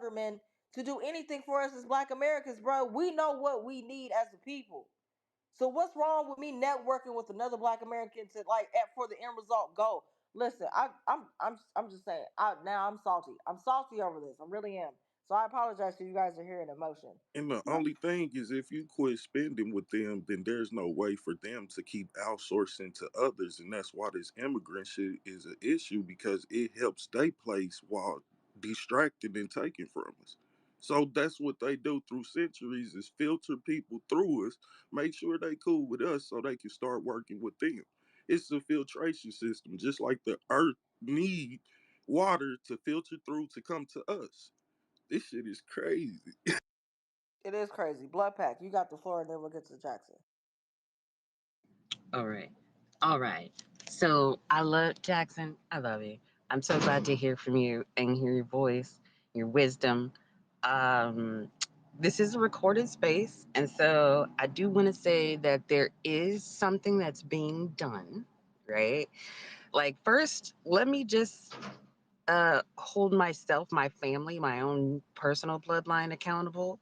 aldermen to do anything for us as Black Americans, bro. We know what we need as a people. So what's wrong with me networking with another Black American to for the end result goal? Listen, I'm just saying. Now I'm salty. I'm salty over this. I really am. So I apologize if you guys are hearing emotion. And the only thing is, if you quit spending with them, then there's no way for them to keep outsourcing to others. And that's why this immigrant shit is an issue, because it helps they place while distracted and taken from us. So that's what they do through centuries, is filter people through us, make sure they cool with us so they can start working with them. It's a filtration system, just like the earth need water to filter through to come to us. This shit is crazy. It is crazy. Blood pack, you got the floor, and then we'll get to Jackson. All right. All right. So I love Jackson. I love you. I'm so glad to hear from you and hear your voice, your wisdom. Um, this is a recorded space. And so I do want to say that there is something that's being done, right? Like, first, let me just hold myself, my family, my own personal bloodline accountable.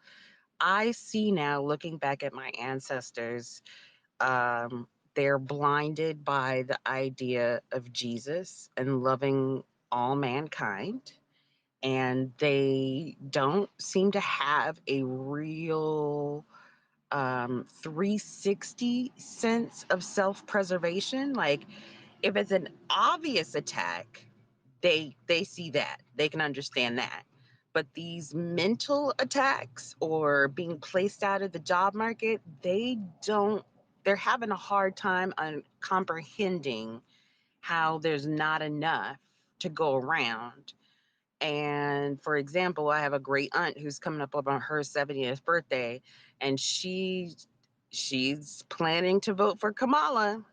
I see now, looking back at my ancestors, um, they're blinded by the idea of Jesus and loving all mankind. And they don't seem to have a real 360 sense of self preservation. Like, if it's an obvious attack, they see that, they can understand that. But these mental attacks or being placed out of the job market, they're having a hard time on comprehending how there's not enough to go around. And for example, I have a great aunt who's coming up on her 70th birthday, and she's planning to vote for Kamala.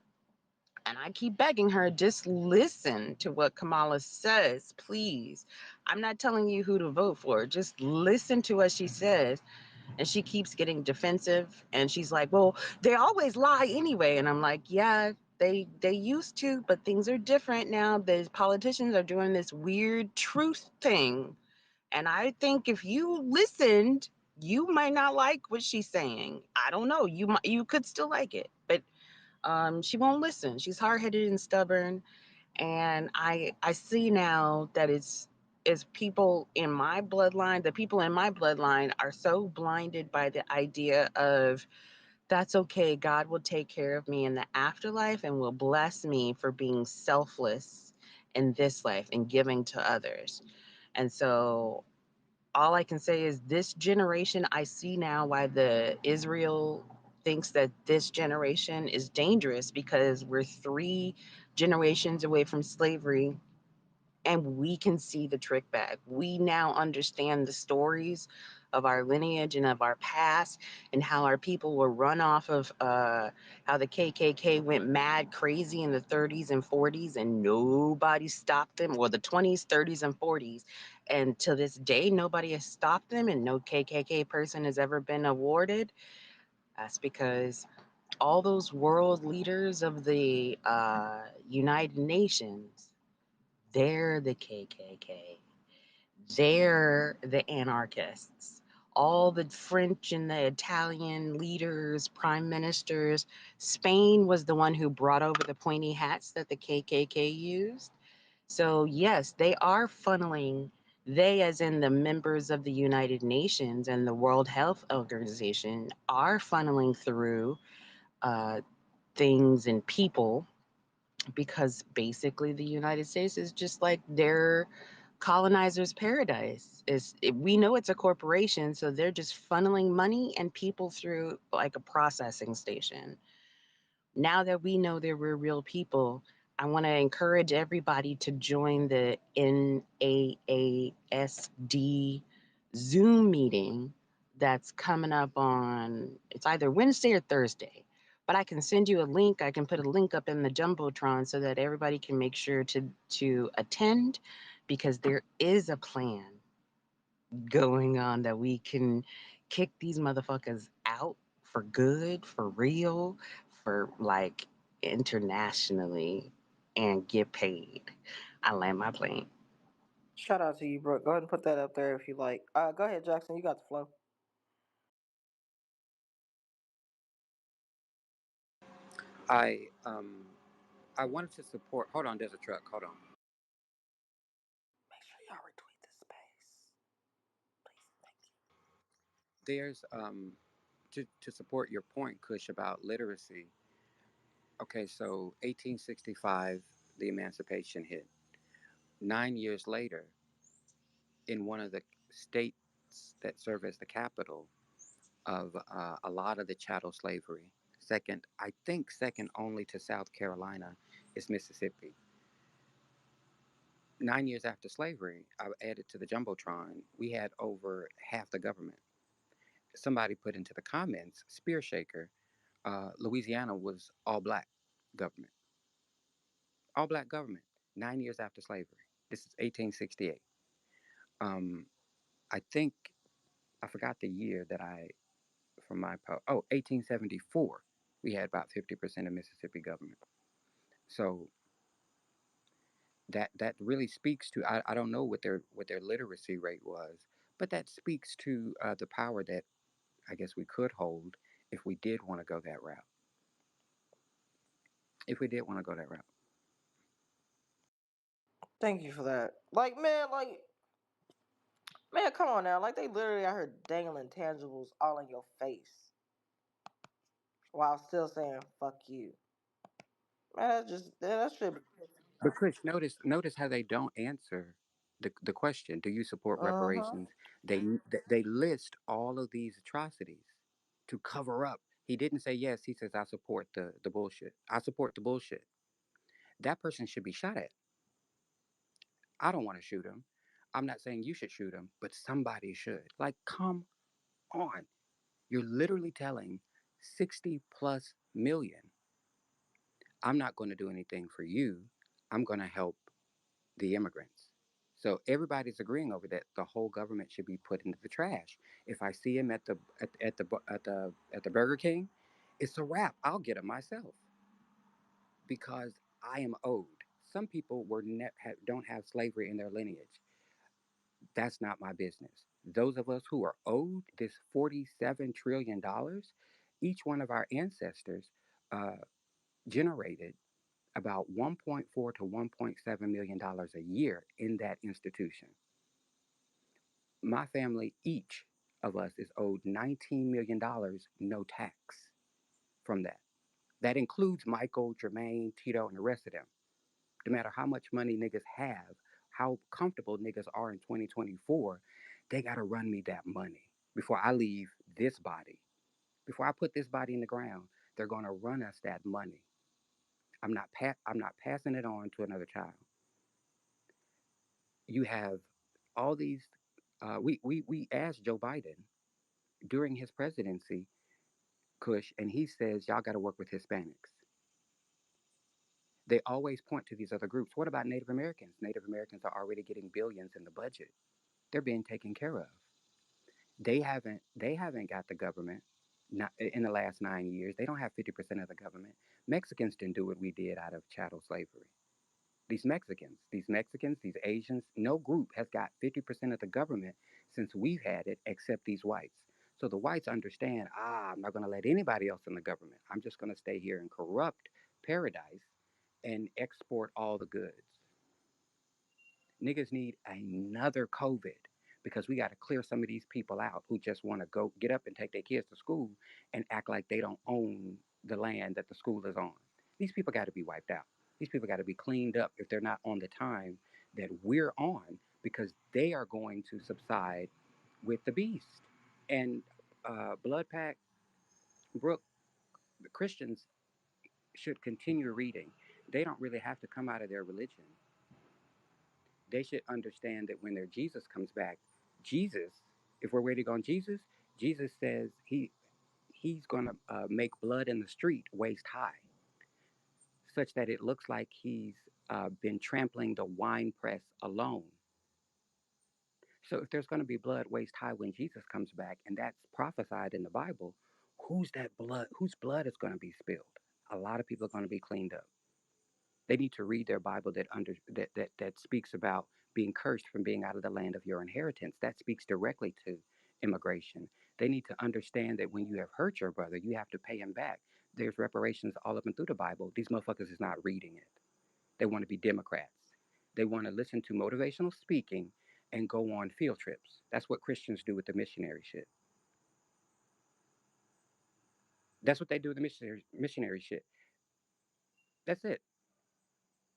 And I keep begging her, just listen to what Kamala says, please. I'm not telling you who to vote for. Just listen to what she says. And she keeps getting defensive. And she's like, well, they always lie anyway. And I'm like, yeah, they used to, but things are different now. The politicians are doing this weird truth thing. And I think if you listened, you might not like what she's saying. I don't know. You could still like it, but she won't listen. She's hard headed and stubborn, and I see now that it's people in my bloodline. The people in my bloodline are so blinded by the idea of that's okay. God will take care of me in the afterlife and will bless me for being selfless in this life and giving to others. And so all I can say is this generation, I see now why the Israel thinks that this generation is dangerous, because we're 3 generations away from slavery and we can see the trick bag. We now understand the stories of our lineage and of our past, and how our people were run off of how the KKK went mad crazy in the 30s and 40s and nobody stopped them, or the 20s, 30s, and 40s. And to this day, nobody has stopped them, and no KKK person has ever been awarded. That's because all those world leaders of the United Nations, they're the KKK. They're the anarchists. All the French and the Italian leaders, prime ministers, Spain was the one who brought over the pointy hats that the KKK used. So, yes, they are funneling, they, as in the members of the United Nations and the World Health Organization, are funneling through uh, things and people, because basically the United States is just like their colonizer's paradise. We know it's a corporation, so they're just funneling money and people through like a processing station. Now that we know that we're real people, I want to encourage everybody to join the NAASD Zoom meeting that's coming up on, it's either Wednesday or Thursday. But I can send you a link. I can put a link up in the Jumbotron so that everybody can make sure to attend, because there is a plan going on that we can kick these motherfuckers out for good, for real, for like internationally, and get paid. I land my plane. Shout out to you, Brooke. Go ahead and put that up there if you like. Go ahead, Jackson. You got the flow. I um I wanted to support. Hold on, there's a truck. Hold on. Make sure y'all retweet this space, please. Thank you. There's to support your point, Kush, about literacy. Okay, so 1865, the Emancipation hit. 9 years later, in one of the states that serve as the capital of a lot of the chattel slavery, second, I think second only to South Carolina, is Mississippi. 9 years after slavery, I added to the jumbotron. We had over half the government. Somebody put into the comments, Spear Shaker, Louisiana was all black government. All black government, 9 years after slavery. This is 1868. Um, I think, I forgot the year that from my, 1874, we had about 50% of Mississippi government. So that really speaks to, I don't know what their literacy rate was, but that speaks to the power that I guess we could hold if we did want to go that route. If we did want to go that route. Thank you for that. Man, come on now. Like, they literally out here dangling tangibles all in your face while still saying "fuck you." Man, that should be. But Chris, notice how they don't answer the question. Do you support Uh huh. reparations? They list all of these atrocities to cover up. He didn't say yes. He says I support the bullshit. I support the bullshit. That person should be shot at. I don't want to shoot him. I'm not saying you should shoot him, but somebody should. Like, come on. You're literally telling 60 plus million, I'm not going to do anything for you. I'm going to help the immigrants. So everybody's agreeing over that the whole government should be put into the trash. If I see him at the Burger King, it's a wrap. I'll get him myself because I am owed. Some people don't have slavery in their lineage. That's not my business. Those of us who are owed this $47 trillion, each one of our ancestors uh, generated about 1.4 to 1.7 million dollars a year in that institution. My family, each of us, is owed $19 million, no tax from that. That includes Michael, Jermaine, Tito, and the rest of them. No matter how much money niggas have, how comfortable niggas are in 2024, they gotta run me that money before I leave this body. Before I put this body in the ground, they're gonna run us that money. I'm not passing it on to another child. You have all these. We asked Joe Biden during his presidency, Kush, and he says y'all got to work with Hispanics. They always point to these other groups. What about Native Americans? Native Americans are already getting billions in the budget. They're being taken care of. They haven't got the government. Not in the last 9 years. They don't have 50% of the government. Mexicans didn't do what we did out of chattel slavery. These Mexicans, these Asians, no group has got 50% of the government since we've had it except these whites. So the whites understand, I'm not going to let anybody else in the government. I'm just going to stay here and corrupt paradise and export all the goods. Niggas need another COVID because we got to clear some of these people out who just want to go get up and take their kids to school and act like they don't own the land that the school is on. These people got to be wiped out. These people got to be cleaned up if they're not on the time that we're on because they are going to subside with the beast. And Blood Pack, Brooke, the Christians should continue reading. They don't really have to come out of their religion. They should understand that when their Jesus comes back, Jesus, if we're waiting on Jesus, Jesus says he's going to make blood in the street waist high, such that it looks like he's been trampling the wine press alone. So if there's going to be blood waist high when Jesus comes back, and that's prophesied in the Bible, who's that blood? Whose blood is going to be spilled? A lot of people are going to be cleaned up. They need to read their Bible that speaks about being cursed from being out of the land of your inheritance. That speaks directly to immigration. They need to understand that when you have hurt your brother, you have to pay him back. There's reparations all up and through the Bible. These motherfuckers is not reading it. They want to be Democrats. They want to listen to motivational speaking and go on field trips. That's what Christians do with the missionary shit. That's what they do with the missionary shit. That's it.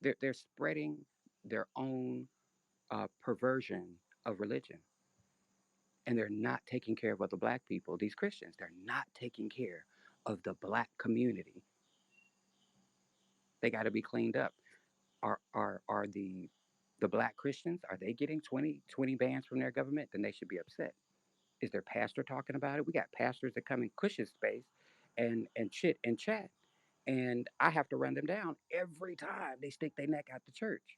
They're spreading their own perversion of religion, and they're not taking care of other black people. These Christians, they're not taking care of the black community. They got to be cleaned up. Are the black Christians, are they getting 20 bans from their government? Then they should be upset. Is their pastor talking about it? We got pastors that come in Cush's space and shit and chat, and I have to run them down every time they stick their neck out the church,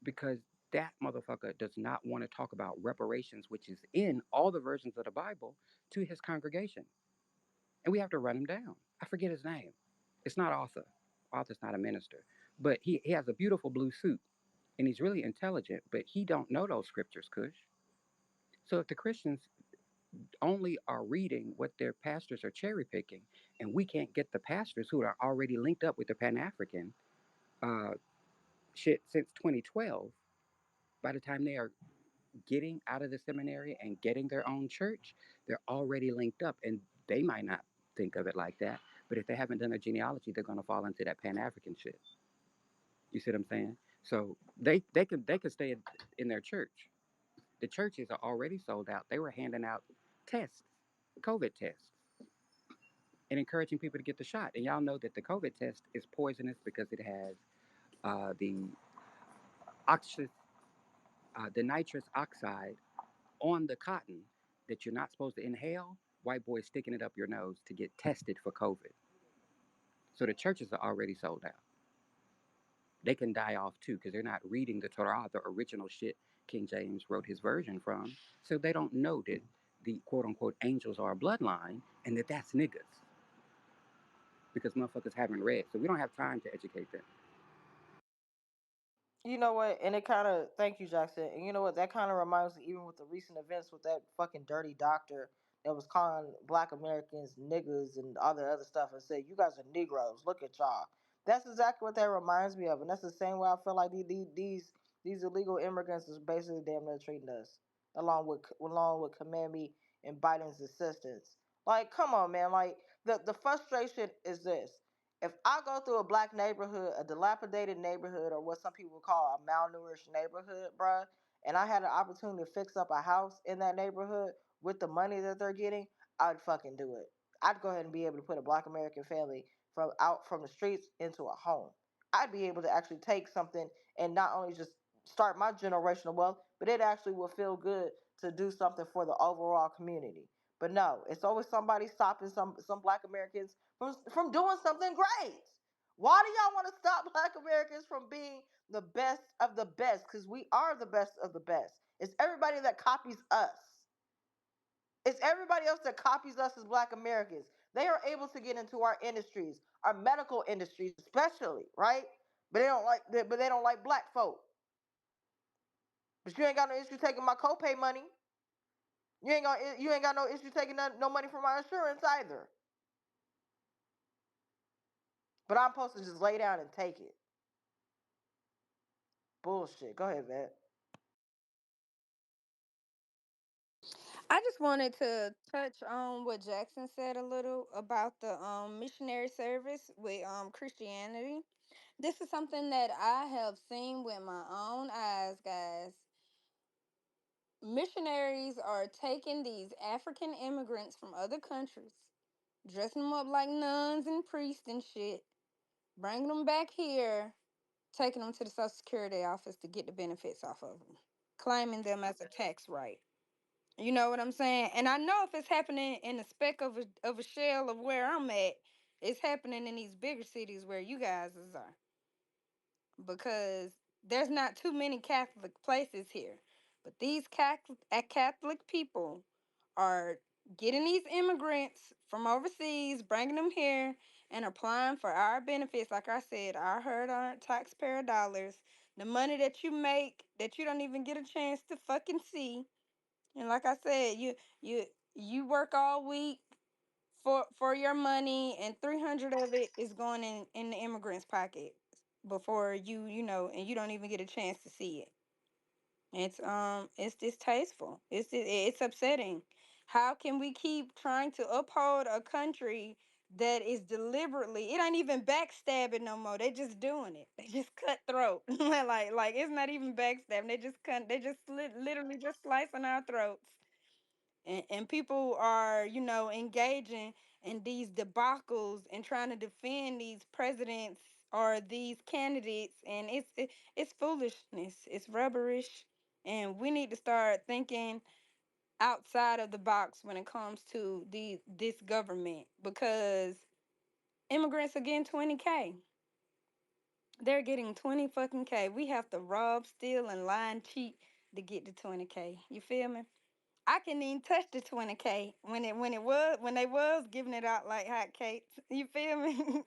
because that motherfucker does not want to talk about reparations, which is in all the versions of the Bible, to his congregation, and we have to run him down. I forget his name. It's not Arthur. Arthur's not a minister, but he has a beautiful blue suit, and he's really intelligent, but he don't know those scriptures, Kush. So if the Christians only are reading what their pastors are cherry picking, and we can't get the pastors who are already linked up with the Pan African uh, shit since 2012. By the time they are getting out of the seminary and getting their own church, they're already linked up, and they might not think of it like that. But if they haven't done a genealogy, they're going to fall into that Pan African shit. You see what I'm saying? So they can stay in their church. The churches are already sold out. They were handing out tests, COVID tests, and encouraging people to get the shot. And y'all know that the COVID test is poisonous because it has the oxy, the nitrous oxide on the cotton that you're not supposed to inhale. White boys sticking it up your nose to get tested for COVID. So the churches are already sold out. They can die off too because they're not reading the Torah, the original shit King James wrote his version from. So they don't know that the quote unquote angels are a bloodline and that that's niggas because motherfuckers haven't read. So we don't have time to educate them. You know what? And it kind of, thank you, Jackson. And you know what? That kind of reminds me, even with the recent events with that fucking dirty doctor that was calling black Americans niggas and all the other stuff and said, you guys are Negroes. Look at y'all. That's exactly what that reminds me of. And that's the same way I feel like these illegal immigrants is basically damn near treating us, along with Kamemi and Biden's assistance. Like, come on, man. Like, the frustration is this. If I go through a black neighborhood, a dilapidated neighborhood, or what some people call a malnourished neighborhood, bruh, and I had an opportunity to fix up a house in that neighborhood with the money that they're getting, I'd fucking do it. I'd go ahead and be able to put a black American family from out from the streets into a home. I'd be able to actually take something and not only just start my generational wealth, but it actually will feel good to do something for the overall community. But no, it's always somebody stopping some black Americans from doing something great. Why do y'all want to stop black Americans from being the best of the best? Because we are the best of the best. It's everybody that copies us. It's everybody else that copies us as black Americans. They are able to get into our industries, our medical industries especially, right? But they don't like black folk. But you ain't got no issue taking my copay money. You ain't got no issue taking no money from my insurance either. But I'm supposed to just lay down and take it. Bullshit. Go ahead, Vet. I just wanted to touch on what Jackson said a little about the missionary service with Christianity. This is something that I have seen with my own eyes, guys. Missionaries are taking these African immigrants from other countries, dressing them up like nuns and priests and shit, bringing them back here, taking them to the Social Security office to get the benefits off of them, claiming them as a tax right. You know what I'm saying? And I know if it's happening in a speck of a shell of where I'm at, it's happening in these bigger cities where you guys are, because there's not too many Catholic places here. But these Catholic people are getting these immigrants from overseas, bringing them here, and applying for our benefits. Like I said, our hard-earned taxpayer dollars The money that you make that you don't even get a chance to fucking see. And like I said, you work all week for your money, and 300 of it is going in the immigrant's pocket before and you don't even get a chance to see it. It's distasteful. It's upsetting. How can we keep trying to uphold a country that is deliberately, it ain't even backstabbing no more. They just doing it. They just cutthroat. Like it's not even backstabbing. They just literally just slicing our throats. And people are, engaging in these debacles and trying to defend these presidents or these candidates, and it's foolishness. It's rubberish, and we need to start thinking outside of the box when it comes to this government, because immigrants are getting 20K. They're getting 20 fucking K. We have to rob, steal, and lie and cheat to get to 20K. You feel me? I couldn't even touch the 20K when they was giving it out like hotcakes. You feel me?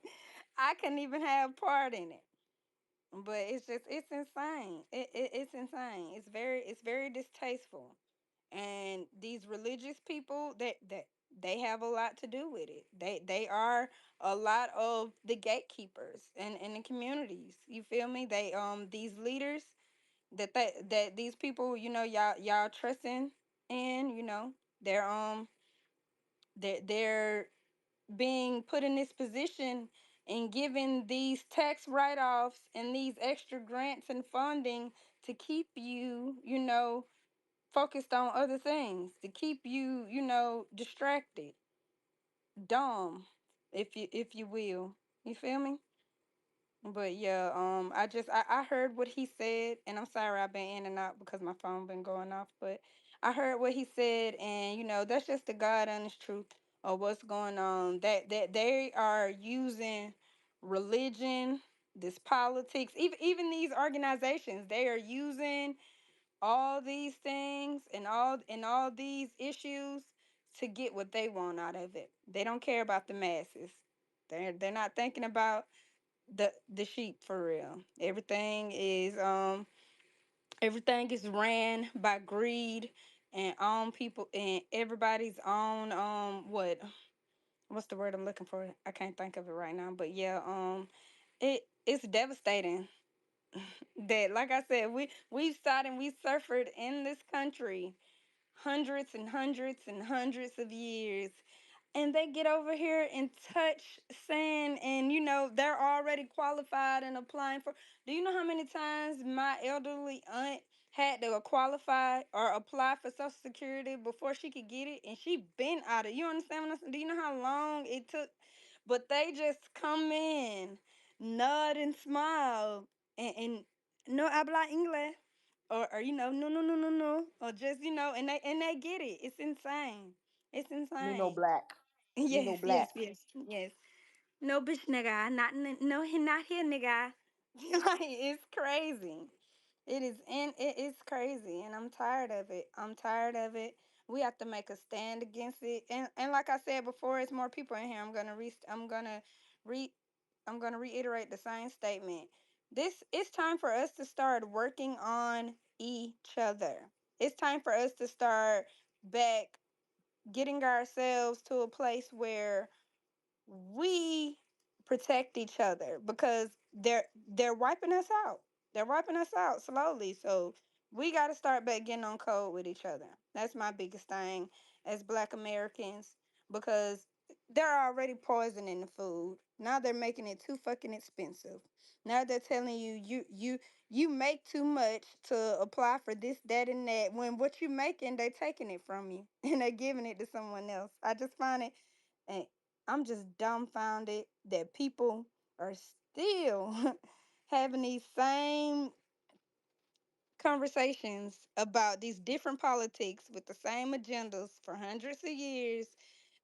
I couldn't even have part in it. But it's insane. It's insane. It's very distasteful. And these religious people, that they have a lot to do with it. They are a lot of the gatekeepers in the communities. You feel me? These leaders that these people, y'all trusting in, they're being put in this position and given these tax write-offs and these extra grants and funding to keep you, focused on other things, to keep you, distracted, dumb, if you will. You feel me? But yeah, I heard what he said, and I'm sorry I've been in and out because my phone been going off, but I heard what he said, and that's just the God honest truth of what's going on. That they are using religion, this politics, even these organizations, they are using all these things and all these issues to get what they want out of it. They don't care about the masses. They're not thinking about the sheep for real. Everything is ran by greed and own people and everybody's own what's the word I'm looking for? I can't think of it right now. But yeah, it's devastating that, like I said, we've started and we suffered in this country hundreds and hundreds and hundreds of years, and they get over here and touch sand, and they're already qualified and applying for. Do you know how many times my elderly aunt had to qualify or apply for Social Security before she could get it, and she been out of, you understand what I'm saying? Do you know how long it took? But they just come in, nod and smile, and no habla inglés, or no, no, no, no, no, or just, and they get it. It's insane. It's Me no insane. black. Me no Yes, yes, black. yes, yes. No, bitch, nigga. No, he not here, nigga. Like, it's crazy. It's crazy, and I'm tired of it. I'm tired of it. We have to make a stand against it. And like I said before, it's more people in here. Re I'm gonna reiterate the same statement. This It's time for us to start working on each other. It's time for us to start back getting ourselves to a place where we protect each other, because they're wiping us out. They're wiping us out slowly. So we got to start back getting on code with each other. That's my biggest thing as Black Americans, because they're already poisoning the food. Now they're making it too fucking expensive. Now they're telling you you make too much to apply for this, that, and that. When what you making, they taking it from you and they're giving it to someone else. I just find it, and I'm just dumbfounded that people are still having these same conversations about these different politics with the same agendas for hundreds of years.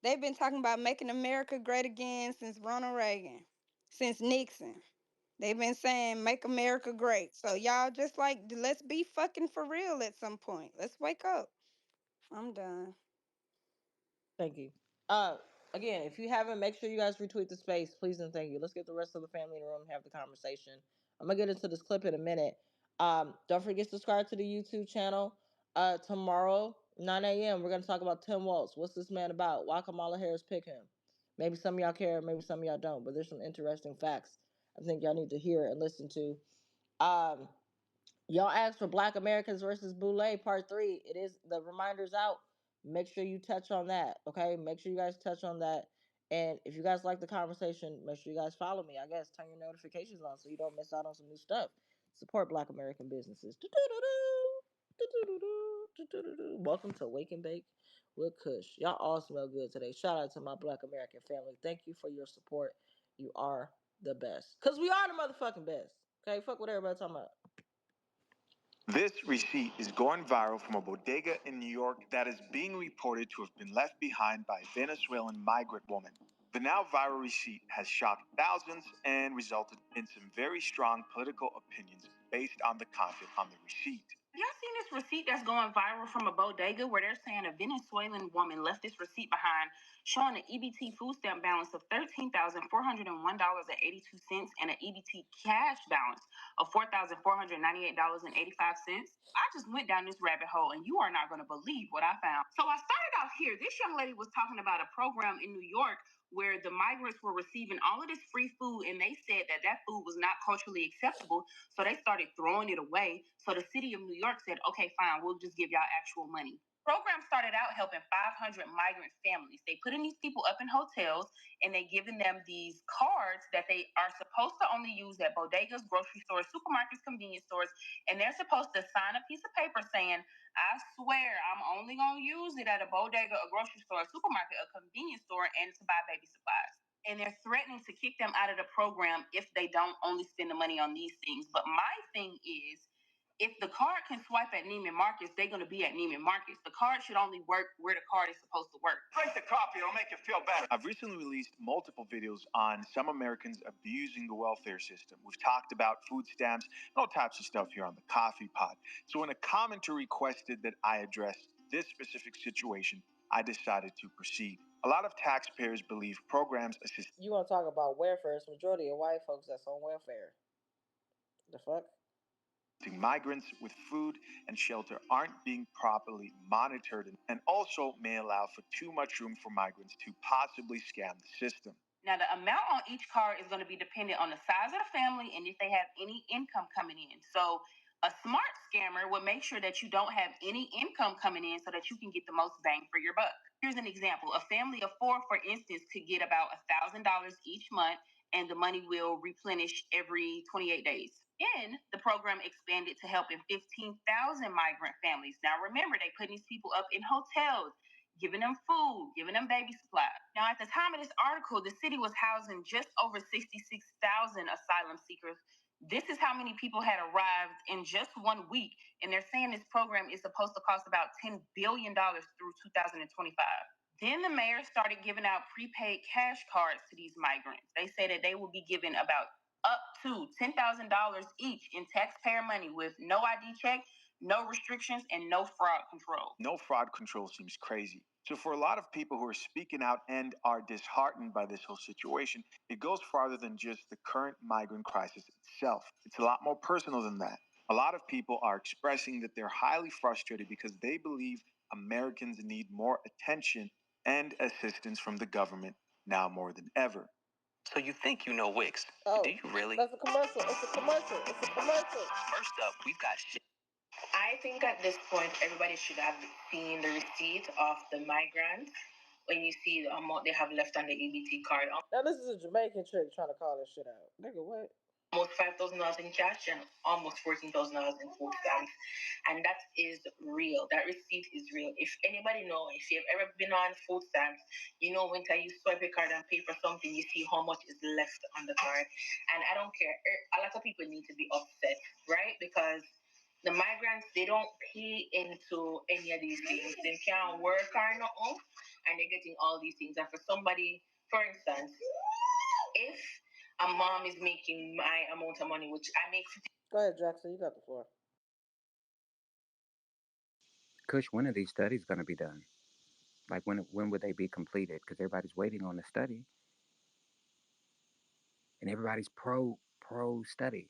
They've been talking about making America great again since Ronald Reagan, since Nixon. They've been saying make America great. So y'all just like, let's be fucking for real at some point. Let's wake up. I'm done. Thank you. Uh, Again, if you haven't, make sure you guys retweet the space, please and thank you. Let's get the rest of the family in the room and have the conversation. I'm gonna get into this clip in a minute. Don't forget to subscribe to the YouTube channel. Tomorrow, 9 a.m., we're gonna talk about Tim Walz. What's this man about? Why Kamala Harris pick him? Maybe some of y'all care, maybe some of y'all don't, but there's some interesting facts I think y'all need to hear and listen to. Um, Y'all asked for Black Americans versus Boulay Part 3. It is, the reminder's out. Make sure you touch on that. Okay. Make sure you guys touch on that. And if you guys like the conversation, make sure you guys follow me. I guess turn your notifications on so you don't miss out on some new stuff. Support Black American businesses. Welcome to Wake and Bake with Kush. Y'all all smell good today. Shout out to my Black American family. Thank you for your support. You are the best. Because we are the motherfucking best. Okay. Fuck what everybody talking about. This receipt is going viral from a bodega in New York that is being reported to have been left behind by a Venezuelan migrant woman. The now viral receipt has shocked thousands and resulted in some very strong political opinions based on the content on the receipt. Y'all seen this receipt that's going viral from a bodega where they're saying a Venezuelan woman left this receipt behind showing an EBT food stamp balance of $13,401.82 and an EBT cash balance of $4,498.85. I just went down this rabbit hole and you are not going to believe what I found. So I started off here. This young lady was talking about a program in New York where the migrants were receiving all of this free food and they said that that food was not culturally acceptable. So they started throwing it away. So the city of New York said, okay, fine, we'll just give y'all actual money. Program started out helping 500 migrant families. They putting these people up in hotels and they giving them these cards that they are supposed to only use at bodegas, grocery stores, supermarkets, convenience stores, and they're supposed to sign a piece of paper saying, I swear I'm only gonna use it at a bodega, a grocery store, a supermarket, a convenience store, and to buy baby supplies. And they're threatening to kick them out of the program if they don't only spend the money on these things. But my thing is, if the card can swipe at Neiman Marcus, they're going to be at Neiman Marcus. The card should only work where the card is supposed to work. Drink the coffee, it'll make you feel better. I've recently released multiple videos on some Americans abusing the welfare system. We've talked about food stamps and all types of stuff here on the Coffee Pod. So when a commenter requested that I address this specific situation, I decided to proceed. A lot of taxpayers believe programs assist. You want to talk about welfare? It's majority of white folks that's on welfare. The fuck? Migrants with food and shelter aren't being properly monitored and also may allow for too much room for migrants to possibly scam the system. Now, the amount on each card is going to be dependent on the size of the family and if they have any income coming in. So, a smart scammer would make sure that you don't have any income coming in so that you can get the most bang for your buck. Here's an example. A family of four, for instance, could get about $1,000 each month, and the money will replenish every 28 days. Then the program expanded to helping 15,000 migrant families. Now, remember, they put these people up in hotels, giving them food, giving them baby supplies. Now, at the time of this article, the city was housing just over 66,000 asylum seekers. This is how many people had arrived in just 1 week, and they're saying this program is supposed to cost about $10 billion through 2025. Then the mayor started giving out prepaid cash cards to these migrants. They say that they will be given about up to $10,000 each in taxpayer money with no ID check, no restrictions, and no fraud control. No fraud control seems crazy. So for a lot of people who are speaking out and are disheartened by this whole situation, it goes farther than just the current migrant crisis itself. It's a lot more personal than that. A lot of people are expressing that they're highly frustrated because they believe Americans need more attention and assistance from the government now more than ever. So you think you know Wix? Oh, Do you really? that's a commercial. It's a commercial. It's a commercial. First up, we've got shit. I think at this point, everybody should have seen the receipt of the migrants when you see the amount they have left on the EBT card. Now this is a Jamaican trick trying to call this shit out. Nigga, what? Almost $5,000 in cash and almost $14,000 in food stamps. And that is real. That receipt is real. If anybody know, if you've ever been on food stamps, you know when you swipe a card and pay for something, you see how much is left on the card. And I don't care. A lot of people need to be upset, right? Because the migrants, they don't pay into any of these things. They can't work or nothing, and they're getting all these things. And for somebody, for instance, if a mom is making my amount of money, which I make. Go ahead, Jackson. You got the floor. Kush, when are these studies going to be done? Like, when would they be completed? Because everybody's waiting on the study, and everybody's pro study.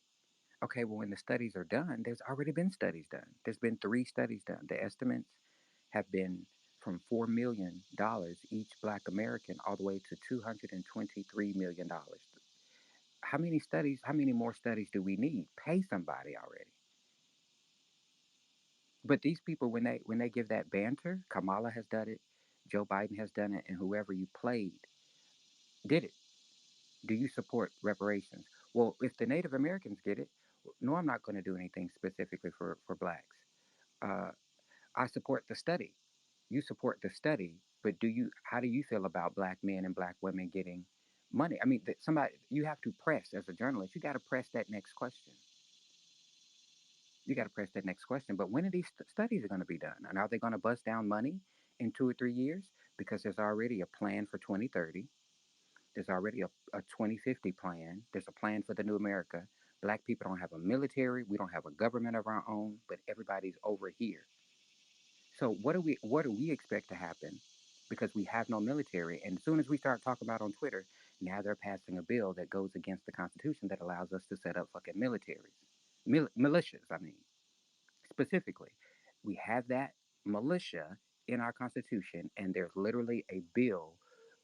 Okay, well, when the studies are done, there's already been studies done. There's been 3 studies done. The estimates have been from $4 million each Black American all the way to $223 million. How many studies? How many more studies do we need? Pay somebody already. But these people, when they give that banter, Kamala has done it, Joe Biden has done it, and whoever you played did it. Do you support reparations? Well, if the Native Americans get it, no, I'm not going to do anything specifically for blacks. Uh, I support the study. You support the study, but do you? How do you feel about black men and black women getting money? I mean, somebody you have to press as a journalist. You got to press that next question. You got to press that next question. But when are these studies are going to be done? And are they going to bust down money in 2 or 3 years? Because there's already a plan for 2030. There's already a 2050 plan. There's a plan for the new America. Black people don't have a military. We don't have a government of our own, but everybody's over here. So what do we expect to happen? Because we have no military. And as soon as we start talking about on Twitter, now they're passing a bill that goes against the Constitution that allows us to set up fucking militaries. Militias, I mean. Specifically, we have that militia in our Constitution, and there's literally a bill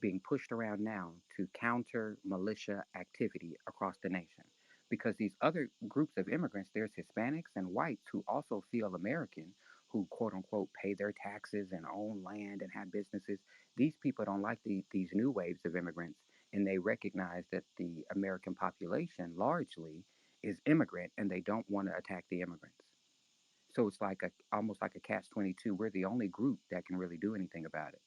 being pushed around now to counter militia activity across the nation. Because these other groups of immigrants, there's Hispanics and whites who also feel American, who quote unquote pay their taxes and own land and have businesses. These people don't like these new waves of immigrants, and they recognize that the American population largely is immigrant, and they don't want to attack the immigrants. So it's like almost like a catch 22. We're the only group that can really do anything about it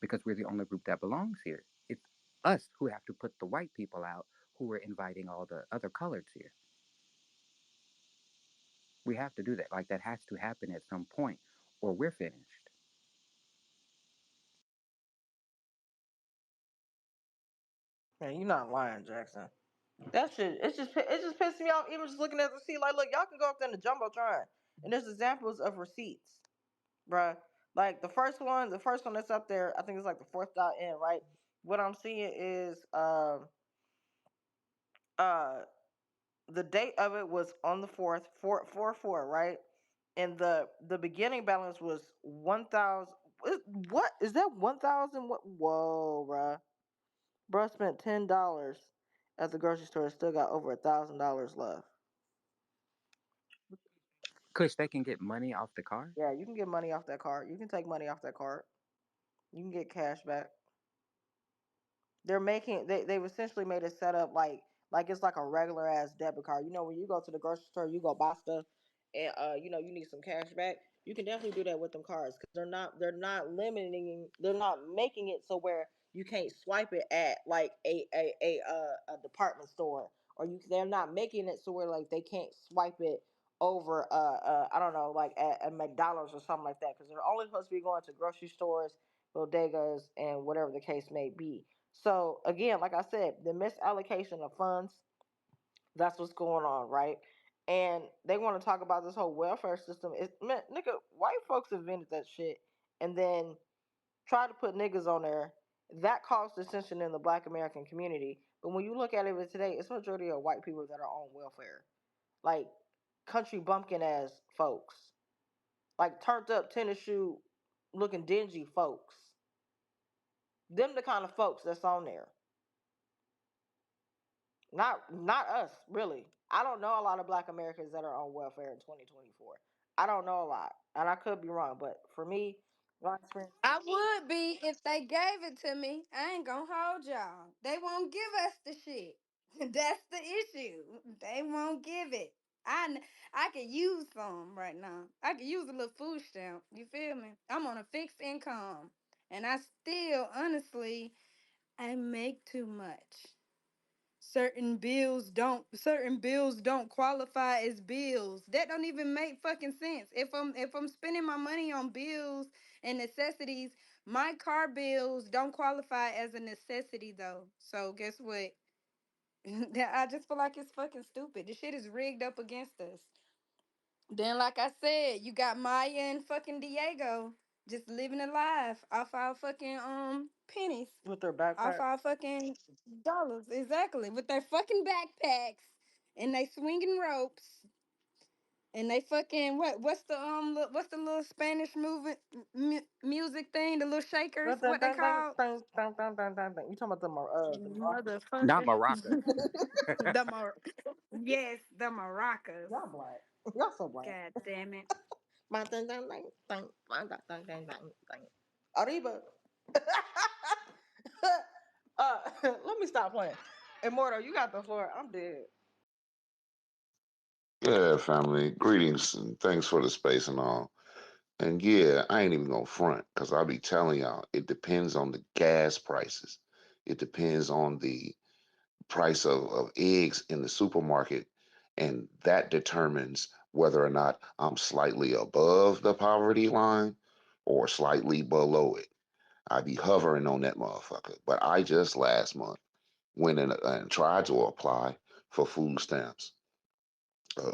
because we're the only group that belongs here. It's us who have to put the white people out who are inviting all the other coloreds here. We have to do that. Like that has to happen at some point or we're finished. Man, you not lying, Jackson. That shit, it's just pissing me off. Even just looking at the receipt, like, look, y'all can go up there in the jumbotron, and there's examples of receipts, bruh. Like the first one that's up there, I think it's like the fourth dot in, right? What I'm seeing is uh the date of it was on the fourth, four, right? And the beginning balance was 1,000. What is that? 1,000? What? Whoa, bruh. Bruh spent $10 at the grocery store. Still got over $1,000 left. Kush, they can get money off the card. Yeah, you can get money off that card. You can take money off that card. You can get cash back. They've essentially made it set up like it's like a regular ass debit card. You know, when you go to the grocery store, you go buy stuff, and you need some cash back. You can definitely do that with them cards because they're not making it so where you can't swipe it at like a department store, or they're not making it so where like they can't swipe it over I don't know, like at McDonald's or something like that, because they're only supposed to be going to grocery stores, bodegas, and whatever the case may be. So again, like I said, the misallocation of funds, that's what's going on, right? And they want to talk about this whole welfare system. Man, nigga, white folks invented that shit and then try to put niggas on there. That caused dissension in the black American community. But when you look at it today, it's a majority of white people that are on welfare. Like country bumpkin ass folks. Like turned up tennis shoe looking dingy folks. Them the kind of folks that's on there. Not us, really. I don't know a lot of black Americans that are on welfare in 2024. I don't know a lot. And I could be wrong, but for me, my experience. I would be if they gave it to me. I ain't gonna hold y'all. They won't give us the shit. That's the issue. They won't give it. I could use some right now. I could use a little food stamp. You feel me? I'm on a fixed income, and I still, honestly, I make too much. Certain bills don't qualify as bills. That don't even make fucking sense. If I'm spending my money on bills and necessities, my car bills don't qualify as a necessity though. So guess what? I just feel like it's fucking stupid. The shit is rigged up against us. Then, like I said, you got Maya and fucking Diego just living a life off our fucking pennies, With their off backpack. our fucking dollars, exactly, with their fucking backpacks and they swinging ropes, and they fucking what's the little Spanish movie music thing, the little Dun, shakers, dun, what they dun, dun, called? dun, dun, dun, dun, dun, dun. You talking about the Not Motherfucker. maracas. the mar- yes, the maracas. y'all black. Y'all so black. God damn it. Dun, dun, dun, dun, dun, dun, dun, dun, dun, dun, dun. Arriba. Let me stop playing. Immortal, you got the floor. I'm dead. Yeah, family. Greetings and thanks for the space and all. And yeah, I ain't even gonna front because I'll be telling y'all it depends on the gas prices. It depends on the price of eggs in the supermarket, and that determines whether or not I'm slightly above the poverty line or slightly below it. I be hovering on that motherfucker. But I just last month went in and tried to apply for food stamps. Uh,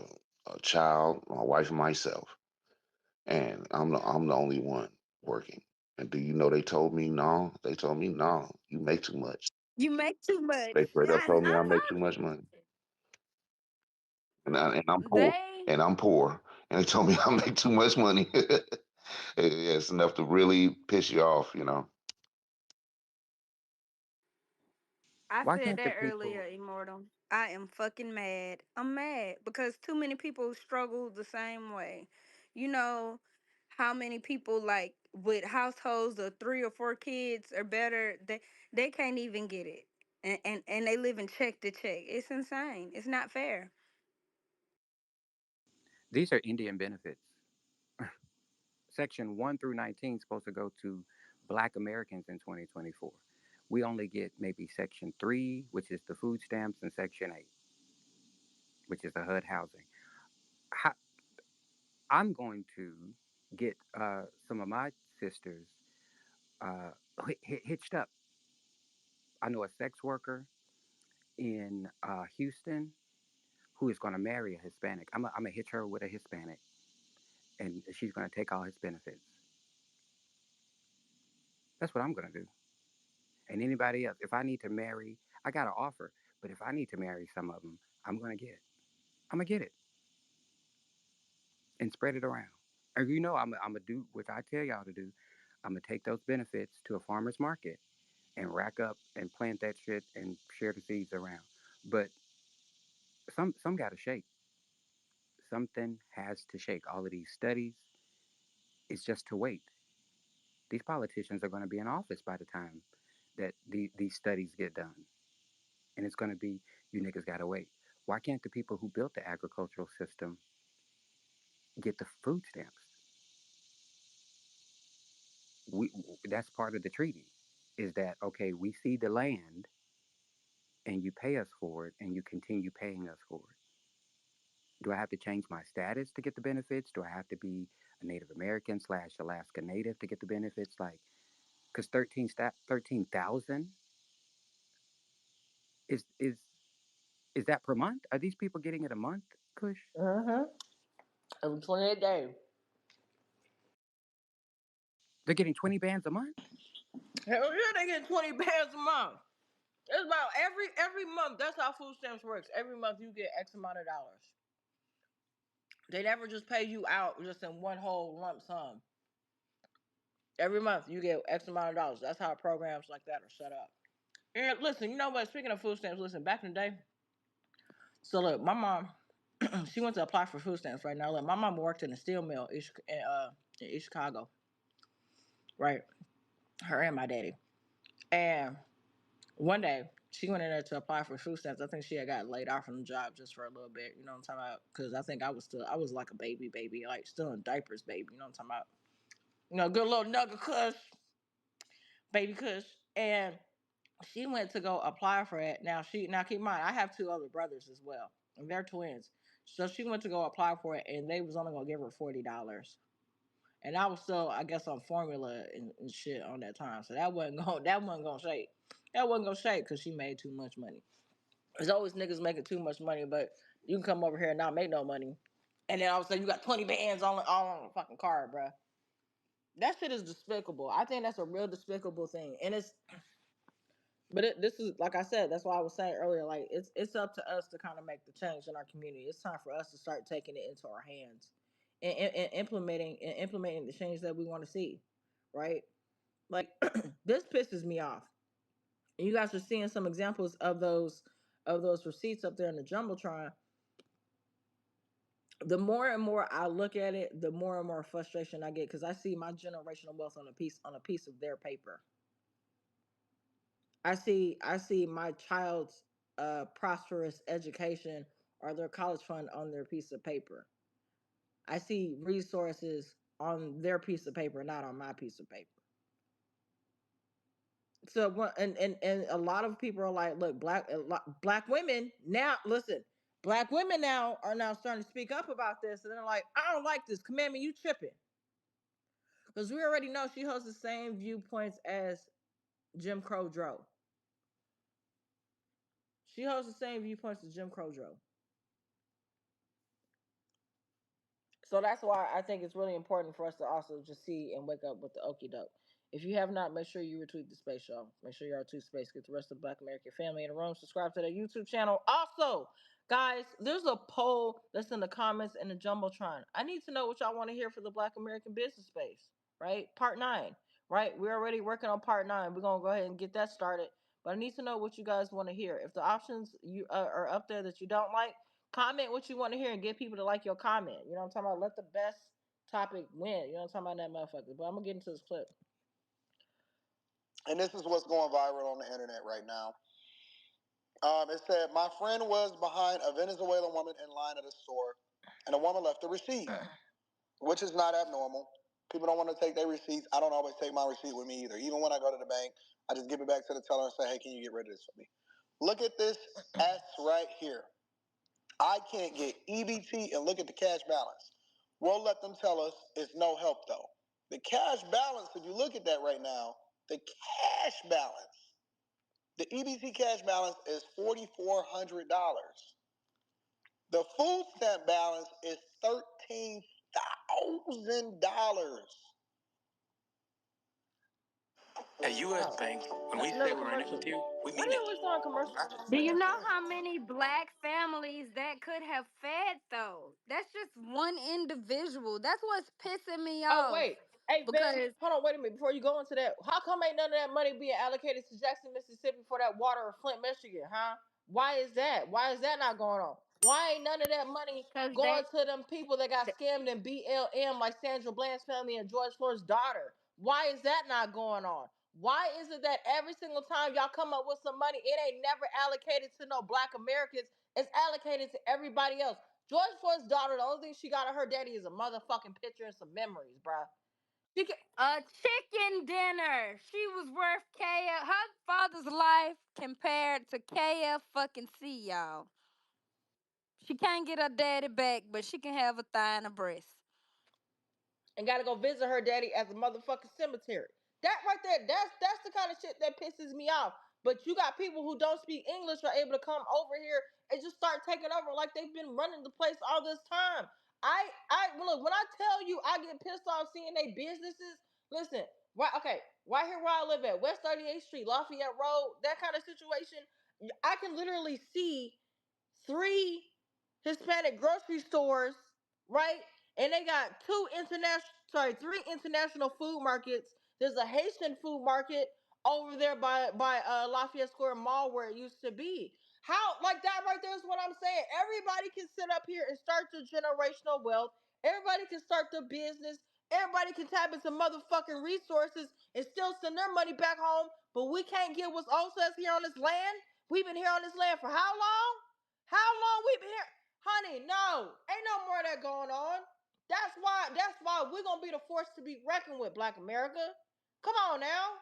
a child, my wife, and myself, and I'm the only one working. And do you know they told me no? They told me no. You make too much. You make too much. They straight up told me I make too I much money, and I'm poor, they and I'm poor, and they told me I make too much money. It's enough to really piss you off, you know. I Why said can't the that earlier, people? Immortal. I am fucking mad. I'm mad because too many people struggle the same way. You know how many people like with households of 3 or 4 kids or better, they can't even get it. And they live in check to check. It's insane. It's not fair. These are Indian benefits. Section 1 through 19 is supposed to go to Black Americans in 2024. We only get maybe Section 3, which is the food stamps, and Section 8, which is the HUD housing. How, I'm going to get some of my sisters uh, hitched up. I know a sex worker in Houston who is going to marry a Hispanic. I'm going to hitch her with a Hispanic, and she's going to take all his benefits. That's what I'm going to do. And anybody else, if I need to marry, I got an offer. But if I need to marry some of them, I'm going to get it. I'm going to get it and spread it around. Or you know, I'm going to do what I tell y'all to do. I'm going to take those benefits to a farmer's market and rack up and plant that shit and share the seeds around. But some got to shake. Something has to shake. All of these studies, it's just to wait. These politicians are going to be in office by the time that these studies get done. And it's going to be, you niggas got to wait. Why can't the people who built the agricultural system get the food stamps? We, that's part of the treaty is that, okay, we see the land and you pay us for it and you continue paying us for it. Do I have to change my status to get the benefits? Do I have to be a Native American slash Alaska Native to get the benefits? Like, because 13,000 is that per month? Are these people getting it a month, Kush? Mm-hmm. Every 28 days. They're getting 20 bands a month. Hell yeah, they get 20 bands a month. It's about every month. That's how food stamps works. Every month you get X amount of dollars. They never just pay you out just in one whole lump sum. Every month you get X amount of dollars. That's how programs like that are set up. And listen, you know what? Speaking of food stamps, listen, back in the day, so look, my mom, she went to apply for food stamps right now. Look, my mom worked in a steel mill in East Chicago, right? Her and my daddy. And one day, she went in there to apply for food stamps. I think she had got laid off from the job just for a little bit. You know what I'm talking about? Because I think I was like a baby, like still in diapers, baby. You know what I'm talking about? You know, good little nugget Kush, baby Kush. And she went to go apply for it. Now keep in mind, I have two other brothers as well, and they're twins. So she went to go apply for it, and they was only gonna give her $40. And I was still, I guess, on formula and shit on that time. So that wasn't gonna shake. That wasn't gonna shake because she made too much money. There's always niggas making too much money, but you can come over here and not make no money. And then all of a sudden you got 20 bands all on the fucking card, bruh. That shit is despicable. I think that's a real despicable thing. And But this is like I said. That's why I was saying earlier. Like it's up to us to kind of make the change in our community. It's time for us to start taking it into our hands and implementing the change that we want to see. Right? Like this pisses me off. And you guys are seeing some examples of those receipts up there in the jumbotron. The more and more I look at it, the more and more frustration I get because I see my generational wealth on a piece of their paper. I see my child's prosperous education or their college fund on their piece of paper. I see resources on their piece of paper, not on my piece of paper. So and a lot of people are like, look, black women now listen, black women now are now starting to speak up about this, and they're like, I don't like this commandment, you tripping, because we already know she holds the same viewpoints as Jim Crow Dro. She holds the same viewpoints as Jim Crow Dro. So that's why I think it's really important for us to also just see and wake up with the okie doke. If you have not, make sure you retweet the space show. Make sure you're retweet space. Get the rest of the Black American family in the room. Subscribe to their YouTube channel. Also, guys, there's a poll that's in the comments in the jumbotron. I need to know what y'all want to hear for the Black American business space. Right, part 9. Right, we're already working on part 9. We're gonna go ahead and get that started. But I need to know what you guys want to hear. If the options you are up there that you don't like, comment what you want to hear and get people to like your comment. You know what I'm talking about? Let the best topic win. You know what I'm talking about? That motherfucker. But I'm gonna get into this clip. And this is what's going viral on the internet right now. It said, my friend was behind a Venezuelan woman in line at a store, and a woman left a receipt, which is not abnormal. People don't want to take their receipts. I don't always take my receipt with me either. Even when I go to the bank, I just give it back to the teller and say, hey, can you get rid of this for me? Look at this S right here. I can't get EBT and look at the cash balance. We'll let them tell us it's no help though. The cash balance, if you look at that right now, the cash balance, the EBT cash balance is $4,400. The food stamp balance is $13,000. At U.S. Bank, when we say we're in it with you, we mean it. Always doing commercials. Do you know how many black families that could have fed though? That's just one individual. That's what's pissing me Oh off. wait, hey Vim, Because hold on, wait a minute before you go into that. How come ain't none of that money being allocated to Jackson, Mississippi for that water or Flint, Michigan? Huh? Why is that? Why is that not going on? Why ain't none of that money going they to them people that got scammed in BLM like Sandra Bland's family and George Floyd's daughter? Why is that not going on? Why is it that every single time y'all come up with some money, it ain't never allocated to no black Americans? It's allocated to everybody else. George Floyd's daughter, the only thing she got of her daddy is a motherfucking picture and some memories, bruh. She can, a chicken dinner. She was worth KF. Her father's life compared to KF fucking C, y'all. She can't get her daddy back, but she can have a thigh and a breast. and gotta go visit her daddy at the motherfucking cemetery. That right there, that's the kind of shit that pisses me off. But you got people who don't speak English are able to come over here and just start taking over like they've been running the place all this time. Look, when I tell you I get pissed off seeing they businesses. Listen, right, okay, right here where I live at West 38th Street, Lafayette Road, that kind of situation. I can literally see 3 Hispanic grocery stores, right? And they got three international food markets. There's a Haitian food market over there by Lafayette Square Mall where it used to be. How like that right there is what I'm saying. Everybody can sit up here and start the generational wealth. Everybody can start the business. Everybody can tap into motherfucking resources and still send their money back home. But we can't get what's also us here on this land. We've been here on this land for how long? How long we been here? Honey, no. Ain't no more of that going on. That's why we're gonna be the force to be reckoned with, Black America. Come on now.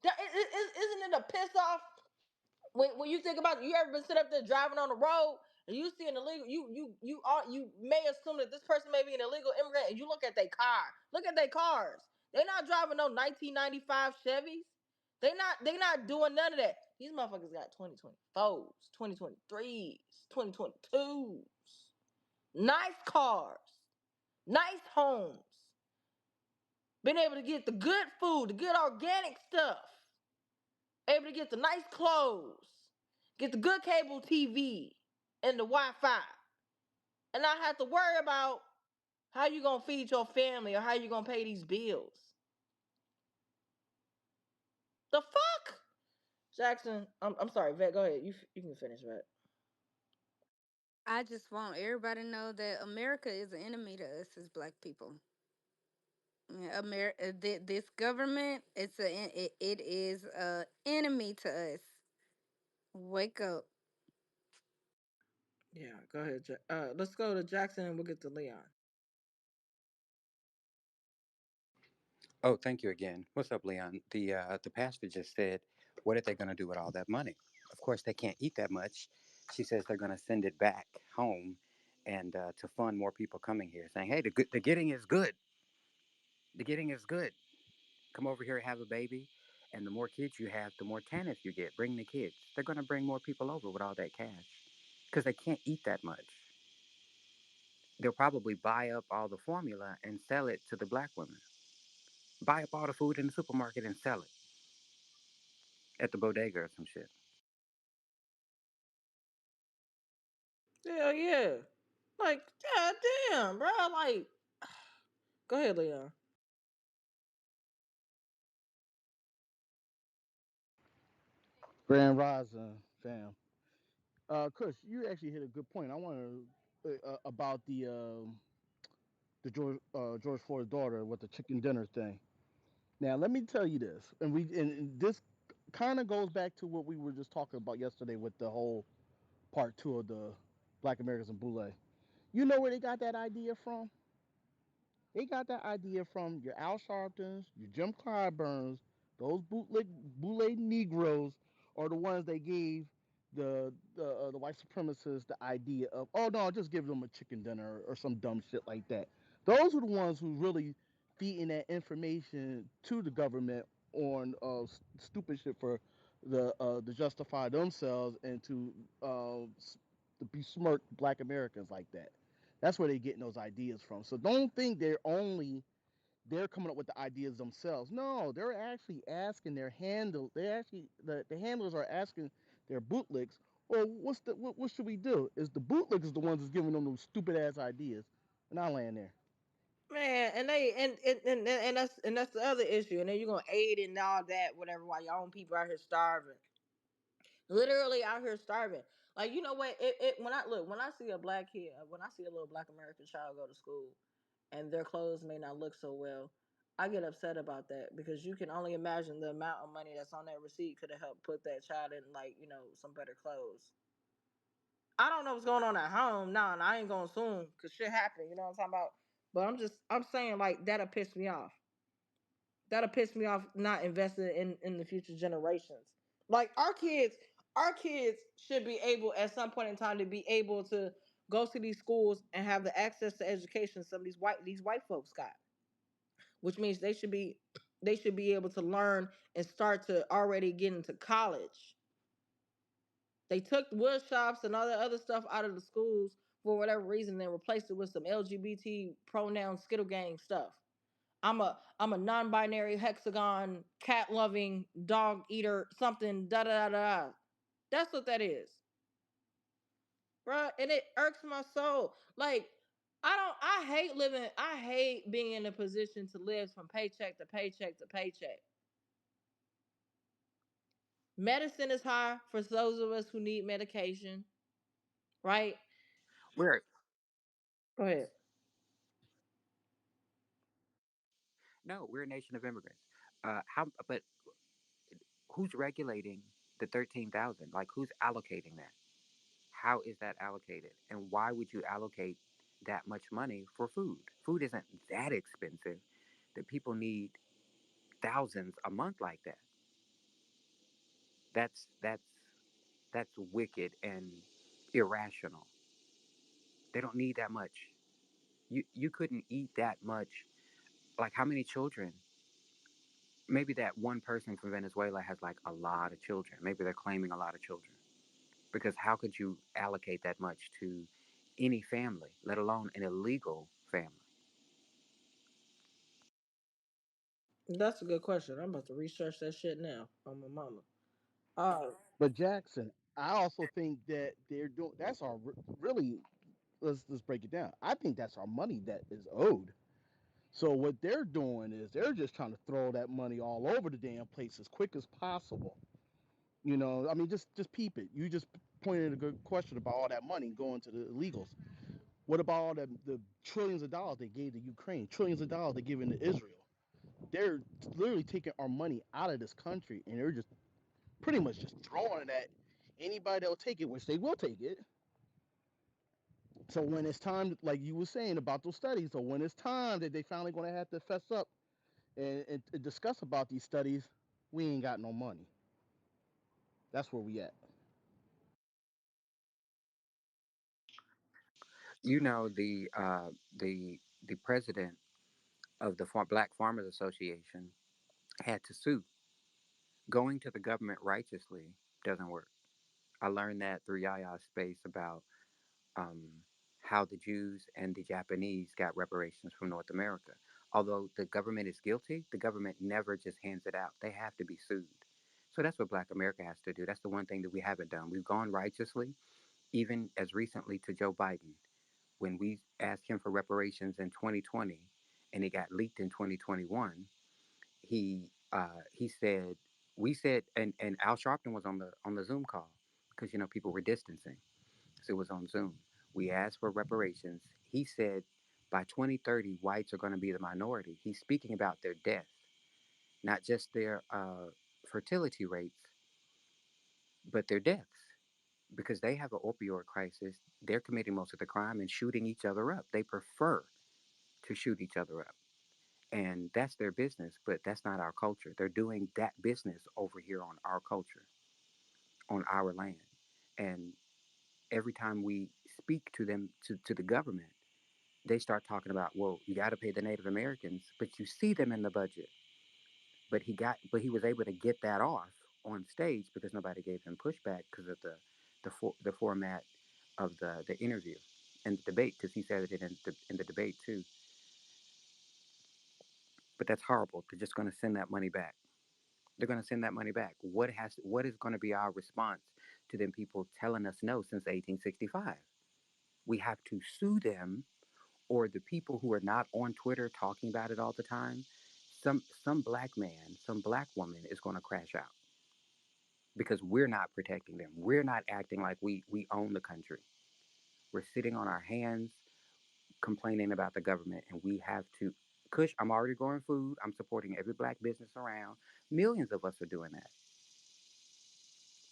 Isn't it a piss off when you think about it, you ever been sit up there driving on the road and you see an illegal you may assume that this person may be an illegal immigrant and you look at their car. Look at their cars. They're not driving no 1995 Chevys. They not doing none of that. These motherfuckers got 2024s, 2023s, 2022s. Nice cars, nice homes. Been able to get the good food, the good organic stuff. able to get the nice clothes, get the good cable TV and the Wi-Fi, and not have to worry about how you gonna feed your family or how you gonna pay these bills. The fuck, Jackson? I'm sorry, Vet. Go ahead. You can finish, Vet. I just want everybody to know that America is an enemy to us as black people. Yeah, America, this government, it is a enemy to us. Wake up. Yeah, go ahead. Let's go to Jackson and we'll get to Leon. Oh, thank you again. What's up, Leon? The pastor just said, what are they going to do with all that money? Of course, they can't eat that much. She says they're going to send it back home and to fund more people coming here, saying, hey, the getting is good. The getting is good. Come over here, have a baby, and the more kids you have, the more TANF you get. Bring the kids. They're going to bring more people over with all that cash because they can't eat that much. They'll probably buy up all the formula and sell it to the black women. Buy up all the food in the supermarket and sell it at the bodega or some shit. Hell yeah. Like, god damn, bro. Like, go ahead, Leon. Grand Rising, fam. Kush, you actually hit a good point. I want to about the George Floyd's daughter with the chicken dinner thing. Now, let me tell you this, and this kind of goes back to what we were just talking about yesterday with the whole part two of the Black Americans and Boule. You know where they got that idea from? They got that idea from your Al Sharptons, your Jim Clyburns, those bootleg Negroes are the ones that gave the white supremacists the idea of, oh no, just give them a chicken dinner or some dumb shit like that. Those are the ones who really feeding that information to the government on stupid shit for the to justify themselves and to besmirk Black Americans like that. That's where they're getting those ideas from. So don't think they're coming up with the ideas themselves. No, they're actually asking their handle. They actually the handlers are asking their bootlegs, well, what should we do? Is the bootlegs the ones that's giving them those stupid ass ideas? And I land there. Man, and they and that's the other issue. And then you're gonna aid in all that, whatever, while your own people out here starving. Literally out here starving. Like, you know what? When I see a black kid, when I see a little black American child go to school and their clothes may not look so well, I get upset about that because you can only imagine the amount of money that's on that receipt could have helped put that child in, like, some better clothes. I don't know what's going on at home. Nah, and I ain't gonna assume because shit happened, you know what I'm talking about? But I'm saying, like, that'll piss me off. That'll piss me off not investing in the future generations. Like, our kids should be able at some point in time to be able to go to these schools and have the access to education some of these white folks got, which means they should be able to learn and start to already get into college. They took wood shops and all that other stuff out of the schools for whatever reason and replaced it with some LGBT pronoun skittle gang stuff. I'm a non-binary hexagon cat loving dog eater something da da da da. That's what that is, bruh. And it irks my soul. Like, I hate being in a position to live from paycheck to paycheck to paycheck. Medicine is high for those of us who need medication, right? We're Go ahead. no, we're a nation of immigrants. How? But who's regulating the 13,000? Like, who's allocating that? How is that allocated? And why would you allocate that much money for food? Food isn't that expensive that people need thousands a month like that. That's that's that's wicked and irrational. They don't need that much. You couldn't eat that much. Like, how many children? Maybe that one person from Venezuela has like a lot of children. Maybe they're claiming a lot of children. Because how could you allocate that much to any family, let alone an illegal family? That's a good question. I'm about to research that shit now on my mama. Uh, But Jackson, I also think that they're doing that's our really let's break it down. I think that's our money that is owed. So what they're doing is they're just trying to throw that money all over the damn place as quick as possible. You know, I mean, just peep it. You just pointed a good question about all that money going to the illegals. What about all the trillions of dollars they gave to Ukraine, trillions of dollars they giving to Israel? They're literally taking our money out of this country, and they're just pretty much just throwing it at anybody that'll take it, which they will take it. So when it's time, like you were saying about those studies, so when it's time that they finally going to have to fess up and discuss about these studies, we ain't got no money. That's where we at. You know, the president of the Black Farmers Association had to sue. Going to the government righteously doesn't work. I learned that through Yaya's space about um, how the Jews and the Japanese got reparations from North America. Although the government is guilty, the government never just hands it out. They have to be sued. So that's what Black America has to do. That's the one thing that we haven't done. We've gone righteously, even as recently to Joe Biden. When we asked him for reparations in 2020 and it got leaked in 2021, he said, we said, and Al Sharpton was on the Zoom call because people were distancing. So it was on Zoom. We asked for reparations. He said by 2030, whites are going to be the minority. He's speaking about their death, not just their fertility rates, but their deaths. Because they have an opioid crisis, they're committing most of the crime and shooting each other up. They prefer to shoot each other up. And that's their business, but that's not our culture. They're doing that business over here on our culture, on our land. And every time we speak to them, to the government, they start talking about, well, you got to pay the Native Americans, but you see them in the budget. But he was able to get that off on stage because nobody gave him pushback because of the format of the interview and the debate, because he said it in the debate too. But that's horrible. They're just going to send that money back. They're going to send that money back. What is going to be our response to them people telling us no since 1865? We have to sue them, or the people who are not on Twitter talking about it all the time. Some black man, some black woman is going to crash out because we're not protecting them. We're not acting like we own the country. We're sitting on our hands complaining about the government, and we have to. Kush, I'm already growing food. I'm supporting every black business around. Millions of us are doing that.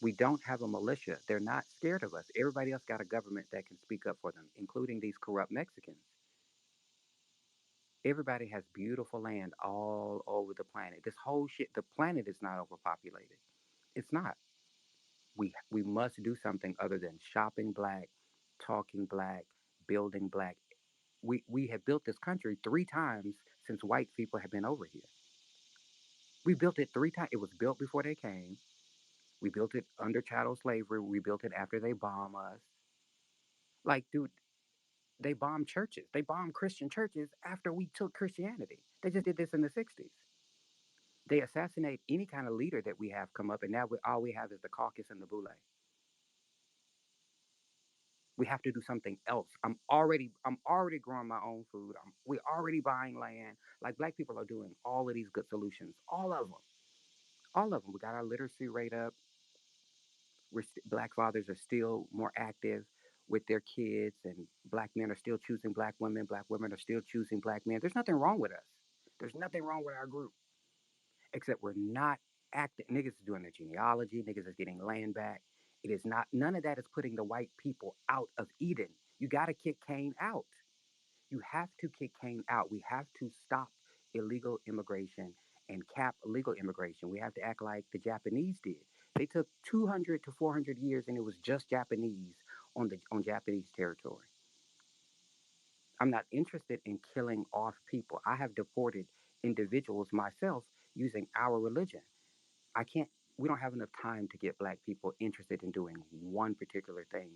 We don't have a militia. They're not scared of us. Everybody else got a government that can speak up for them, including these corrupt Mexicans. Everybody has beautiful land all over the planet. This whole shit, the planet is not overpopulated. It's not. We must do something other than shopping black, talking black, building black. We have built this country 3 times since white people have been over here. We built it 3 times. It was built before they came. We built it under chattel slavery. We built it after they bomb us. Like, dude, they bombed churches. They bombed Christian churches after we took Christianity. They just did this in the 60s. They assassinate any kind of leader that we have come up, and now all we have is the caucus and the boule. We have to do something else. I'm already growing my own food. We're already buying land. Like black people are doing all of these good solutions. All of them. All of them. We got our literacy rate up. Black fathers are still more active with their kids, and black men are still choosing black women. Black women are still choosing black men. There's nothing wrong with us. There's nothing wrong with our group, except we're not acting. Niggas is doing their genealogy. Niggas is getting land back. It is not. None of that is putting the white people out of Eden. You got to kick Cain out. You have to kick Cain out. We have to stop illegal immigration and cap legal immigration. We have to act like the Japanese did. They took 200 to 400 years, and it was just Japanese on Japanese territory. I'm not interested in killing off people. I have deported individuals myself using our religion. I can't, we don't have enough time to get black people interested in doing one particular thing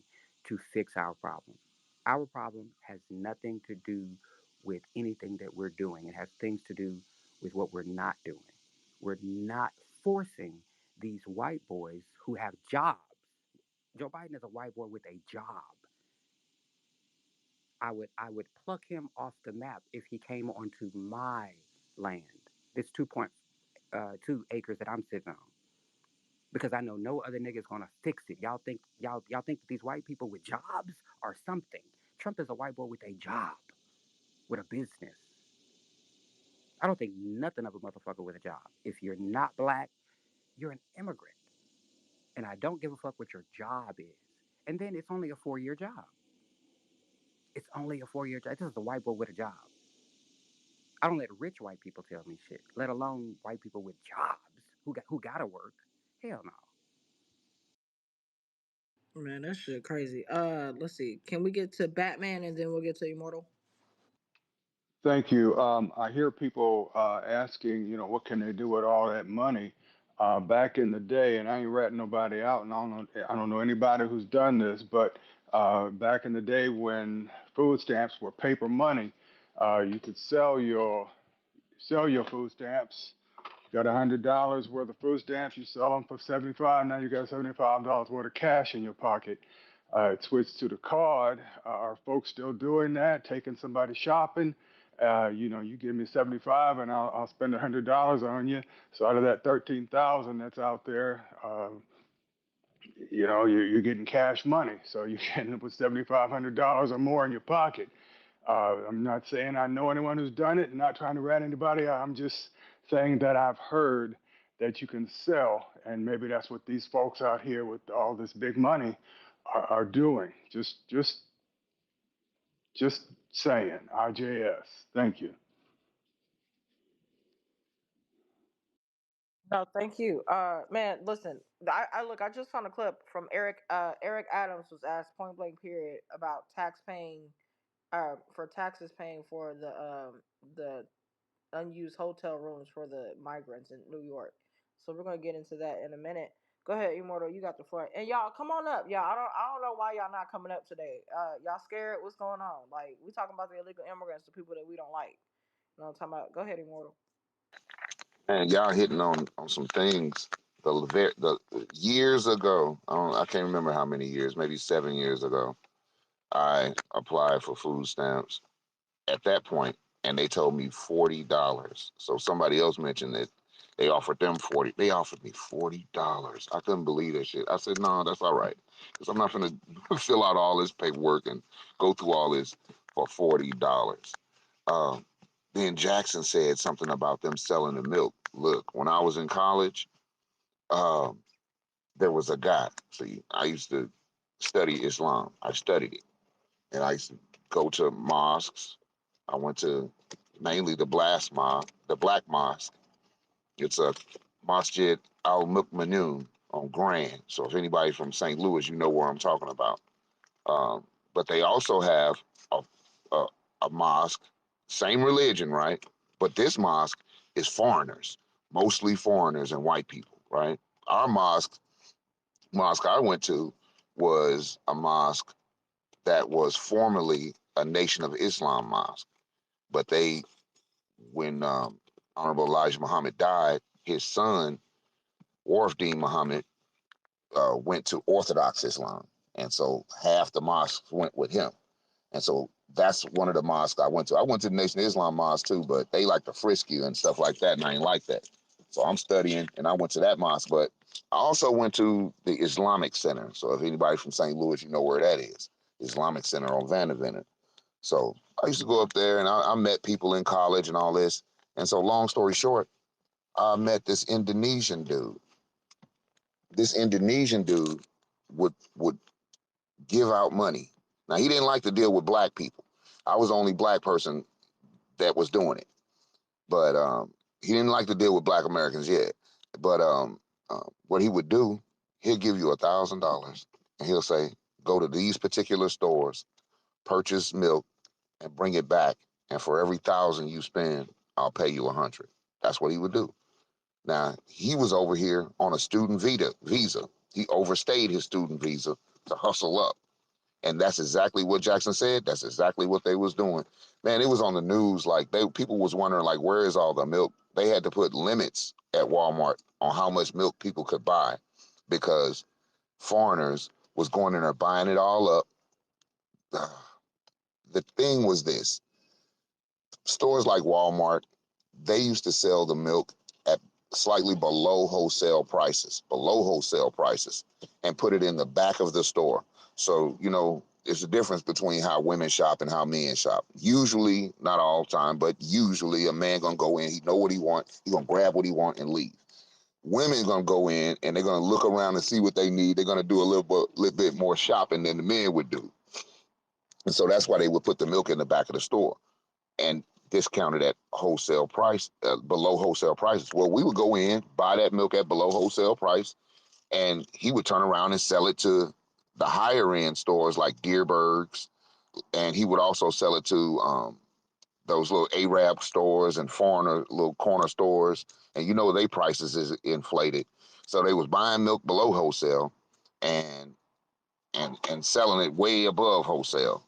to fix our problem. Our problem has nothing to do with anything that we're doing. It has things to do with what we're not doing. We're not forcing these white boys who have jobs. Joe Biden is a white boy with a job. I would pluck him off the map if he came onto my land. This 2.2 acres that I'm sitting on. Because I know no other nigga's gonna fix it. Y'all think that these white people with jobs are something. Trump is a white boy with a job, with a business. I don't think nothing of a motherfucker with a job. If you're not black, you're an immigrant. And I don't give a fuck what your job is. And then it's only a 4-year job. It's only a 4-year job. This is a white boy with a job. I don't let rich white people tell me shit, let alone white people with jobs who gotta work. Hell no. Man, that shit crazy. Let's see. Can we get to Batman and then we'll get to Immortal? Thank you. I hear people asking, what can they do with all that money? Back in the day, and I ain't ratting nobody out, and I don't know anybody who's done this, but back in the day when food stamps were paper money, you could sell your food stamps. Got $100 worth of food stamps. You sell them for 75. Now you got $75 worth of cash in your pocket. It switched to the card. Are folks still doing that? Taking somebody shopping? You give me 75, and I'll spend $100 on you. So out of that 13,000 that's out there, you're getting cash money. So you're getting with $7,500 or more in your pocket. I'm not saying I know anyone who's done it, not trying to rat anybody out. I'm just saying that I've heard that you can sell, and maybe that's what these folks out here with all this big money are doing. Just saying. IJS. Thank you. No, thank you. Man, listen. I look. I just found a clip from Eric. Eric Adams was asked point blank period about tax paying, for taxes paying for the unused hotel rooms for the migrants in New York. So we're gonna get into that in a minute. Go ahead, Immortal. You got the floor. And y'all, come on up. Y'all, I don't know why y'all not coming up today. Y'all scared? What's going on? Like, we talking about the illegal immigrants, the people that we don't like. You know what I'm talking about? Go ahead, Immortal. And y'all hitting on some things. The years ago, I can't remember how many years, maybe 7 years ago, I applied for food stamps at that point, and they told me $40. So somebody else mentioned that they offered them 40. They offered me $40. I couldn't believe that shit. I said, no, that's all right, because I'm not gonna fill out all this paperwork and go through all this for $40. Um, then Jackson said something about them selling the milk. Look, when I was in college, um, there was a guy. See, I used to study Islam. I studied it, and I used to go to mosques. I went to mainly the Black Mosque. It's a Masjid Al Mukminoon on Grand. So if anybody's from St. Louis, you know where I'm talking about. But they also have a, a, a mosque, same religion, right? But this mosque is foreigners, mostly foreigners and white people, right? Our mosque I went to was a mosque that was formerly a Nation of Islam mosque. But when Honorable Elijah Muhammad died, his son, Warfdeen Muhammad, went to Orthodox Islam. And so half the mosques went with him. And so that's one of the mosques I went to. I went to the Nation of Islam mosque too, but they like to frisk you and stuff like that, and I ain't like that. So I'm studying, and I went to that mosque. But I also went to the Islamic Center. So if anybody from St. Louis, you know where that is. Islamic Center on Vanderbilt. So I used to go up there, and I met people in college and all this. And so long story short, I met this Indonesian dude. This Indonesian dude would give out money. Now he didn't like to deal with black people. I was the only black person that was doing it, but he didn't like to deal with black Americans yet. But what he would do, he'll give you $1,000, and he'll say, "Go to these particular stores, purchase milk, and bring it back. And for every 1,000 you spend, I'll pay you 100." That's what he would do. Now he was over here on a student visa. He overstayed his student visa to hustle up. And that's exactly what Jackson said. That's exactly what they was doing. Man, it was on the news. Like people was wondering, like, where is all the milk? They had to put limits at Walmart on how much milk people could buy because foreigners was going in there buying it all up. The thing was this: stores like Walmart, they used to sell the milk at slightly below wholesale prices, and put it in the back of the store. So, it's a difference between how women shop and how men shop. Usually, not all the time, but usually a man gonna go in, he know what he want, he gonna grab what he want and leave. Women gonna go in and they're gonna look around and see what they need. They're gonna do a little bit more shopping than the men would do. And so that's why they would put the milk in the back of the store and discounted at wholesale price, below wholesale prices. Well, we would go in, buy that milk at below wholesale price, and he would turn around and sell it to the higher end stores like Deerberg's, and he would also sell it to those little Arab stores and foreigner little corner stores, and they prices is inflated. So they was buying milk below wholesale, and selling it way above wholesale.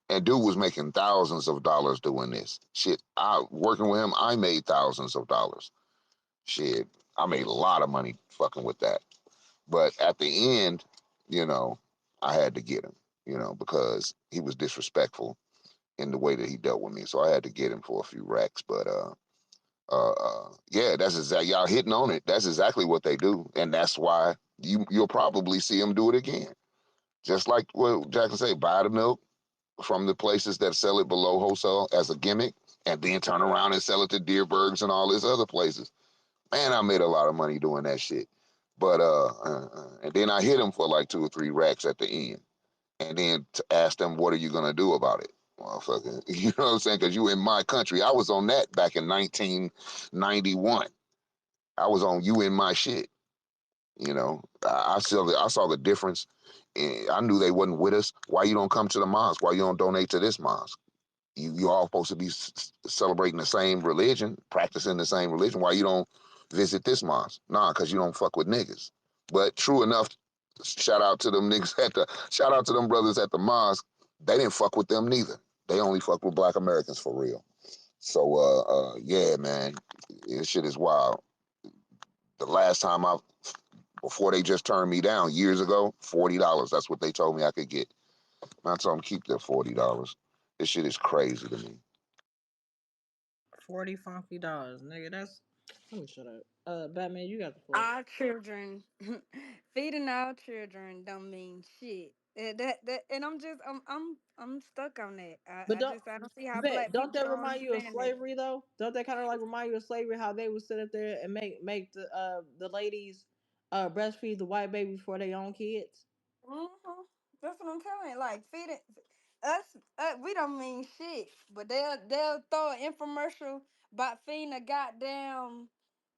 And dude was making thousands of dollars doing this. Shit, I working with him, I made thousands of dollars. Shit, I made a lot of money fucking with that. But at the end, you know, I had to get him, because he was disrespectful in the way that he dealt with me. So I had to get him for a few racks. But yeah, that's exactly, y'all hitting on it. That's exactly what they do, and that's why you'll probably see him do it again. Just like what Jackson said, buy the milk from the places that sell it below wholesale as a gimmick, and then turn around and sell it to Deerbergs and all these other places. Man, I made a lot of money doing that shit. But and then I hit him for like 2 or 3 racks at the end, and then to ask them, what are you gonna do about it, motherfucker? You know what I'm saying? Because you in my country. I was on that back in 1991. I was on you in my shit. I saw the difference. I knew they wasn't with us. Why you don't come to the mosque? Why you don't donate to this mosque? You all supposed to be celebrating the same religion, practicing the same religion. Why you don't visit this mosque? Nah, because you don't fuck with niggas. But true enough, shout out to them niggas shout out to them brothers at the mosque. They didn't fuck with them neither. They only fuck with Black Americans for real. So yeah, man, this shit is wild. The last time before they just turned me down years ago, $40. That's what they told me I could get. And I told them keep their $40. This shit is crazy to me. 40 funky dollars, nigga. That's let me shut up. Batman, you got the floor. Our children, feeding our children don't mean shit. And I'm stuck on that. But I don't see how vet, black don't people that don't remind you of understand that. slavery though? Don't that kind of like remind you of slavery? How they would sit up there and make the ladies breastfeed the white baby for their own kids? hmm That's what I'm telling you. Like feeding us, we don't mean shit, but they'll throw an infomercial about feeding a goddamn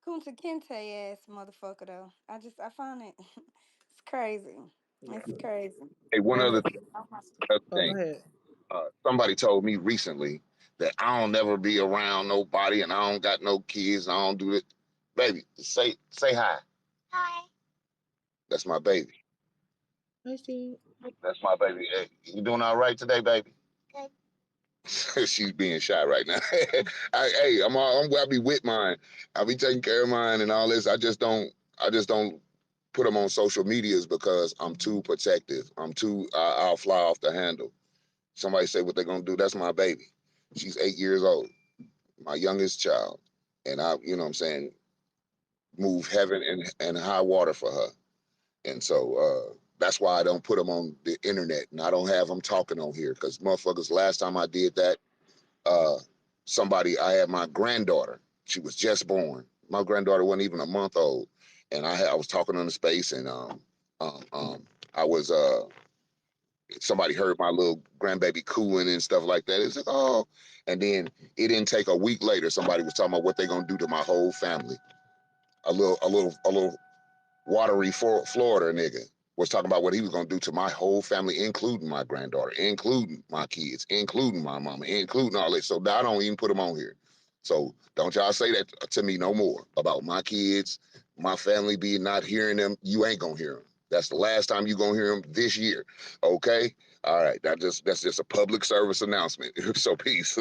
Kunta Kinte ass motherfucker though. I find it it's crazy. Yeah. It's crazy. Hey, one That's other oh, go thing. ahead. Somebody told me recently that I don't never be around nobody and I don't got no kids. I don't do it. Baby, say hi. Hi. That's my baby. Hey, Steve. That's my baby. Hey, you doing all right today, baby? She's being shy right now. I'll be with mine. I'll be taking care of mine and all this. I just don't put them on social medias because I'm too protective. I'll fly off the handle. Somebody say what they're gonna do. That's my baby. She's 8 years old, my youngest child, and what I'm saying, move heaven and high water for her. And so that's why I don't put them on the internet and I don't have them talking on here because motherfuckers. Last time I did that, uh, I had my granddaughter. She was just born. My granddaughter wasn't even a month old, and I was talking on the space, and I was somebody heard my little grandbaby cooing and stuff like that. It's like, oh, and then it didn't take a week later. Somebody was talking about what they're gonna do to my whole family. A little watery Florida nigga was talking about what he was gonna do to my whole family, including my granddaughter, including my kids, including my mama, including all this. So I don't even put them on here. So don't y'all say that to me no more about my kids, my family being not hearing them. You ain't gonna hear them. That's the last time you gonna hear them this year. Okay. All right, that's just a public service announcement. So peace.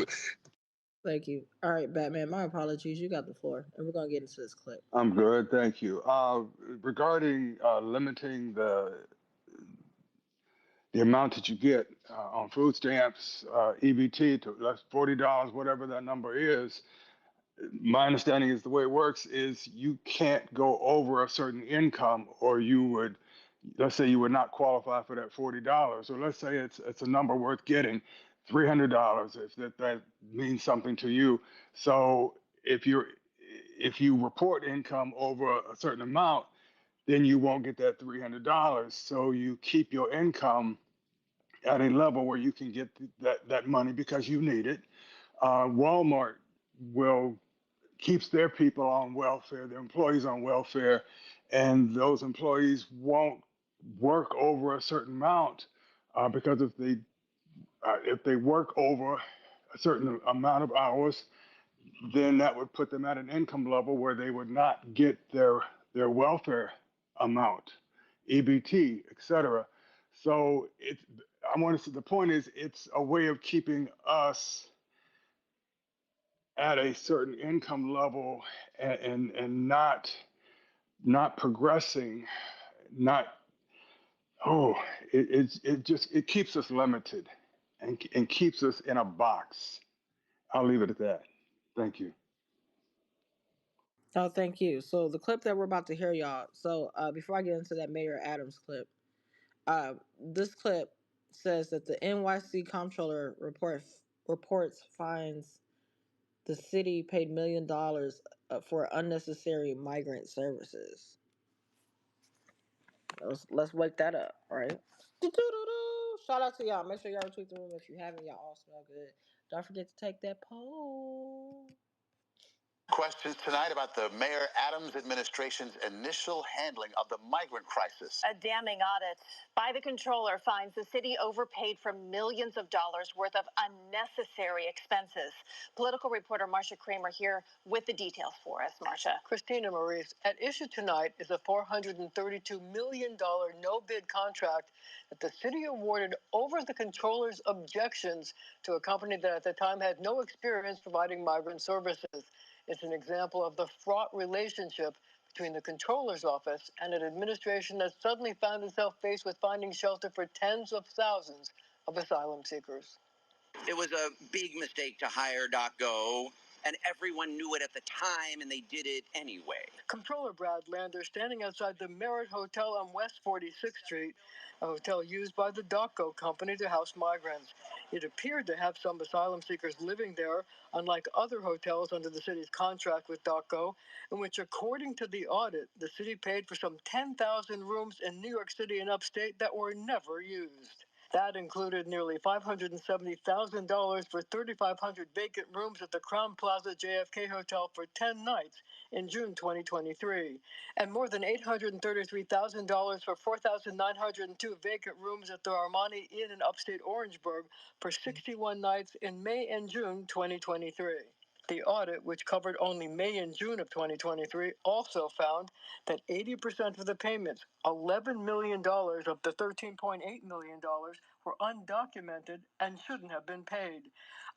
Thank you. All right, Batman. My apologies. You got the floor, and we're gonna get into this clip. I'm good, thank you. Regarding limiting the amount that you get on food stamps, EBT to less $40, whatever that number is, my understanding is the way it works is you can't go over a certain income, or you would, let's say you would not qualify for that $40, or let's say it's a number worth getting, $300, if that means something to you. So if you report income over a certain amount, then you won't get that $300. So you keep your income at a level where you can get that money because you need it. Walmart will keeps their people on welfare, their employees on welfare, and those employees won't work over a certain amount because if they work over a certain amount of hours, then that would put them at an income level where they would not get their welfare amount, EBT, etc. So I want to say the point is it's a way of keeping us at a certain income level and not progressing, not oh it keeps us limited and keeps us in a box. I'll leave it at that. Thank you. Oh, thank you. So the clip that we're about to hear, y'all. So before I get into that Mayor Adams clip, this clip says that the NYC comptroller reports finds the city paid $1 million for unnecessary migrant services. Let's wake that up, right? Do-do-do-do. Shout out to y'all. Make sure y'all retweet the room if you haven't. Y'all all smell good. Don't forget to take that poll. Questions tonight about the Mayor Adams administration's initial handling of the migrant crisis. A damning audit by the controller finds the city overpaid for millions of dollars worth of unnecessary expenses. Political reporter Marcia Kramer here with the details for us. Marcia. Christina Maurice, at issue tonight is a $432 million no-bid contract that the city awarded over the controller's objections to a company that at the time had no experience providing migrant services. It's an example of the fraught relationship between the controller's office and an administration that suddenly found itself faced with finding shelter for tens of thousands of asylum seekers. It was a big mistake to hire DocGo, and everyone knew it at the time, and they did it anyway. Comptroller Brad Lander standing outside the Merritt Hotel on West 46th Street, a hotel used by the DocGo company to house migrants. It appeared to have some asylum seekers living there, unlike other hotels under the city's contract with DocGo, in which, according to the audit, the city paid for some 10,000 rooms in New York City and upstate that were never used. That included nearly $570,000 for 3,500 vacant rooms at the Crowne Plaza JFK Hotel for 10 nights in June 2023, and more than $833,000 for 4,902 vacant rooms at the Armani Inn in upstate Orangeburg for 61 nights in May and June 2023. The audit, which covered only May and June of 2023, also found that 80% of the payments, $11 million of the $13.8 million, were undocumented and shouldn't have been paid.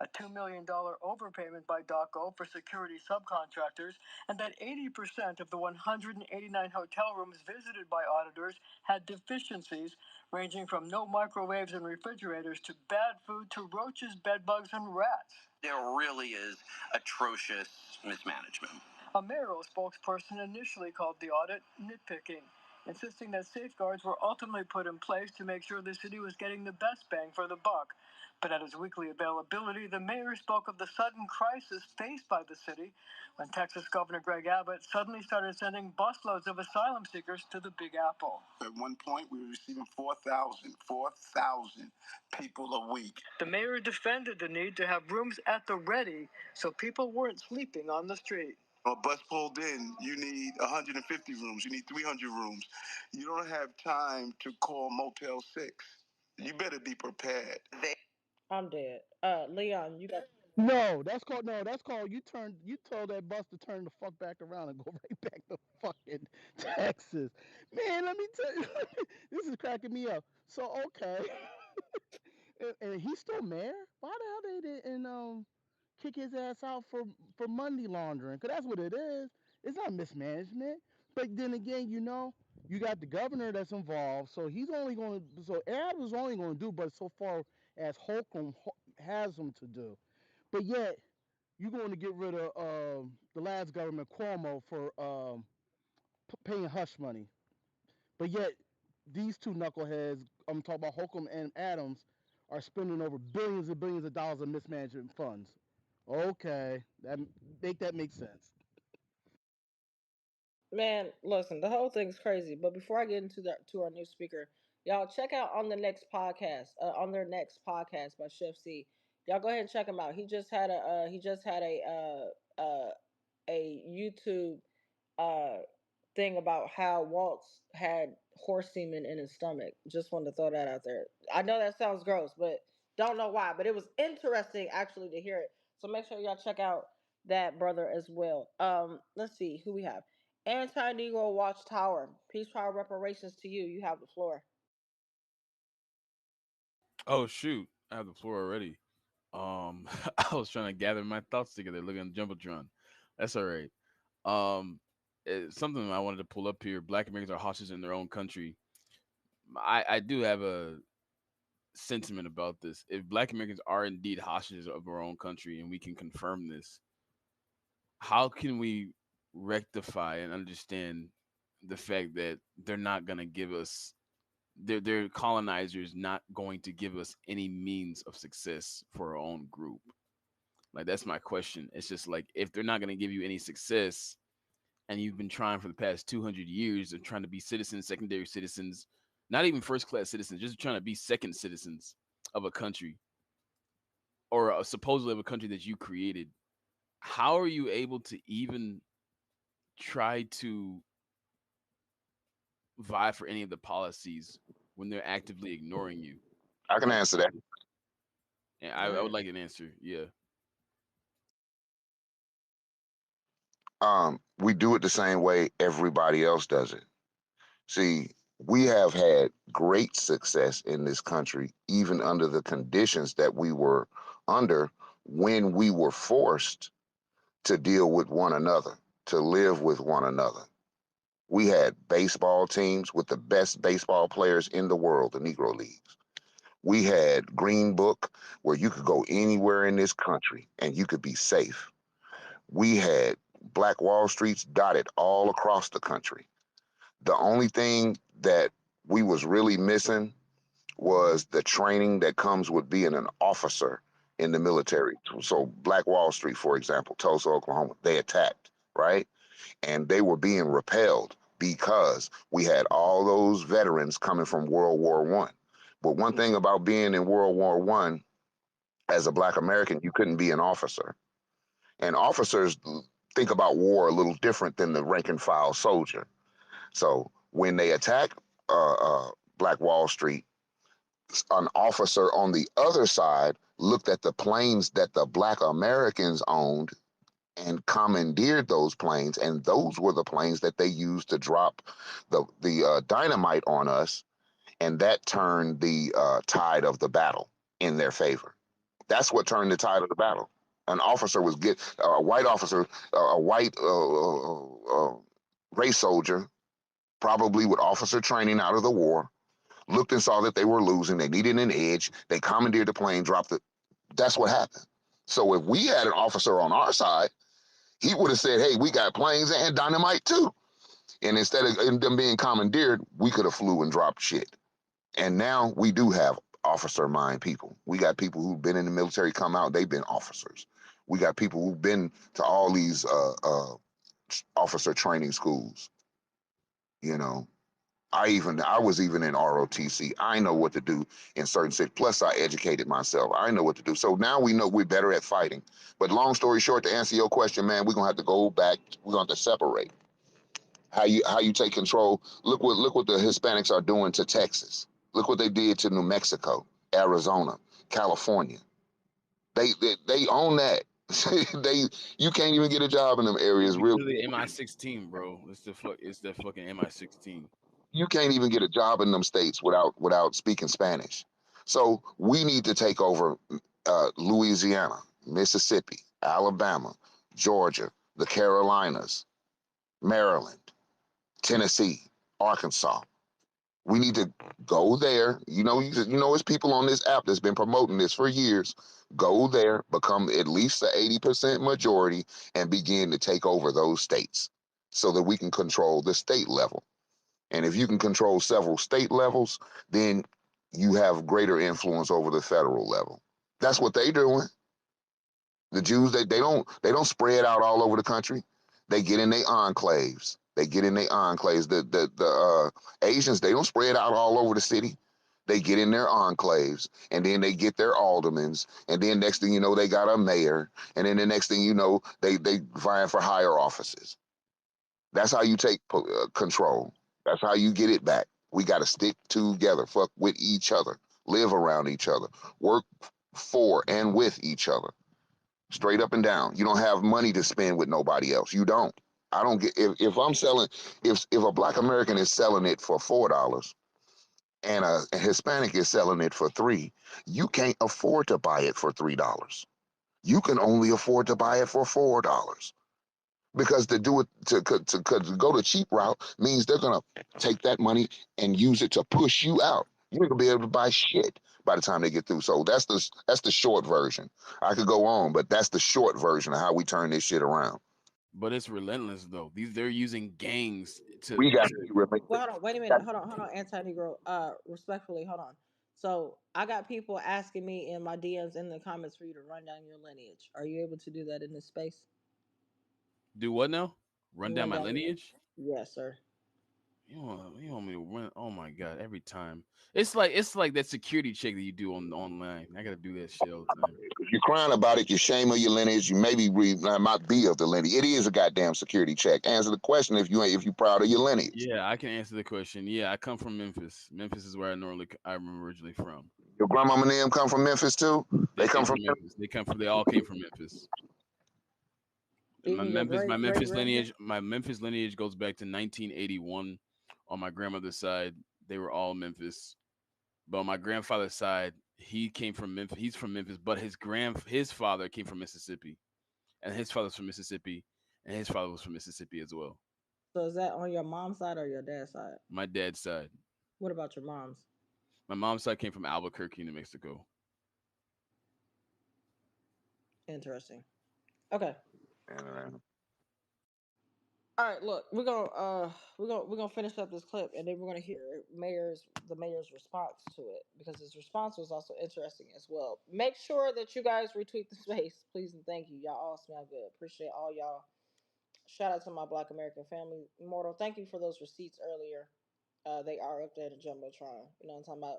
A $2 million overpayment by DocGo for security subcontractors, and that 80% of the 189 hotel rooms visited by auditors had deficiencies ranging from no microwaves and refrigerators to bad food to roaches, bedbugs, and rats. There really is atrocious mismanagement. A mayoral spokesperson initially called the audit nitpicking, insisting that safeguards were ultimately put in place to make sure the city was getting the best bang for the buck. But at his weekly availability, the mayor spoke of the sudden crisis faced by the city when Texas Governor Greg Abbott suddenly started sending busloads of asylum seekers to the Big Apple. At one point, we were receiving 4,000 people a week. The mayor defended the need to have rooms at the ready so people weren't sleeping on the street. A bus pulled in, you need 150 rooms, you need 300 rooms. You don't have time to call Motel 6. You better be prepared. I'm dead. Leon, you got. No, that's called you told that bus to turn the fuck back around and go right back to fucking Texas. Man, let me tell you, this is cracking me up. So okay. And he's still mayor. Why the hell they didn't kick his ass out for money laundering? Cause that's what it is. It's not mismanagement. But then again, you got the governor that's involved, so he's only going to. So Ad was only going to do, but so far as Holcomb has him to do. But yet you're going to get rid of the last government Cuomo for paying hush money. But yet, these two knuckleheads, I'm talking about Holcomb and Adams, are spending over billions and billions of dollars in mismanagement funds. Okay, that make sense. Man, listen, the whole thing's crazy. But before I get into to our new speaker, y'all check out on the next podcast, on their next podcast by Chef C. Y'all go ahead and check him out. He just had a YouTube uh thing about how Waltz had horse semen in his stomach. Just wanted to throw that out there. I know that sounds gross, but don't know why. But it was interesting actually to hear it. So make sure y'all check out that brother as well. Let's see who we have. Anti-Negro Watchtower. Peace, power, reparations to you. You have the floor. Oh shoot, I have the floor already. I was trying to gather my thoughts together, looking at the jumbotron. That's all right. Um, it's something I wanted to pull up here. Black Americans are hostages in their own country. I do have a sentiment about this. If Black Americans are indeed hostages of our own country, and we can confirm this, how can we rectify and understand the fact that they're not going to give us their colonizers not going to give us any means of success for our own group? Like, that's my question. It's just like, if they're not going to give you any success, and you've been trying for the past 200 years of trying to be citizens, secondary citizens, not even first class citizens, just trying to be second citizens of a country, or supposedly of a country that you created, how are you able to even try to vie for any of the policies when they're actively ignoring you? I can answer that. And Go I would ahead. like an answer. Yeah. We do it the same way everybody else does it. See, we have had great success in this country, even under the conditions that we were under when we were forced to deal with one another, to live with one another. We had baseball teams with the best baseball players in the world, the Negro Leagues. We had Green Book, where you could go anywhere in this country and you could be safe. We had Black Wall Streets dotted all across the country. The only thing that we was really missing was the training that comes with being an officer in the military. So Black Wall Street, for example, Tulsa, Oklahoma, they attacked, right? And they were being repelled because we had all those veterans coming from World War One. But one thing about being in World War One, as a Black American, you couldn't be an officer. And officers think about war a little different than the rank and file soldier. So when they attacked Black Wall Street, an officer on the other side looked at the planes that the Black Americans owned and commandeered those planes, and those were the planes that they used to drop the dynamite on us, and that turned the tide of the battle in their favor. That's what turned the tide of the battle. An officer was a white officer, a white race soldier, probably with officer training out of the war, looked and saw that they were losing. They needed an edge. They commandeered the plane, dropped it. That's what happened. So if we had an officer on our side, he would have said, hey, we got planes and dynamite too. And instead of them being commandeered, we could have flew and dropped shit. And now we do have officer mind people. We got people who've been in the military come out, they've been officers. We got people who've been to all these officer training schools. You know, I was even in ROTC. I know what to do in certain cities. Plus, I educated myself. I know what to do. So now we know we're better at fighting. But long story short, to answer your question, man, we're gonna have to go back. We're gonna have to separate how you take control. Look what the Hispanics are doing to Texas. Look what they did to New Mexico, Arizona, California. They own that. they You can't even get a job in them areas. Real, Because the MI16, bro. It's the fucking MI16. you can't even get a job in them states without speaking Spanish. So we need to take over Louisiana, Mississippi, Alabama, Georgia, the Carolinas, Maryland, Tennessee, Arkansas. We need to go there. It's people on this app that's been promoting this for years. Go there, become at least the 80% majority, and begin to take over those states so that we can control the state level. And if you can control several state levels, then you have greater influence over the federal level. That's what they're doing. The Jews, they don't spread out all over the country. They get in their enclaves. They get in their enclaves. The Asians, they don't spread out all over the city. They get in their enclaves, and then they get their aldermans, and then next thing you know, they got a mayor, and then the next thing you know, they vying for higher offices. That's how you take control. That's how you get it back. We got to stick together, fuck with each other, live around each other, work for and with each other, straight up and down. You don't have money to spend with nobody else. You don't. I don't get if I'm selling if a black American is selling it for $4 and a Hispanic is selling it for $3, you can't afford to buy it for $3. You can only afford to buy it for $4 because to do it to go the cheap route means they're gonna take that money and use it to push you out. You're not gonna be able to buy shit by the time they get through. So that's the short version. I could go on, but that's the short version of how we turn this shit around. But it's relentless though. They're using gangs We got to to remember Well, hold on, wait a minute, hold on, anti-Negro. Respectfully, hold on. So I got people asking me in my DMs in the comments for you to run down your lineage. Are you able to do that in this space? do what now? Run down Run my down your, lineage? yes, sir. You want me to run? Oh my god! Every time it's like that security check that you do online. I gotta do that shit all the time. if you're crying about it, you're shame of your lineage. You maybe might be of the lineage. It is a goddamn security check. Answer the question if you're proud of your lineage. Yeah, I can answer the question. Yeah, I come from Memphis. Memphis is where I'm originally from. Your grandmama and them come from Memphis too. They They come came from from Memphis. They all came from Memphis. And Even your My great great Memphis grandpa. lineage goes back to 1981. On my grandmother's side, they were all Memphis. But on my grandfather's side, he came from Memphis. He's from Memphis, but his father came from Mississippi, and his father's from Mississippi, and his father was from Mississippi as well. So is that on your mom's side or your dad's side? My dad's side. What about your mom's? My mom's side came from Albuquerque, New Mexico. Interesting. Okay. And, All right, look, we're gonna finish up this clip, and then we're gonna hear the mayor's response to it because his response was also interesting as well. Make sure that you guys retweet the space, please and thank you. Y'all all smell good. Appreciate all y'all. Shout out to my Black American family. Immortal, thank you for those receipts earlier. They are up there in the Jumbotron. You know what I'm talking about?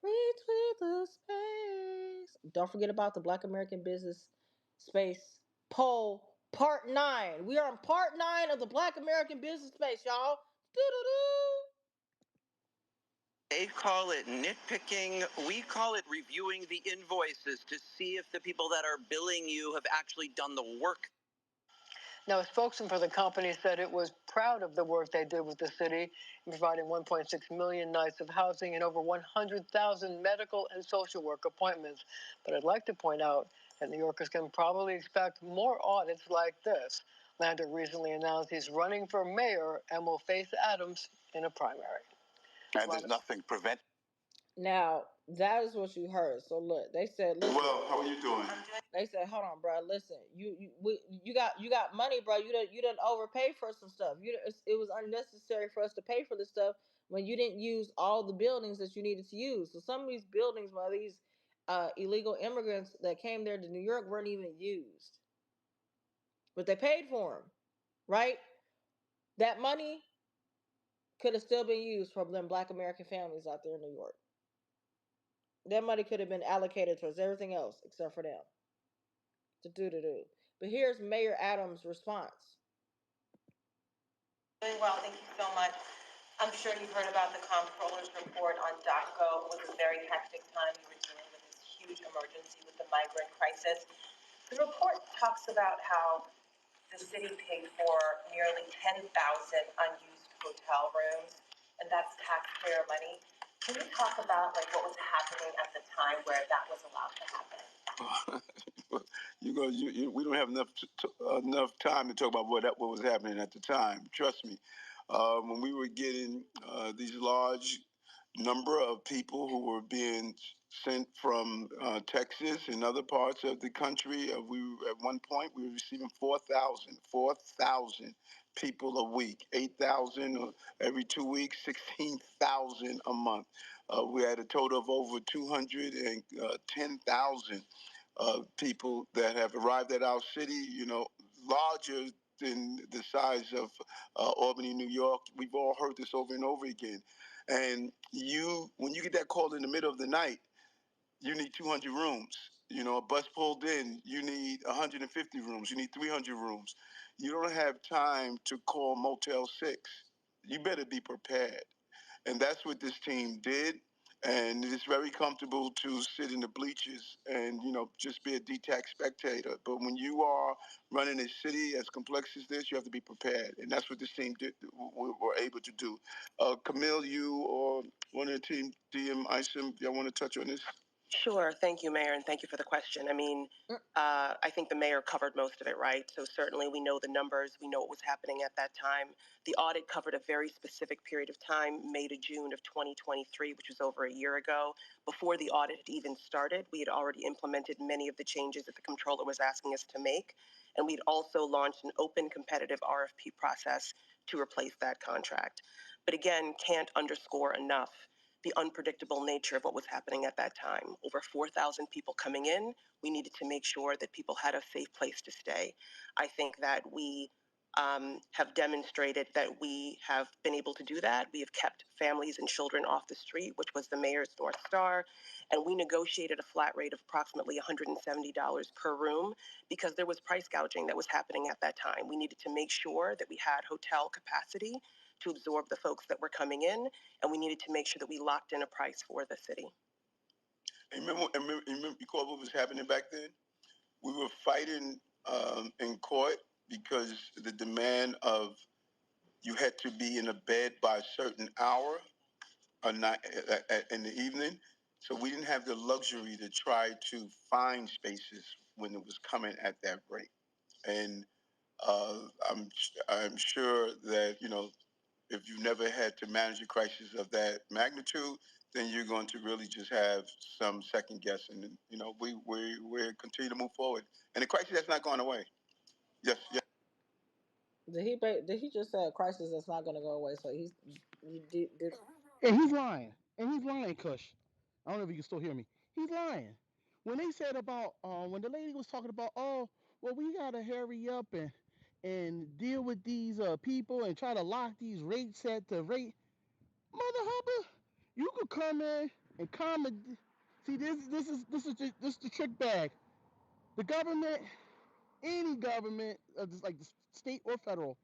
Retweet the space. Don't forget about the Black American Business Space poll part 9. We are on part 9 of the Black American Business Space, y'all. Doo-doo-doo. They call it nitpicking. We call it reviewing the invoices to see if the people that are billing you have actually done the work. Now, a spokesman for the company said it was proud of the work they did with the city in providing 1.6 million nights of housing and over 100,000 medical and social work appointments. But I'd like to point out that New Yorkers can probably expect more audits like this. Lander recently announced he's running for mayor and will face Adams in a primary. And there's nothing preventing. Now, that is what you heard. So look, they said, listen. Well, how are you doing? They said, "Hold on, bro. Listen, you got money, bro. You didn't overpay for some stuff. It was unnecessary for us to pay for this stuff when you didn't use all the buildings that you needed to use. So some of these buildings, by these illegal immigrants that came there to New York, weren't even used, but they paid for them, right? That money could have still been used for them Black American families out there in New York. That money could have been allocated towards everything else except for them. To do. But here's Mayor Adams' response. Doing well, thank you so much. I'm sure you've heard about the comptroller's report on DOTCO. It was a very hectic time. We were dealing with this huge emergency with the migrant crisis. The report talks about how the city paid for nearly 10,000 unused hotel rooms, and that's taxpayer money. Can you talk about like what was happening at the time where that was allowed to happen? We don't have enough time to talk about what was happening at the time. Trust me, when we were getting these large number of people who were being sent from Texas and other parts of the country, we at one point we were receiving 4,000 people a week, 8,000 every 2 weeks, 16,000 a month. We had a total of over 210,000 people that have arrived at our city, larger than the size of Albany, New York. We've all heard this over and over again. And when you get that call in the middle of the night, you need 200 rooms. A bus pulled in, you need 150 rooms, you need 300 rooms. You don't have time to call Motel 6. You better be prepared. And that's what this team did. And it's very comfortable to sit in the bleachers and, just be a detached spectator. But when you are running a city as complex as this, you have to be prepared. And that's what this team did, were able to do. Camille, you or one of the team, DM, Isom, y'all want to touch on this? Sure. Thank you, Mayor, and thank you for the question. I mean, I think the mayor covered most of it, right? So certainly we know the numbers. We know what was happening at that time. The audit covered a very specific period of time, May to June of 2023, which was over a year ago. Before the audit had even started, we had already implemented many of the changes that the comptroller was asking us to make. And we'd also launched an open competitive RFP process to replace that contract. But again, can't underscore enough the unpredictable nature of what was happening at that time. Over 4,000 people coming in, we needed to make sure that people had a safe place to stay. I think that we have demonstrated that we have been able to do that. We have kept families and children off the street, which was the mayor's North Star. And we negotiated a flat rate of approximately $170 per room because there was price gouging that was happening at that time. We needed to make sure that we had hotel capacity to absorb the folks that were coming in, and we needed to make sure that we locked in a price for the city. Remember, you call what was happening back then? We were fighting in court because the demand of you had to be in a bed by a certain hour or not in the evening. So we didn't have the luxury to try to find spaces when it was coming at that rate. And I'm sure that if you never had to manage a crisis of that magnitude, then you're going to really just have some second guessing. And we continue to move forward, and the crisis has not gone away. Yes, yes. Did he just say a crisis that's not going to go away? So did. And he's lying. And he's lying, Kush. I don't know if you can still hear me. He's lying. When they said about when the lady was talking about, oh, well, we gotta hurry up and deal with these people and try to lock these rates at the rate. Mother hubber, you could come in and comment. See, this is the trick bag. The government, any government, like the state or federal,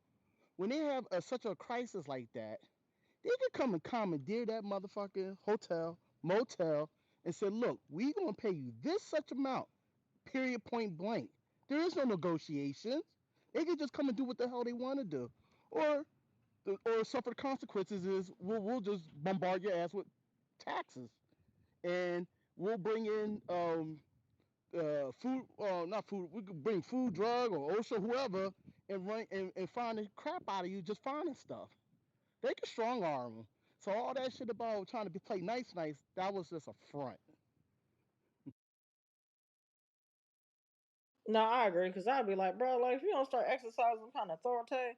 when they have such a crisis like that, they could come and commandeer that motherfucking hotel, motel, and say, look, we gonna pay you this such amount, period, point blank. There is no negotiations. They can just come and do what the hell they want to do, or suffer the consequences. Is we'll just bombard your ass with taxes, and we'll bring in food, not food. We could bring food, drug, or OSHA, whoever, and run and find the crap out of you just finding stuff. They can strong arm them. So all that shit about trying to play nice, that was just a front. No, I agree because I'd be like, bro, like if you don't start exercising some kind of authority,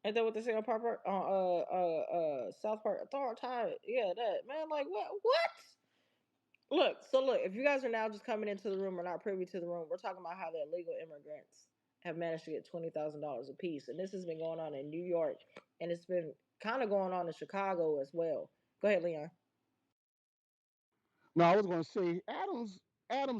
ain't that what they say on Park on South Park? Authority, yeah, that man. Like what? Look, if you guys are now just coming into the room or not privy to the room, we're talking about how the illegal immigrants have managed to get $20,000 a piece, and this has been going on in New York, and it's been kind of going on in Chicago as well. Go ahead, Leon. No, I was going to say Adams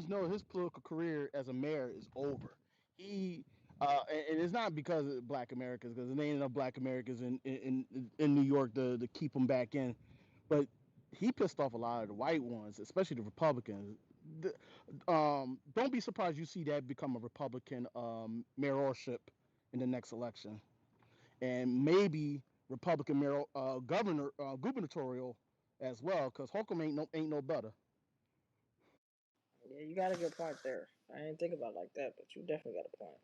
know his political career as a mayor is over. He and it's not because of Black Americans, because there ain't enough Black Americans in New York to keep him back in. But he pissed off a lot of the white ones, especially the Republicans. Don't be surprised you see that become a Republican mayorship in the next election, and maybe Republican mayor gubernatorial as well, because Holcomb ain't no better. Yeah, you got a good point there. I didn't think about it like that, but you definitely got a point.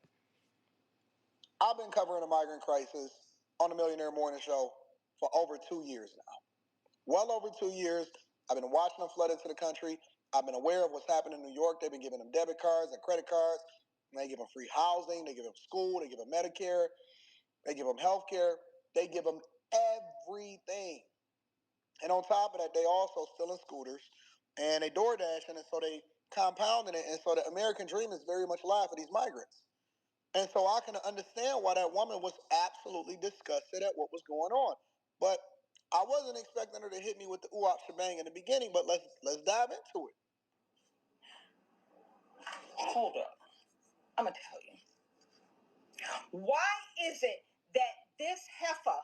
I've been covering the migrant crisis on the Millionaire Morning Show for over 2 years now. Well over 2 years. I've been watching them flood into the country. I've been aware of what's happening in New York. They've been giving them debit cards and credit cards. And they give them free housing. They give them school. They give them Medicare. They give them health care. They give them everything. And on top of that, they also stealing scooters and they door dashing. And so they compounding it. And so the American dream is very much alive for these migrants. And so I can understand why that woman was absolutely disgusted at what was going on. But I wasn't expecting her to hit me with the ooh shebang in the beginning, but let's dive into it. Hold up. I'm gonna tell you. Why is it that this heifer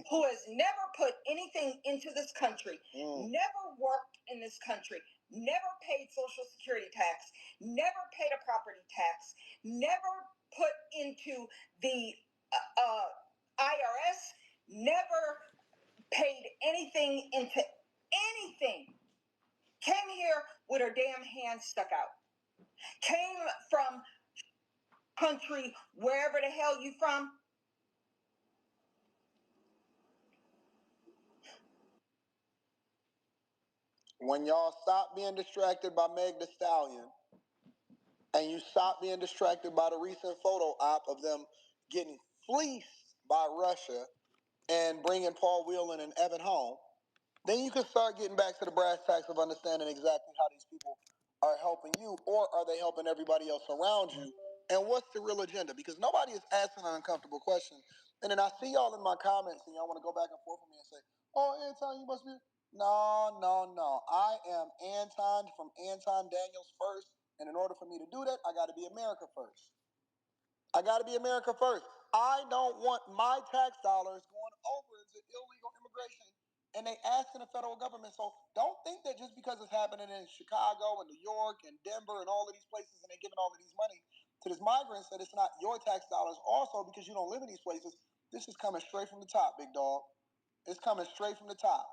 who has never put anything into this country, never worked in this country, never paid Social Security tax, never paid a property tax, never put into the IRS, never paid anything into anything, came here with her damn hand stuck out, came from country wherever the hell you from. When y'all stop being distracted by Meg Thee Stallion and you stop being distracted by the recent photo op of them getting fleeced by Russia and bringing Paul Whelan and Evan home, then you can start getting back to the brass tacks of understanding exactly how these people are helping you, or are they helping everybody else around you? And what's the real agenda? Because nobody is asking an uncomfortable question. And then I see y'all in my comments and y'all want to go back and forth with me and say, oh, Anton, you must be. No, no, no. I am Anton from Anton Daniels first. And in order for me to do that, I got to be America first. I got to be America first. I don't want my tax dollars going over into illegal immigration, and they asking the federal government. So don't think that just because it's happening in Chicago and New York and Denver and all of these places, and they giving all of these money to these migrants, that it's not your tax dollars also, because you don't live in these places. This is coming straight from the top, big dog. It's coming straight from the top.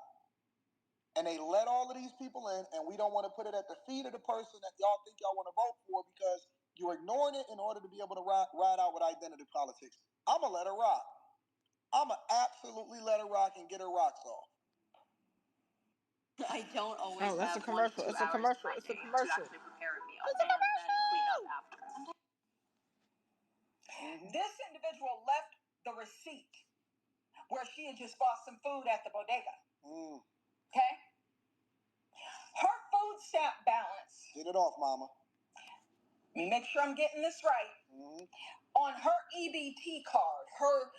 And they let all of these people in, and we don't want to put it at the feet of the person that y'all think y'all want to vote for, because you're ignoring it in order to be able to ride out with identity politics. I'm going to let her rock. I'm going to absolutely let her rock and get her rocks off. I don't always That's a have 1 to 2 commercial. It's a hours commercial. of my It's a day commercial. to actually prepare a meal and then clean up after. This individual left the receipt where she had just bought some food at the bodega. Okay? Her food stamp balance. Get it off, mama. Let me make sure I'm getting this right. On her EBT card, her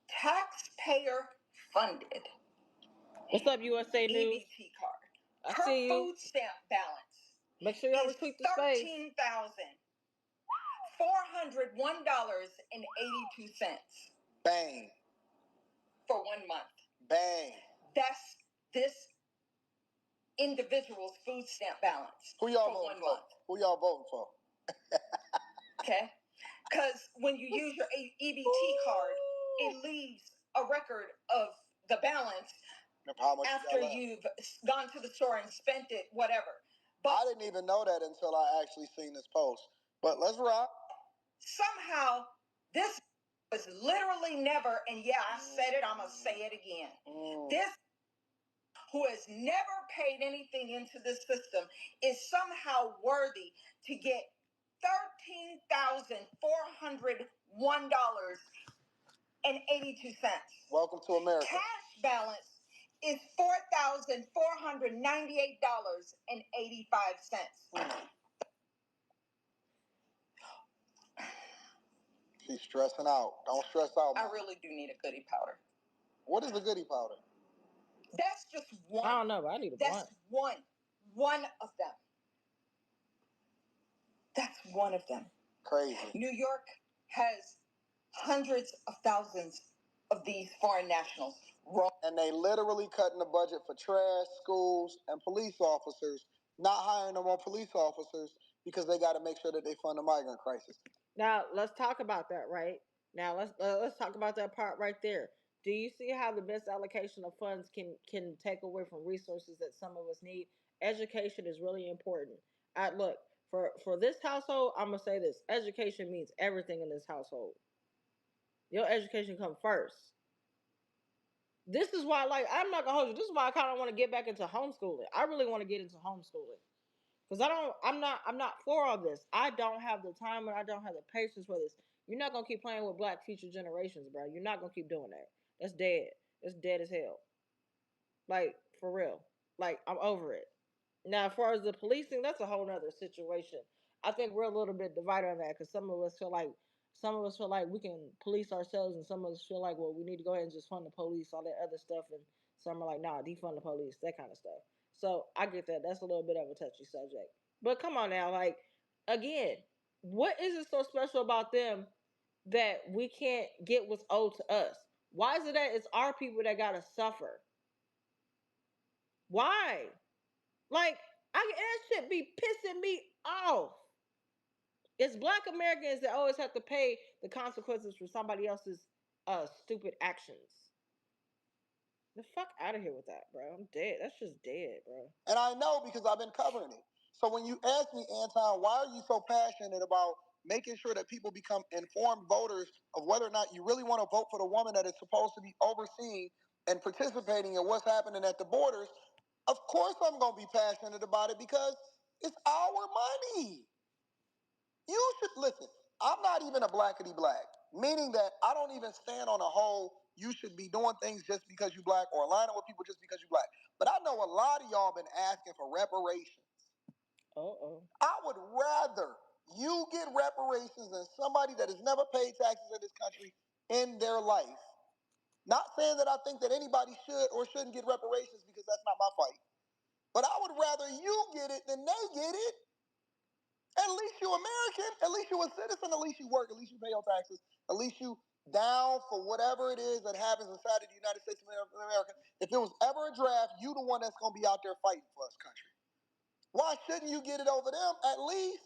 taxpayer funded What's up, USA News? EBT card. I Her see you. food stamp balance. Make sure y'all is retweet the space. $13,401.82. Bang. For 1 month. Bang. That's this individual's food stamp balance. Who y'all voting for? Who y'all voting for? Okay? Because when you use your EBT card, it leaves a record of the balance after you've gone to the store and spent it, whatever. But I didn't even know that until I actually seen this post. But let's rock. Somehow, this was literally never, and yeah, I said it, I'm going to say it again. This who has never paid anything into this system is somehow worthy to get $13,401.82. Welcome to America. Cash balance is $4,498.85. She's stressing out. Don't stress out, Mom. I really do need a goodie powder. What is a goodie powder? That's just one. I don't know, but I need a That's blunt. one of them. That's one of them. Crazy. New York has hundreds of thousands of these foreign nationals. And they literally cutting the budget for trash, schools, and police officers, not hiring no more police officers because they got to make sure that they fund the migrant crisis. Now let's talk about that, right? Now let's talk about that part right there. Do you see how the best allocation of funds can take away from resources that some of us need? Education is really important. I look for this household. I'm gonna say this: education means everything in this household. Your education come first. This is why, like, I'm not gonna hold you. This is why I kind of want to get back into homeschooling. I really want to get into homeschooling because I'm not for all this. I don't have the time and I don't have the patience for this. You're not gonna keep playing with black future generations, bro. You're not gonna keep doing that. That's dead. That's dead as hell. Like, for real. Like, I'm over it. Now, as far as the policing, that's a whole nother situation. I think we're a little bit divided on that because some of us feel like we can police ourselves, and some of us feel like, well, we need to go ahead and just fund the police, all that other stuff, and some are like, nah, defund the police, that kind of stuff. So I get that. That's a little bit of a touchy subject. But come on now, like, again, what is it so special about them that we can't get what's owed to us? Why is it that it's our people that gotta suffer? Why? Like, that shit be pissing me off. It's black Americans that always have to pay the consequences for somebody else's stupid actions. The fuck out of here with that, bro. I'm dead. That's just dead, bro. And I know because I've been covering it. So when you ask me, Anton, why are you so passionate about making sure that people become informed voters of whether or not you really want to vote for the woman that is supposed to be overseeing and participating in what's happening at the borders? Of course I'm going to be passionate about it because it's our money. You should listen. I'm not even a blackety black, meaning that I don't even stand on a whole you should be doing things just because you black or aligning with people just because you black. But I know a lot of y'all been asking for reparations. Uh-oh. I would rather you get reparations than somebody that has never paid taxes in this country in their life. Not saying that I think that anybody should or shouldn't get reparations because that's not my fight. But I would rather you get it than they get it. At least you American. At least you a citizen. At least you work. At least you pay your taxes. At least you down for whatever it is that happens inside of the United States of America. If there was ever a draft, you the one that's gonna be out there fighting for us, country. Why shouldn't you get it over them at least?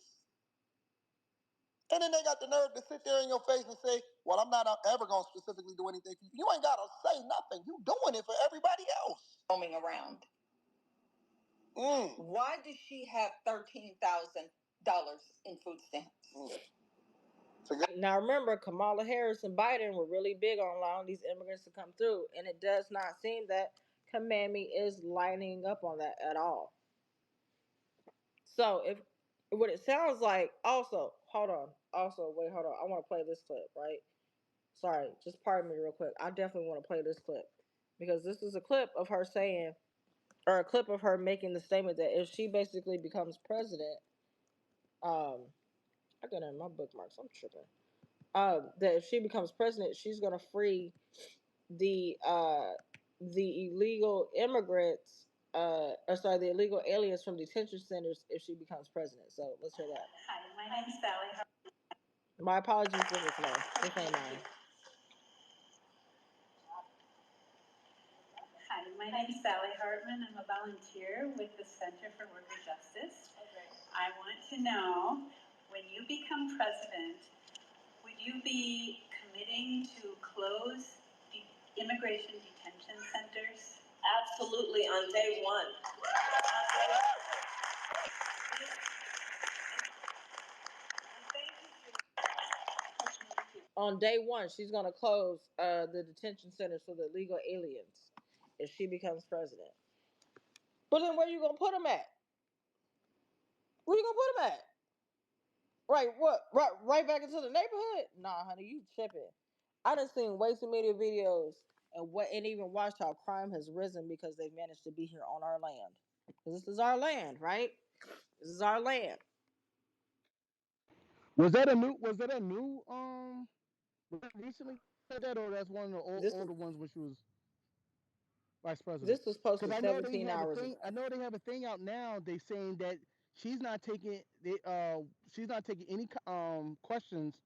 And then they got the nerve to sit there in your face and say, "Well, I'm not ever gonna specifically do anything for you." You ain't gotta say nothing. You doing it for everybody else. Roaming around. Why does she have $13,000 in food stamps? Now remember, Kamala Harris and Biden were really big on allowing these immigrants to come through, and it does not seem that Kamami is lining up on that at all. So if what it sounds like, also, hold on, also wait, hold on, I want to play this clip, right? Sorry, just pardon me real quick. I definitely want to play this clip because this is a clip of her saying, or a clip of her making the statement that if she basically becomes president, um, I got it in my bookmarks. I'm tripping. That if she becomes president, she's gonna free the uh the illegal immigrants, or sorry, the illegal aliens from detention centers if she becomes president. So let's hear that. Hi, my name's Sally. My apologies if it's low. This ain't mine. Hi, my name's Sally Hartman. I'm a volunteer with the Center for Worker Justice. Okay. I want to know, when you become president, would you be committing to close the immigration detention centers? Absolutely, on day one. On day one, she's gonna close the detention centers for the illegal aliens if she becomes president. But then where you gonna put them at? Where you gonna put them at? Right, what? Right back into the neighborhood? Nah, honey, you tripping. I done seen way too many videos and even watched how crime has risen because they've managed to be here on our land. 'Cause this is our land, right? This is our land. Was that a new was that recently said that, or that's one of the This older ones when she was vice president? this was Because posted I know they 17 have a hours thing. I ago. know they have a thing out now. They saying that she's not taking any questions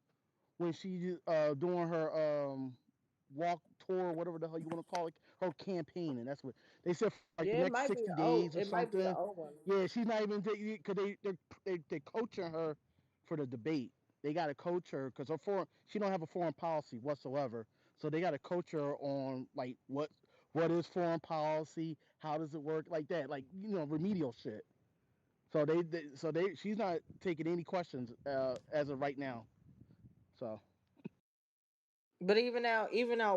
when she doing her walk tour, whatever the hell you want to call it, her campaign, and that's what they said for like the Yeah, it next might be 60 days or it might be an something. old one. Yeah, she's not even taking because they coaching her for the debate. They got to coach her because she don't have a foreign policy whatsoever. So they got to coach her on like what is foreign policy, how does it work, like that, like remedial shit. So she's not taking any questions as of right now. So But even now,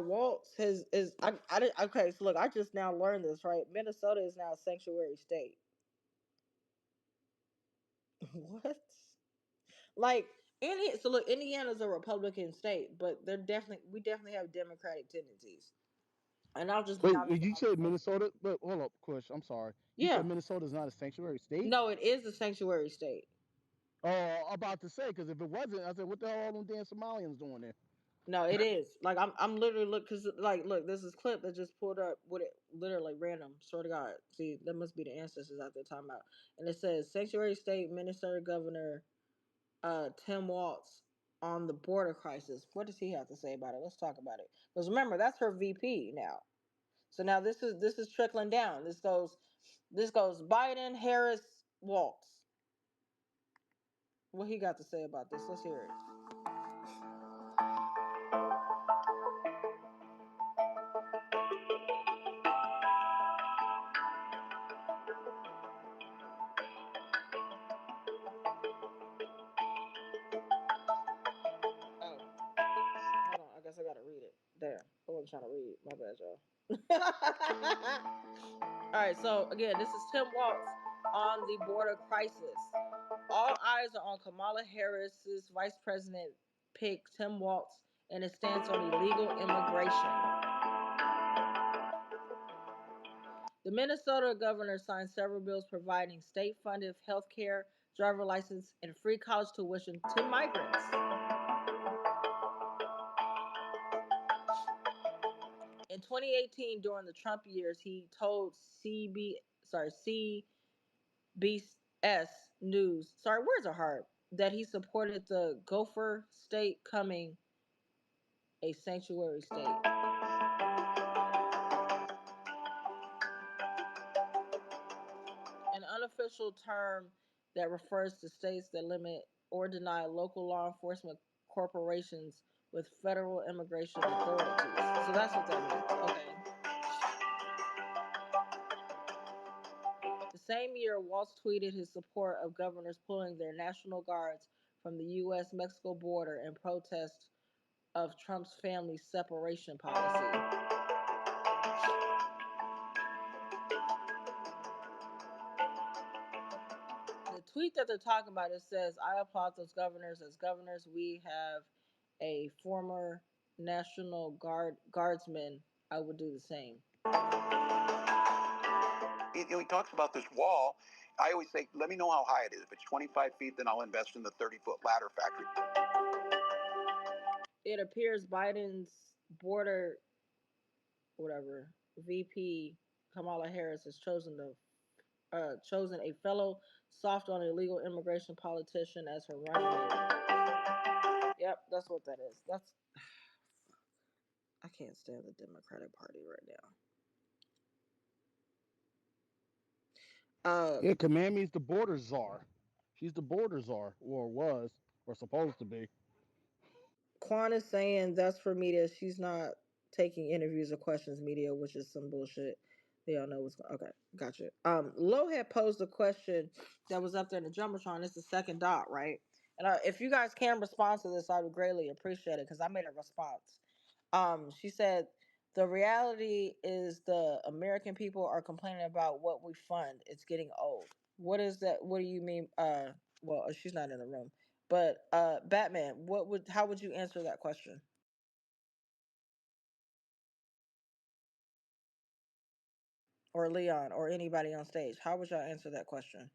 Waltz okay. So look, I just now learned this, right? Minnesota is now a sanctuary state. What? Like so look, Indiana's a Republican state, but we definitely have Democratic tendencies. And I'll just be wait, honest you about the said fact. Minnesota, but hold up, Kush, I'm sorry. You said Yeah. Minnesota is not a sanctuary state? No, it is a sanctuary state. Oh, I'm about to say, because if it wasn't, I said, what the hell are them damn Somalians doing there? No, it is. Like I'm literally because like look, this is clip that just pulled up with it literally random. Swear to God. See, that must be the ancestors out there talking about. And it says sanctuary state Minnesota Governor Tim Walz on the border crisis. What does he have to say about it? Let's talk about it. Because remember, that's her VP now. So now this is trickling down. This goes Biden, Harris, Walz. What he got to say about this? Let's hear it. Oh, hold on. I guess I gotta read it. Damn, I wasn't trying to read. My bad, y'all. All right. So again, this is Tim Walz on the border crisis. All eyes are on Kamala Harris's vice president pick, Tim Walz, and his stance on illegal immigration. The Minnesota governor signed several bills providing state-funded health care, driver license, and free college tuition to migrants. In 2018, during the Trump years, he told CBS News, sorry, words are hard, that he supported the Gopher State coming a sanctuary state. An unofficial term that refers to states that limit or deny local law enforcement corporations with federal immigration authorities. So that's what that means. Okay. The same year, Waltz tweeted his support of governors pulling their national guards from the U.S. Mexico border in protest of Trump's family separation policy. The tweet that they're talking about, it says, I applaud those governors. As governors, we have a former National Guardsman. I would do the same. He talks about this wall. I always say, let me know how high it is. If it's 25 feet, then I'll invest in the 30-foot ladder factory. It appears Biden's border, whatever, VP Kamala Harris has chosen a fellow soft on illegal immigration politician as her running mate. Yep, that's what that is. I can't stand the Democratic Party right now. Uh, Yeah, Kamami's the border czar. She's the border czar, or was, or supposed to be. Quan is saying that's for media. She's not taking interviews or questions media, which is some bullshit. They all know what's going. Okay, gotcha. Lo had posed a question that was up there in the jumbotron. It's the second dot, right? And if you guys can respond to this, I would greatly appreciate it because I made a response. She said the reality is the American people are complaining about what we fund. It's getting old. What is that? What do you mean? Well, she's not in the room. But Batman, how would you answer that question? Or Leon or anybody on stage? How would y'all answer that question?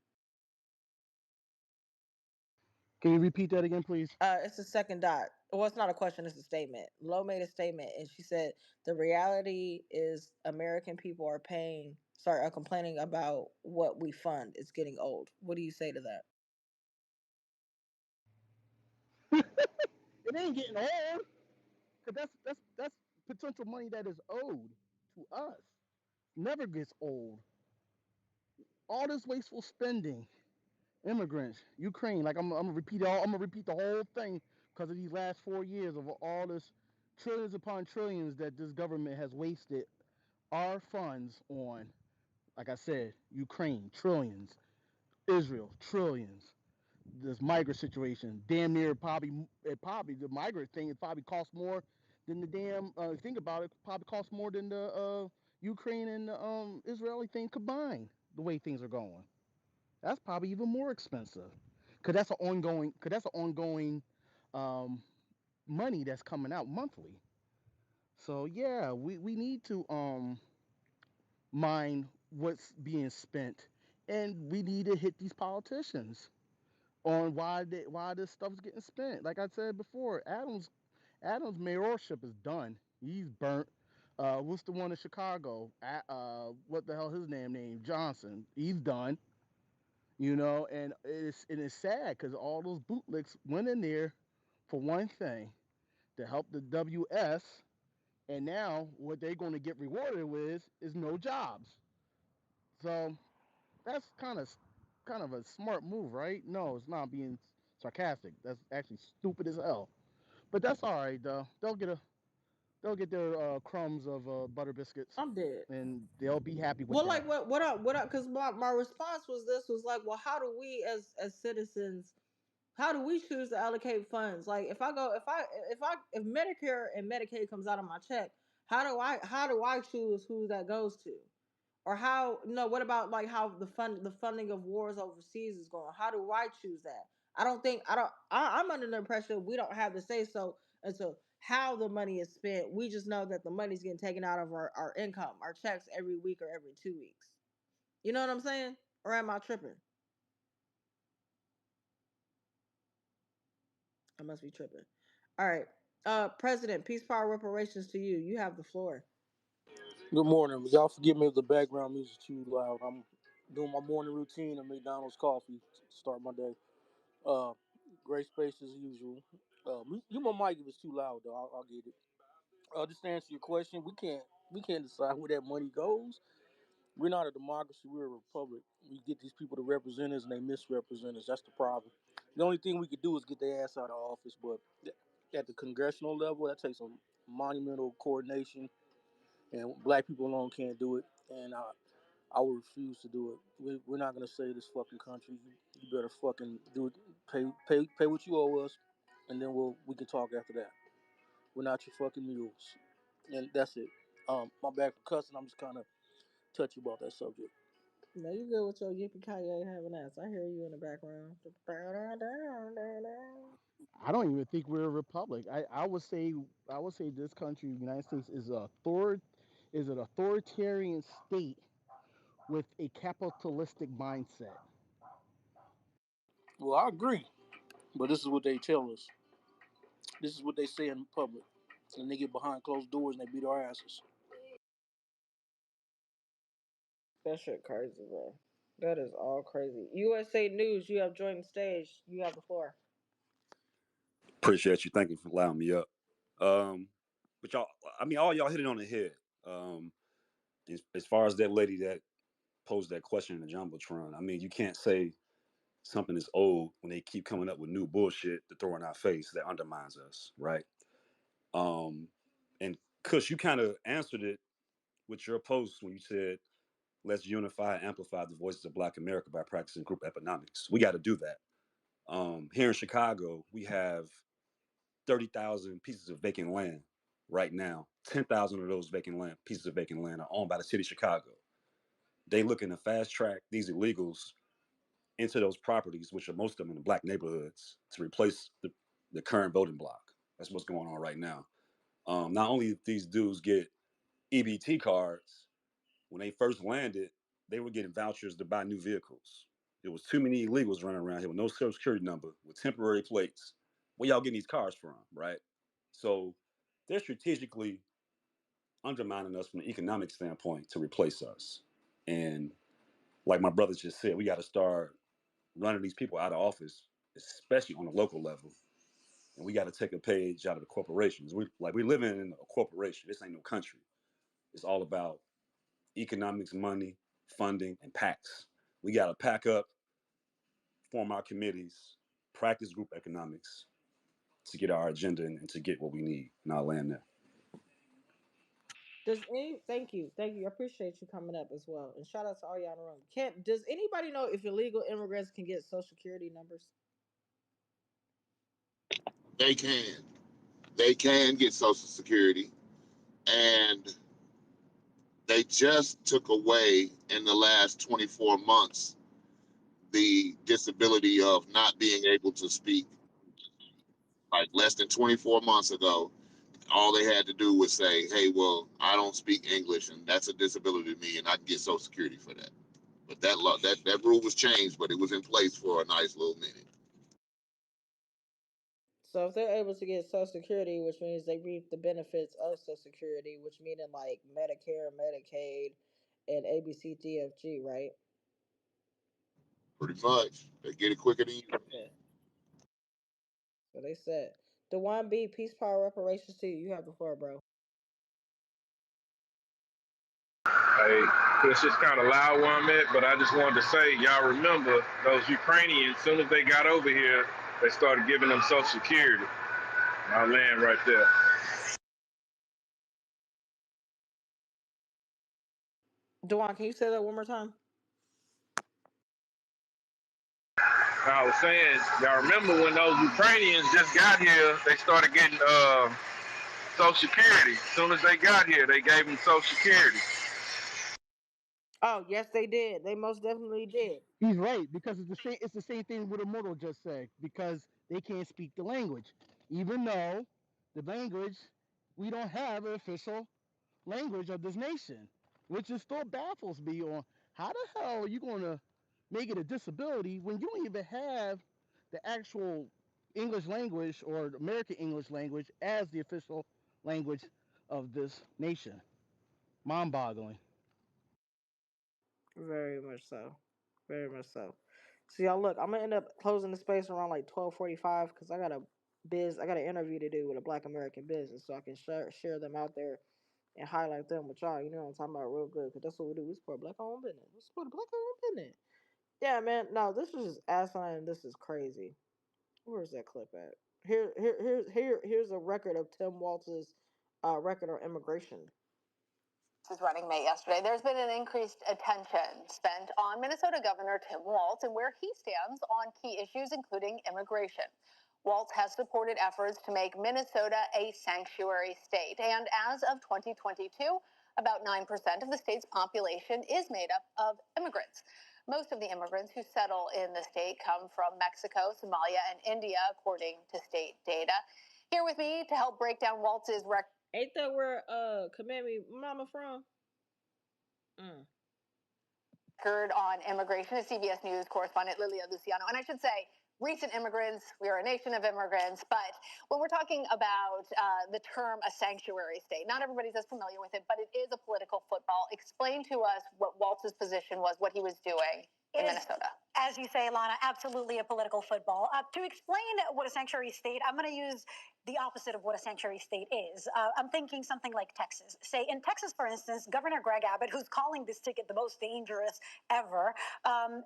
Can you repeat that again, please? It's the second dot. Well, it's not a question, it's a statement. Lo made a statement and she said the reality is American people are complaining about what we fund. It's getting old. What do you say to that? It ain't getting old, cause that's potential money that is owed to us. Never gets old. All this wasteful spending, immigrants, Ukraine. Like I'm gonna repeat the whole thing because of these last 4 years of all this. Trillions upon trillions that this government has wasted our funds on. Like I said, Ukraine, trillions. Israel, trillions. This migrant situation, damn near probably the migrant thing, it probably costs more than the damn. Think about it, probably costs more than the Ukraine and the Israeli thing combined. The way things are going, that's probably even more expensive, cause that's an ongoing. Cause that's an ongoing um, money that's coming out monthly. So yeah, we need to mind what's being spent, and we need to hit these politicians on why this stuff's getting spent. Like I said before, Adams mayorship is done. He's burnt. What's the one in Chicago? What the hell his name? Johnson. He's done. And it's sad because all those bootlicks went in there for one thing, to help the WS, and now what they're going to get rewarded with is no jobs. So that's kind of a smart move, right? No, it's not being sarcastic. That's actually stupid as hell. But that's all right though. They'll get their crumbs of butter biscuits, I'm dead. and they'll be happy with Well, like that. what up? Because my response was this was like, well, how do we as citizens, how do we choose to allocate funds? Like if Medicare and Medicaid comes out of my check, how do I choose who that goes to? Or how no, what about like how the funding of wars overseas is going? How do I choose that? I'm under the impression we don't have to say so until how the money is spent. We just know that the money's getting taken out of our income, our checks every week or every 2 weeks. You know what I'm saying? Or am I tripping? I must be tripping. All right. President, peace, power, reparations to you. You have the floor. Good morning. Y'all forgive me if the background music is too loud. I'm doing my morning routine of McDonald's coffee to start my day. Uh, Great space as usual. You my mic if it's too loud though. I'll get it. Just to answer your question, we can't decide where that money goes. We're not a democracy. We're a republic. We get these people to represent us and they misrepresent us. That's the problem. The only thing we could do is get their ass out of office. But at the congressional level, that takes a monumental coordination, and black people alone can't do it. And I will refuse to do it. We're not gonna save this fucking country. You better fucking do it. Pay what you owe us, and then we can talk after that. We're not your fucking mules, and that's it. My bad for cussing. I'm just kind of touchy about that subject. No, you good with your yippee ki having ass. I hear you in the background. I don't even think we're a republic. I would say this country, the United States, is an authoritarian state with a capitalistic mindset. Well, I agree, but this is what they tell us. This is what they say in public, and they get behind closed doors and they beat our asses. That shit crazy, bro. That is all crazy. USA News, you have joined the stage. You have the floor. Appreciate you. Thank you for allowing me up. Um, but y'all, I mean, all y'all hit it on the head. As far as that lady that posed that question in the jumbotron, I mean, you can't say something is old when they keep coming up with new bullshit to throw in our face that undermines us, right? Um, and Kush, you kind of answered it with your post when you said, "Let's unify and amplify the voices of Black America by practicing group economics." We got to do that. Here in Chicago, we have 30,000 pieces of vacant land right now. 10,000 of those pieces of vacant land are owned by the city of Chicago. They looking to fast track these illegals into those properties, which are most of them in the black neighborhoods, to replace the current voting block. That's what's going on right now. Not only did these dudes get EBT cards, when they first landed, they were getting vouchers to buy new vehicles. There was too many illegals running around here with no social security number, with temporary plates. Where y'all getting these cars from, right? So they're strategically undermining us from an economic standpoint to replace us. And like my brother just said, we got to start running these people out of office, especially on a local level. And we got to take a page out of the corporations. We living in a corporation. This ain't no country. It's all about economics, money, funding, and PACs. We got to pack up, form our committees, practice group economics, to get our agenda and to get what we need. And I'll land there. Thank you, I appreciate you coming up as well, and shout out to all y'all in the room. Does anybody know if illegal immigrants can get Social Security numbers? They can. They can get Social Security. And they just took away in the last 24 months the disability of not being able to speak. Like less than 24 months ago, all they had to do was say, hey, well, I don't speak English and that's a disability to me and I can get Social Security for that. But that rule was changed, but it was in place for a nice little minute. So if they're able to get Social Security, which means they reap the benefits of Social Security, which meaning like Medicare, Medicaid, and ABCDFG, right? Pretty much. They get it quicker than you. Yeah. So they said. Dewan B, peace, power, reparations to you. You have the floor, bro. Hey, it's just kind of loud where I'm at, but I just wanted to say, y'all remember those Ukrainians, as soon as they got over here, they started giving them Social Security. And I'll land right there. Dewan, can you say that one more time? I was saying, y'all remember when those Ukrainians just got here, they started getting Social Security. As soon as they got here, they gave them Social Security. Oh, yes, they did. They most definitely did. He's right, because it's the same thing what Immortal just said, because they can't speak the language. Even though the language, we don't have an official language of this nation, which is still baffles me on how the hell are you going to make it a disability when you don't even have the actual English language or American English language as the official language of this nation. Mind-boggling. Very much so. Very much so. So y'all look, I'm gonna end up closing the space around like 12:45 because I got an interview to do with a Black American business, so I can share them out there and highlight them with y'all. You know what I'm talking about, real good, because that's what we do. We support Black owned business. We support Black owned business. Yeah, man. No, this was just asinine. This is crazy. Where's that clip at? Here's a record of Tim Walz's record on immigration. Is running mate yesterday. There's been an increased attention spent on Minnesota Governor Tim Walz and where he stands on key issues, including immigration. Walz has supported efforts to make Minnesota a sanctuary state. And as of 2022, about 9% of the state's population is made up of immigrants. Most of the immigrants who settle in the state come from Mexico, Somalia, and India, according to state data. Here with me to help break down Walz's record. Ain't that where Command Me Mama from? On immigration is CBS News correspondent Lilia Luciano. And I should say, recent immigrants, we are a nation of immigrants, but when we're talking about the term a sanctuary state, not everybody's as familiar with it, but it is a political football. Explain to us what Walz's position was, what he was doing in Minnesota. As you say, Lana, absolutely a political football. To explain what a sanctuary state, I'm going to use the opposite of what a sanctuary state is. I'm thinking something like Texas. Say in Texas, for instance, Governor Greg Abbott, who's calling this ticket the most dangerous ever,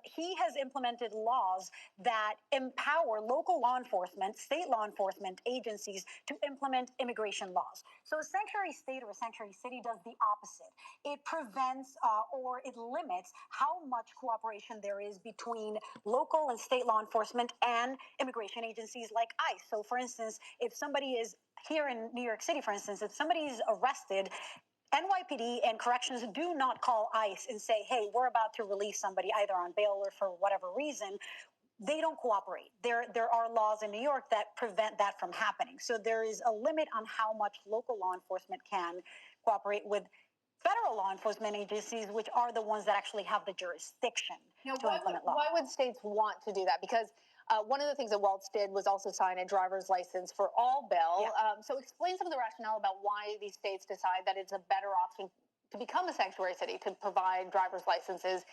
he has implemented laws that empower local law enforcement, state law enforcement agencies to implement immigration laws. So a sanctuary state or a sanctuary city does the opposite. It prevents or it limits how much cooperation there is between local and state law enforcement and immigration agencies like ICE. So, for instance, if somebody is here in New York City, for instance, if somebody is arrested, NYPD and corrections do not call ICE and say, hey, we're about to release somebody either on bail or for whatever reason. They don't cooperate. There are laws in New York that prevent that from happening. So there is a limit on how much local law enforcement can cooperate with federal law enforcement agencies, which are the ones that actually have the jurisdiction to implement law. Why would states want to do that? Because one of the things that Walz did was also sign a driver's license for all bill. Yeah. So explain some of the rationale about why these states decide that it's a better option to become a sanctuary city, to provide driver's licenses,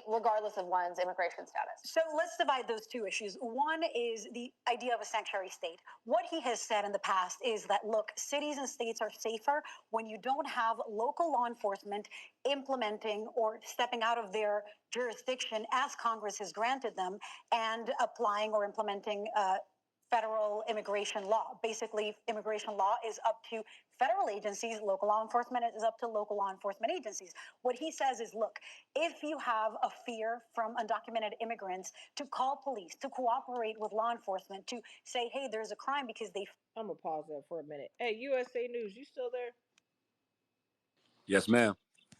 regardless of one's immigration status. So let's divide those two issues. One is the idea of a sanctuary state. What he has said in the past is that, look, cities and states are safer when you don't have local law enforcement implementing or stepping out of their jurisdiction as Congress has granted them and applying or implementing federal immigration law. Basically, immigration law is up to federal agencies, local law enforcement is up to local law enforcement agencies. What he says is, look, if you have a fear from undocumented immigrants, to call police, to cooperate with law enforcement, to say, hey, there's a crime because they... I'm gonna pause that for a minute. Hey, USA News, you still there? Yes, ma'am.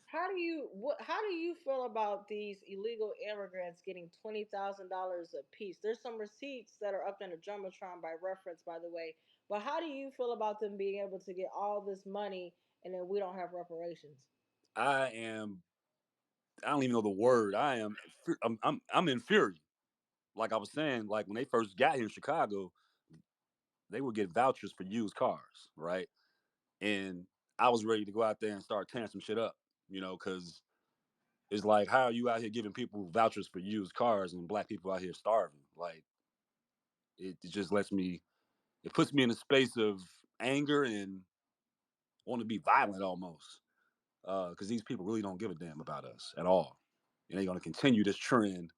How do you feel about these illegal immigrants getting $20,000 a piece? There's some receipts that are up in the jumbotron by reference, by the way. But how do you feel about them being able to get all this money and then we don't have reparations? I am. I don't even know the word. I'm in fury. Like I was saying, like when they first got here in Chicago, they would get vouchers for used cars, right? And I was ready to go out there and start tearing some shit up, because it's like, how are you out here giving people vouchers for used cars and black people out here starving? Like, it just it puts me in a space of anger and want to be violent almost, because these people really don't give a damn about us at all, and they're going to continue this trend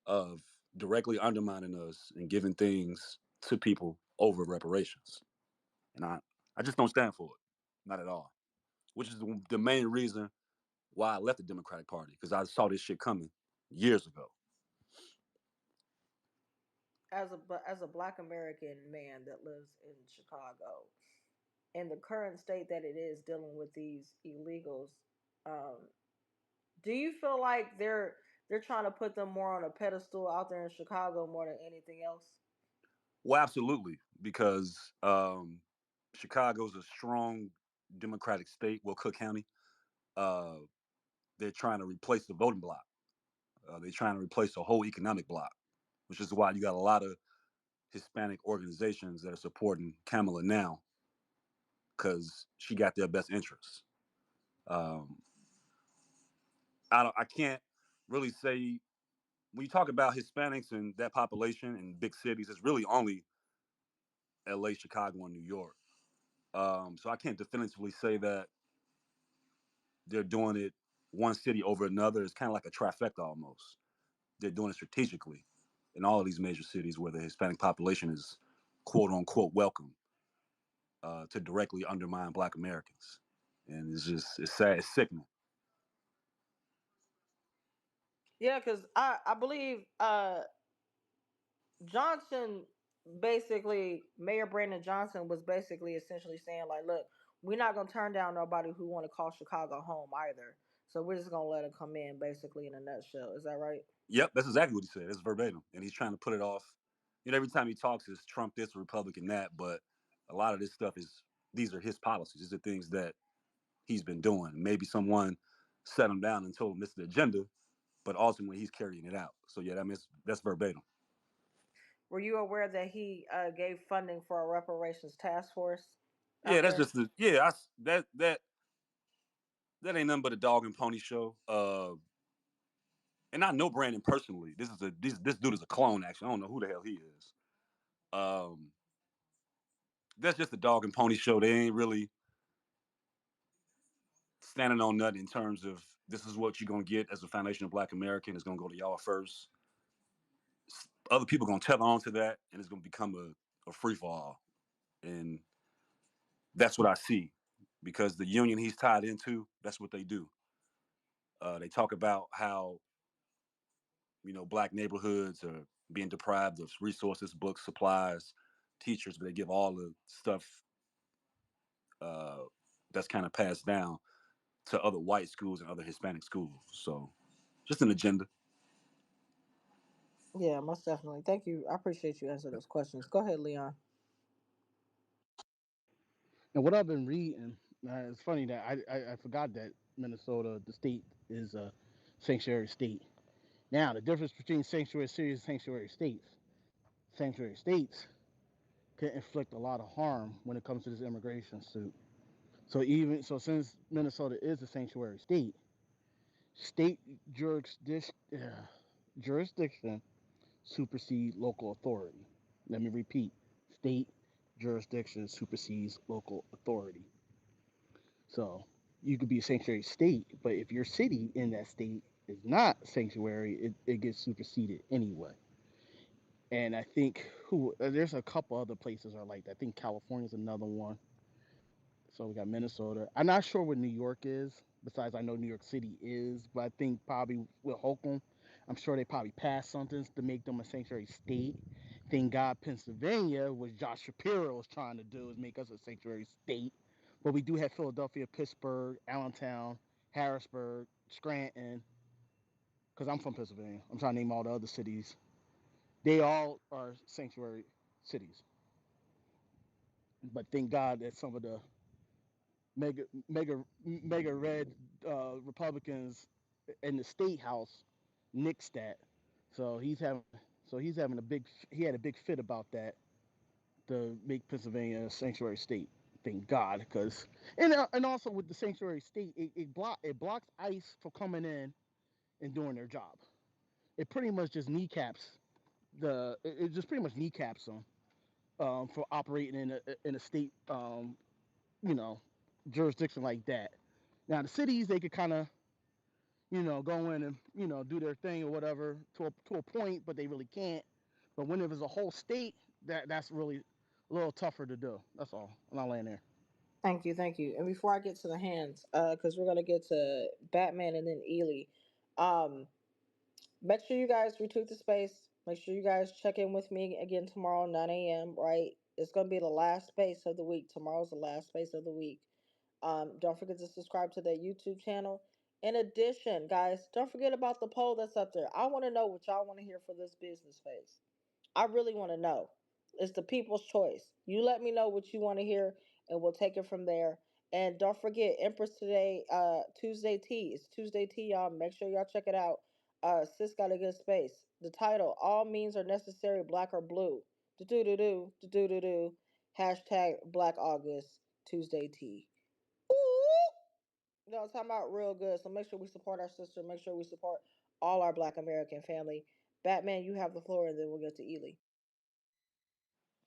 of directly undermining us and giving things to people over reparations. And I just don't stand for it, not at all. Which is the main reason why I left the Democratic Party, because I saw this shit coming years ago. As a Black American man that lives in Chicago, in the current state that it is dealing with these illegals, um, do you feel like they're trying to put them more on a pedestal out there in Chicago more than anything else? Well, absolutely, because Chicago's a strong Democratic state. Well, Cook County, uh, they're trying to replace the voting bloc. They're trying to replace the whole economic bloc, which is why you got a lot of Hispanic organizations that are supporting Kamala now, because she got their best interests. Um, I can't really say, when you talk about Hispanics and that population in big cities, it's really only L.A., Chicago, and New York. So I can't definitively say that they're doing it one city over another. It's kind of like a trifecta almost. They're doing it strategically in all of these major cities where the Hispanic population is quote unquote welcome, to directly undermine Black Americans. And it's sad, it's sickening. Yeah, because I believe Johnson, basically Mayor Brandon Johnson was basically essentially saying like, look, we're not gonna turn down nobody who want to call Chicago home either. So we're just gonna let them come in, basically in a nutshell. Is that right? Yep, that's exactly what he said. It's verbatim. And he's trying to put it off. Every time he talks, it's Trump this, Republican that. But a lot of this stuff these are his policies. These are things that he's been doing. Maybe someone set him down and told him this is the agenda, but ultimately he's carrying it out. So yeah, that's verbatim. Were you aware that he gave funding for a reparations task force Yeah, out that's there? just that ain't nothing but a dog and pony show. And I know Brandon personally. This dude is a clone. Actually, I don't know who the hell he is. Um, that's just a dog and pony show. They ain't really standing on nothing in terms of this is what you're gonna get as a foundation of Black American. It's gonna go to y'all first. Other people gonna tether on to that, and it's gonna become a free for all. And that's what I see, because the union he's tied into, that's what they do. They talk about how Black neighborhoods are being deprived of resources, books, supplies, teachers, but they give all the stuff uh, that's kind of passed down to other white schools and other Hispanic schools. So just an agenda. Yeah, most definitely. Thank you. I appreciate you answering those questions. Go ahead, Leon. And what I've been reading, it's funny that I forgot that Minnesota, the state, is a sanctuary state. Now, the difference between sanctuary cities and sanctuary states can inflict a lot of harm when it comes to this immigration suit. So since Minnesota is a sanctuary state, state jurisdiction supersedes local authority. Let me repeat: state jurisdiction supersedes local authority. So you could be a sanctuary state, but if your city in that state is not sanctuary, it gets superseded anyway. And I think who there's a couple other places are like that. I think California's another one. So we got Minnesota. I'm not sure what New York is. Besides, I know New York City is, but I think probably with Holcomb, I'm sure they probably passed something to make them a sanctuary state. Thank God, Pennsylvania, what Josh Shapiro was trying to do, is make us a sanctuary state. But we do have Philadelphia, Pittsburgh, Allentown, Harrisburg, Scranton. Because I'm from Pennsylvania, I'm trying to name all the other cities. They all are sanctuary cities. But thank God that some of the mega red Republicans in the state house nixed that. So he's having he had a big fit about that to make Pennsylvania a sanctuary state. Thank God, because and also with the sanctuary state, it blocks ICE from coming in and doing their job. It pretty much just kneecaps it just pretty much kneecaps them for operating in a state you know jurisdiction like that. Now the cities they could kind of go in and do their thing or whatever to a point, but they really can't. But when it was a whole state, that's really a little tougher to do. That's all. And I'll land there. Thank you, thank you. And before I get to the hands, because we're gonna get to Batman and then Ely, um, make sure you guys retweet the space. Make sure you guys check in with me again tomorrow, 9 a.m. Right? It's gonna be the last space of the week. Tomorrow's the last space of the week. Don't forget to subscribe to that YouTube channel. In addition, guys, don't forget about the poll that's up there. I want to know what y'all want to hear for this business phase. I really want to know. It's the people's choice. You let me know what you want to hear, and we'll take it from there. And don't forget, Empress today, Tuesday Tea. It's Tuesday Tea, y'all. Make sure y'all check it out. Sis got a good space. The title: All means are necessary, black or blue. Do do do do do do do. Hashtag Black August Tuesday Tea. Ooh, no, I'm talking about real good. So make sure we support our sister. Make sure we support all our Black American family. Batman, you have the floor, and then we'll get to Ely.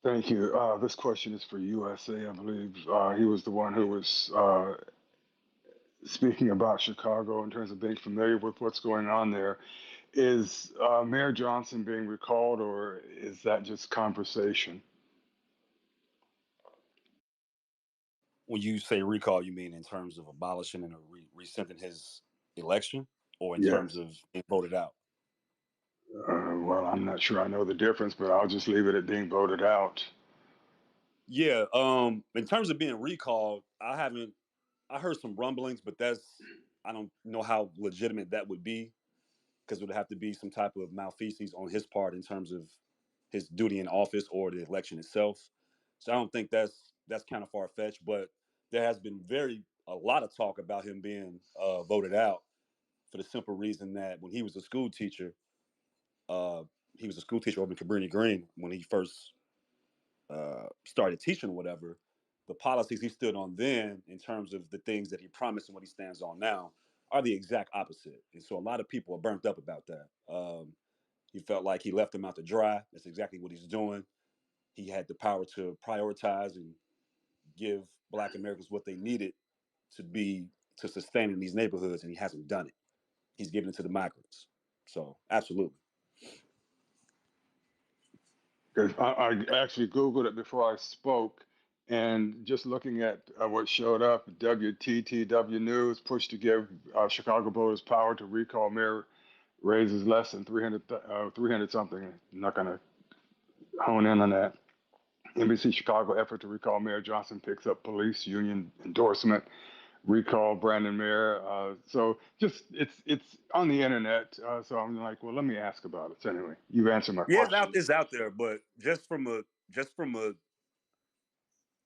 Thank you. This question is for USA, I believe. He was the one who was speaking about Chicago in terms of being familiar with what's going on there. Is Mayor Johnson being recalled, or is that just conversation? When you say recall, you mean in terms of abolishing and rescinding his election, or in terms Yes. of being voted out? Well, I'm not sure I know the difference, but I'll just leave it at being voted out. Yeah. In terms of being recalled, I heard some rumblings, but I don't know how legitimate that would be because it would have to be some type of malfeasance on his part in terms of his duty in office or the election itself. So I don't think that's kind of far fetched, but there has been a lot of talk about him being voted out for the simple reason that when uh, he was a school teacher over in Cabrini Green when he first started teaching or whatever. The policies he stood on then, in terms of the things that he promised and what he stands on now, are the exact opposite. And so a lot of people are burnt up about that. He felt like he left them out to dry. That's exactly what he's doing. He had the power to prioritize and give Black Americans what they needed to sustain in these neighborhoods, and he hasn't done it. He's given it to the migrants. So absolutely. 'Cause I actually Googled it before I spoke, and just looking at what showed up, WTTW News pushed to give Chicago voters power to recall mayor raises less than 300 something. I'm not going to hone in on that. NBC Chicago effort to recall Mayor Johnson picks up police union endorsement. Recall Brandon Mayer. So just it's on the internet. So I'm like, well, let me ask about it. So anyway, you've answered my Yeah, question. it's out there, but just from a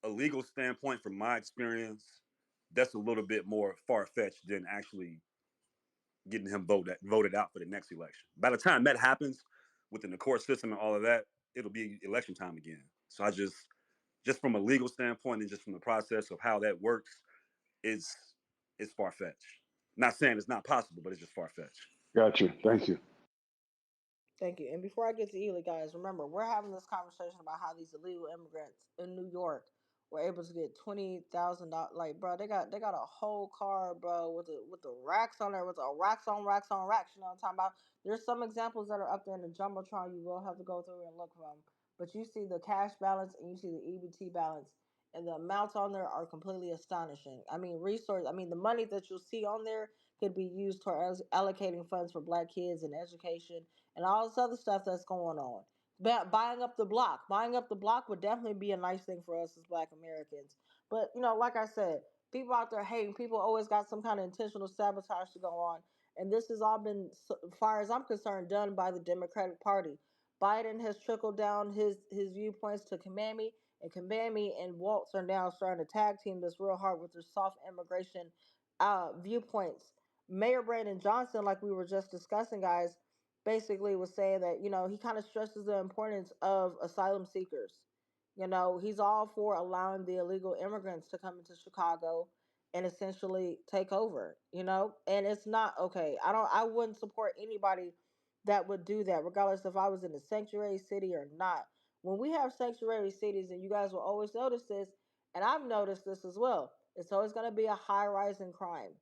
legal standpoint, from my experience, that's a little bit more far fetched than actually getting him voted out for the next election. By the time that happens, within the court system and all of that, it'll be election time again. So just from a legal standpoint and just from the process of how that works, it's far fetched. Not saying it's not possible, but it's just far fetched. Got you. Thank you. Thank you. And before I get to Ely, guys, remember, we're having this conversation about how these illegal immigrants in New York were able to get $20,000. Like, bro, they got a whole car, bro, with the racks on there, with the racks on racks on racks. You know what I'm talking about? There's some examples that are up there in the jumbotron. You will have to go through and look for them. But you see the cash balance and you see the EBT balance, and the amounts on there are completely astonishing. I mean, the money that you'll see on there could be used towards allocating funds for black kids and education and all this other stuff that's going on. Buying up the block. Buying up the block would definitely be a nice thing for us as black Americans. But, like I said, people out there hating, people always got some kind of intentional sabotage to go on. And this has all been, so far as I'm concerned, done by the Democratic Party. Biden has trickled down his viewpoints to Kamami, and Kamami and Waltz are now starting to tag team this real hard with their soft immigration viewpoints. Mayor Brandon Johnson, like we were just discussing, guys, basically was saying that he kind of stresses the importance of asylum seekers. He's all for allowing the illegal immigrants to come into Chicago and essentially take over. And it's not okay. I wouldn't support anybody that would do that, regardless if I was in a sanctuary city or not. When we have sanctuary cities, and you guys will always notice this, and I've noticed this as well, it's always going to be a high rise in crime.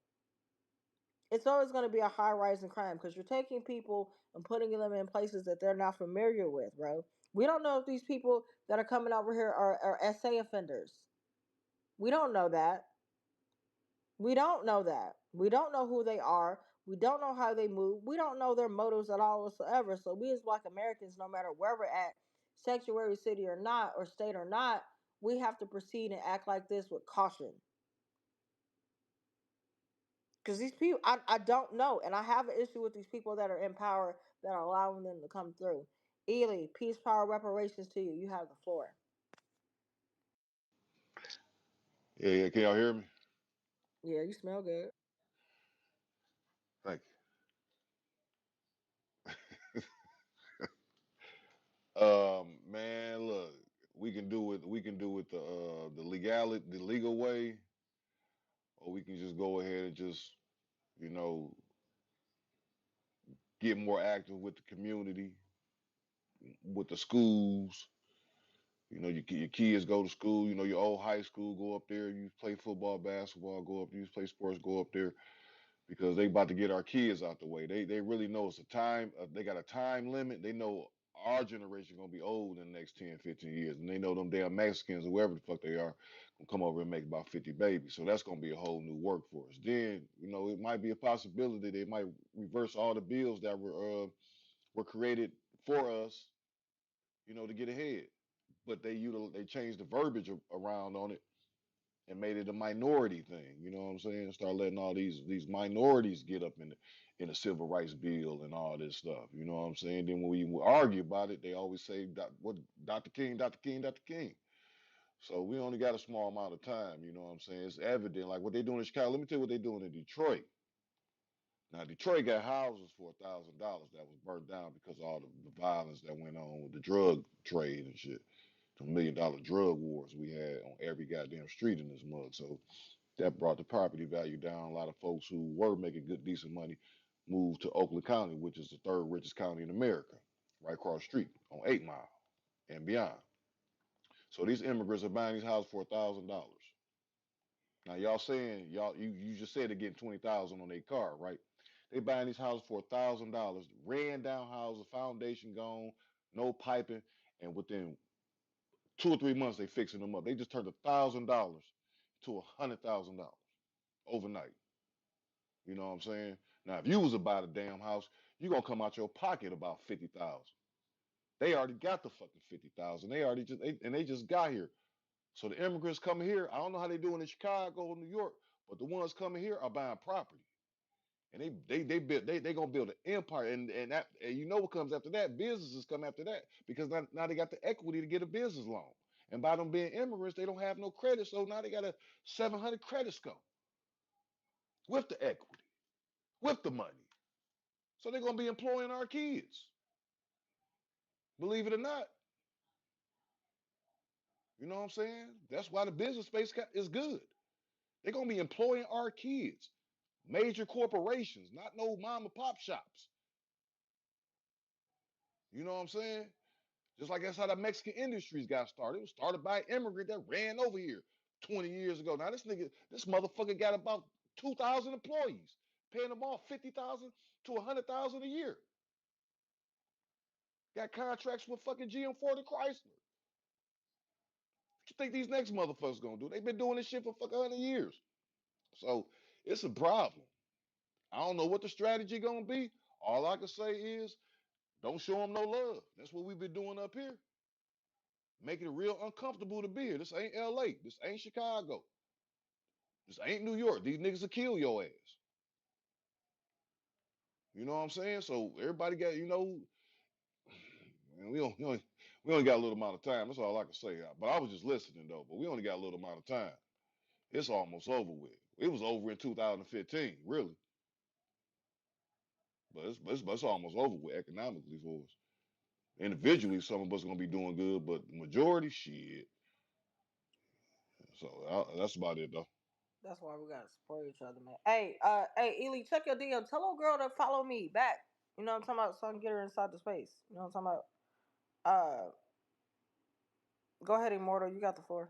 It's always going to be a high rise in crime because you're taking people and putting them in places that they're not familiar with, bro. We don't know if these people that are coming over here are SA offenders. We don't know that. We don't know that. We don't know who they are. We don't know how they move. We don't know their motives at all whatsoever. So we as black Americans, no matter where we're at, sanctuary city or not, or state or not, we have to proceed and act like this with caution. Because these people, I don't know. And I have an issue with these people that are in power that are allowing them to come through. Ely, peace, power, reparations to you. You have the floor. Yeah, yeah. Can y'all hear me? Yeah, you smell good. Thank you. Man, look, we can do it. We can do it the legal way, or we can just go ahead and just you know get more active with the community, with the schools. Your kids go to school. Your old high school, go up there. You play football, basketball, go up. You play sports, go up there because they about to get our kids out the way. They really know it's a time. They got a time limit. They know our generation gonna be old in the next 10, 15 years, and they know them damn Mexicans, whoever the fuck they are, gonna come over and make about 50 babies. So that's gonna be a whole new workforce. Then it might be a possibility they might reverse all the bills that were created for us, to get ahead. But they changed the verbiage around on it and made it a minority thing. You know what I'm saying? Start letting all these minorities get up in the civil rights bill and all this stuff. You know what I'm saying? Then when we argue about it, they always say what Dr. King, Dr. King, Dr. King. So we only got a small amount of time. You know what I'm saying? It's evident. Like what they doing in Chicago. Let me tell you what they doing in Detroit. Now Detroit got houses for $1,000 that was burnt down because of all the violence that went on with the drug trade and shit. The $1 million drug wars we had on every goddamn street in this mug. So that brought the property value down. A lot of folks who were making good, decent money moved to Oakland County, which is the third richest county in America, right across the street on 8 Mile and beyond. So these immigrants are buying these houses for $1,000. Now y'all saying you just said they're getting 20,000 on their car, right? They buying these houses for $1,000, ran down houses, foundation gone, no piping, and within 2 or 3 months they fixing them up. They just turned $1,000 to $100,000 overnight. You know what I'm saying? Now, if you was to buy the damn house, you gonna come out your pocket about 50,000. They already got the fucking 50,000. They just got here. So the immigrants coming here, I don't know how they doing in Chicago or New York, but the ones coming here are buying property. And they gonna build an empire, and you know what comes after that? Businesses come after that because now they got the equity to get a business loan. And by them being immigrants, they don't have no credit, so now they got a 700 credit score with the equity, with the money. So they're gonna be employing our kids. Believe it or not, you know what I'm saying? That's why the business space is good. They're gonna be employing our kids, major corporations, not no mom and pop shops. You know what I'm saying? Just like that's how the Mexican industries got started. It was started by an immigrant that ran over here 20 years ago. Now this motherfucker got about 2,000 employees, paying them all 50,000 to 100,000 a year. Got contracts with fucking GM Ford and Chrysler. What you think these next motherfuckers gonna do? They've been doing this shit for fucking 100 years. So it's a problem. I don't know what the strategy gonna be. All I can say is don't show them no love. That's what we've been doing up here. Making it real uncomfortable to be here. This ain't LA. This ain't Chicago. This ain't New York. These niggas will kill your ass. You know what I'm saying? So everybody got, man, we only got a little amount of time. That's all I can say. But I was just listening though. But we only got a little amount of time. It's almost over with. It was over in 2015, really. But it's almost over with economically for us. Individually, some of us gonna be doing good, but the majority, shit. So that's about it though. That's why we gotta support each other, man. Hey, Ely, check your DM. Tell old girl to follow me back. You know what I'm talking about? So I can get her inside the space. You know what I'm talking about? Go ahead, Immortal. You got the floor.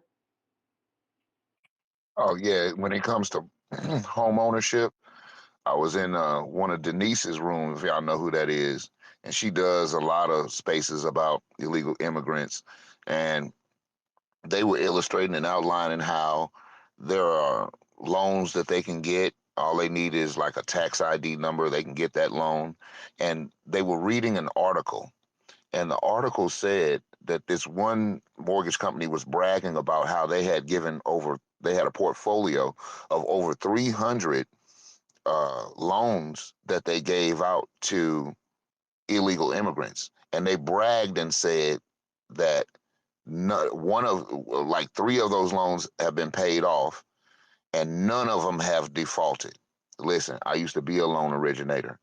Oh yeah, when it comes to home ownership, I was in one of Denise's rooms, if y'all know who that is, and she does a lot of spaces about illegal immigrants, and they were illustrating and outlining how there are loans that they can get. All they need is like a tax ID number. They can get that loan. And they were reading an article, and the article said that this one mortgage company was bragging about how they had a portfolio of over 300 loans that they gave out to illegal immigrants. And they bragged and said that one of like three of those loans have been paid off and none of them have defaulted. Listen, I used to be a loan originator.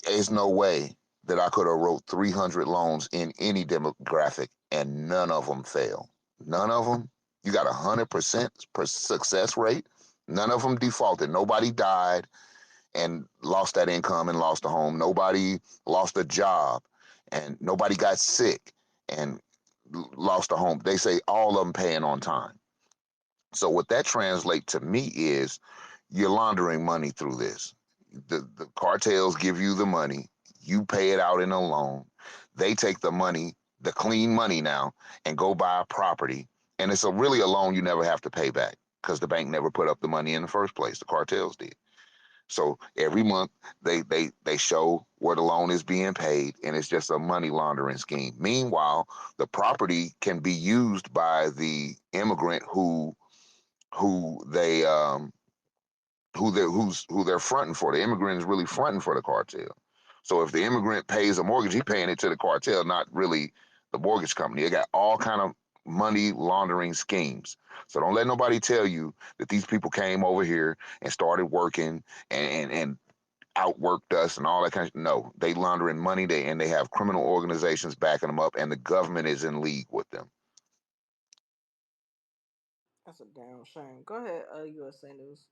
There's no way that I could have wrote 300 loans in any demographic and none of them fail. None of them. You got 100% success rate. None of them defaulted. Nobody died and lost that income and lost a home. Nobody lost a job and nobody got sick and lost a home. They say all of them paying on time. So what that translates to me is you're laundering money through this. The cartels give you the money, you pay it out in a loan. They take the money, the clean money now, and go buy a property. And it's really a loan you never have to pay back because the bank never put up the money in the first place. The cartels did. So every month they show where the loan is being paid, and it's just a money laundering scheme. Meanwhile, the property can be used by the immigrant who they who they're fronting for. The immigrant is really fronting for the cartel. So if the immigrant pays a mortgage, he's paying it to the cartel, not really the mortgage company. They got all kind of money laundering schemes. So don't let nobody tell you that these people came over here and started working and outworked us and all that kind of. No, they laundering money. They have criminal organizations backing them up, and the government is in league with them. That's a damn shame. Go ahead, USA News.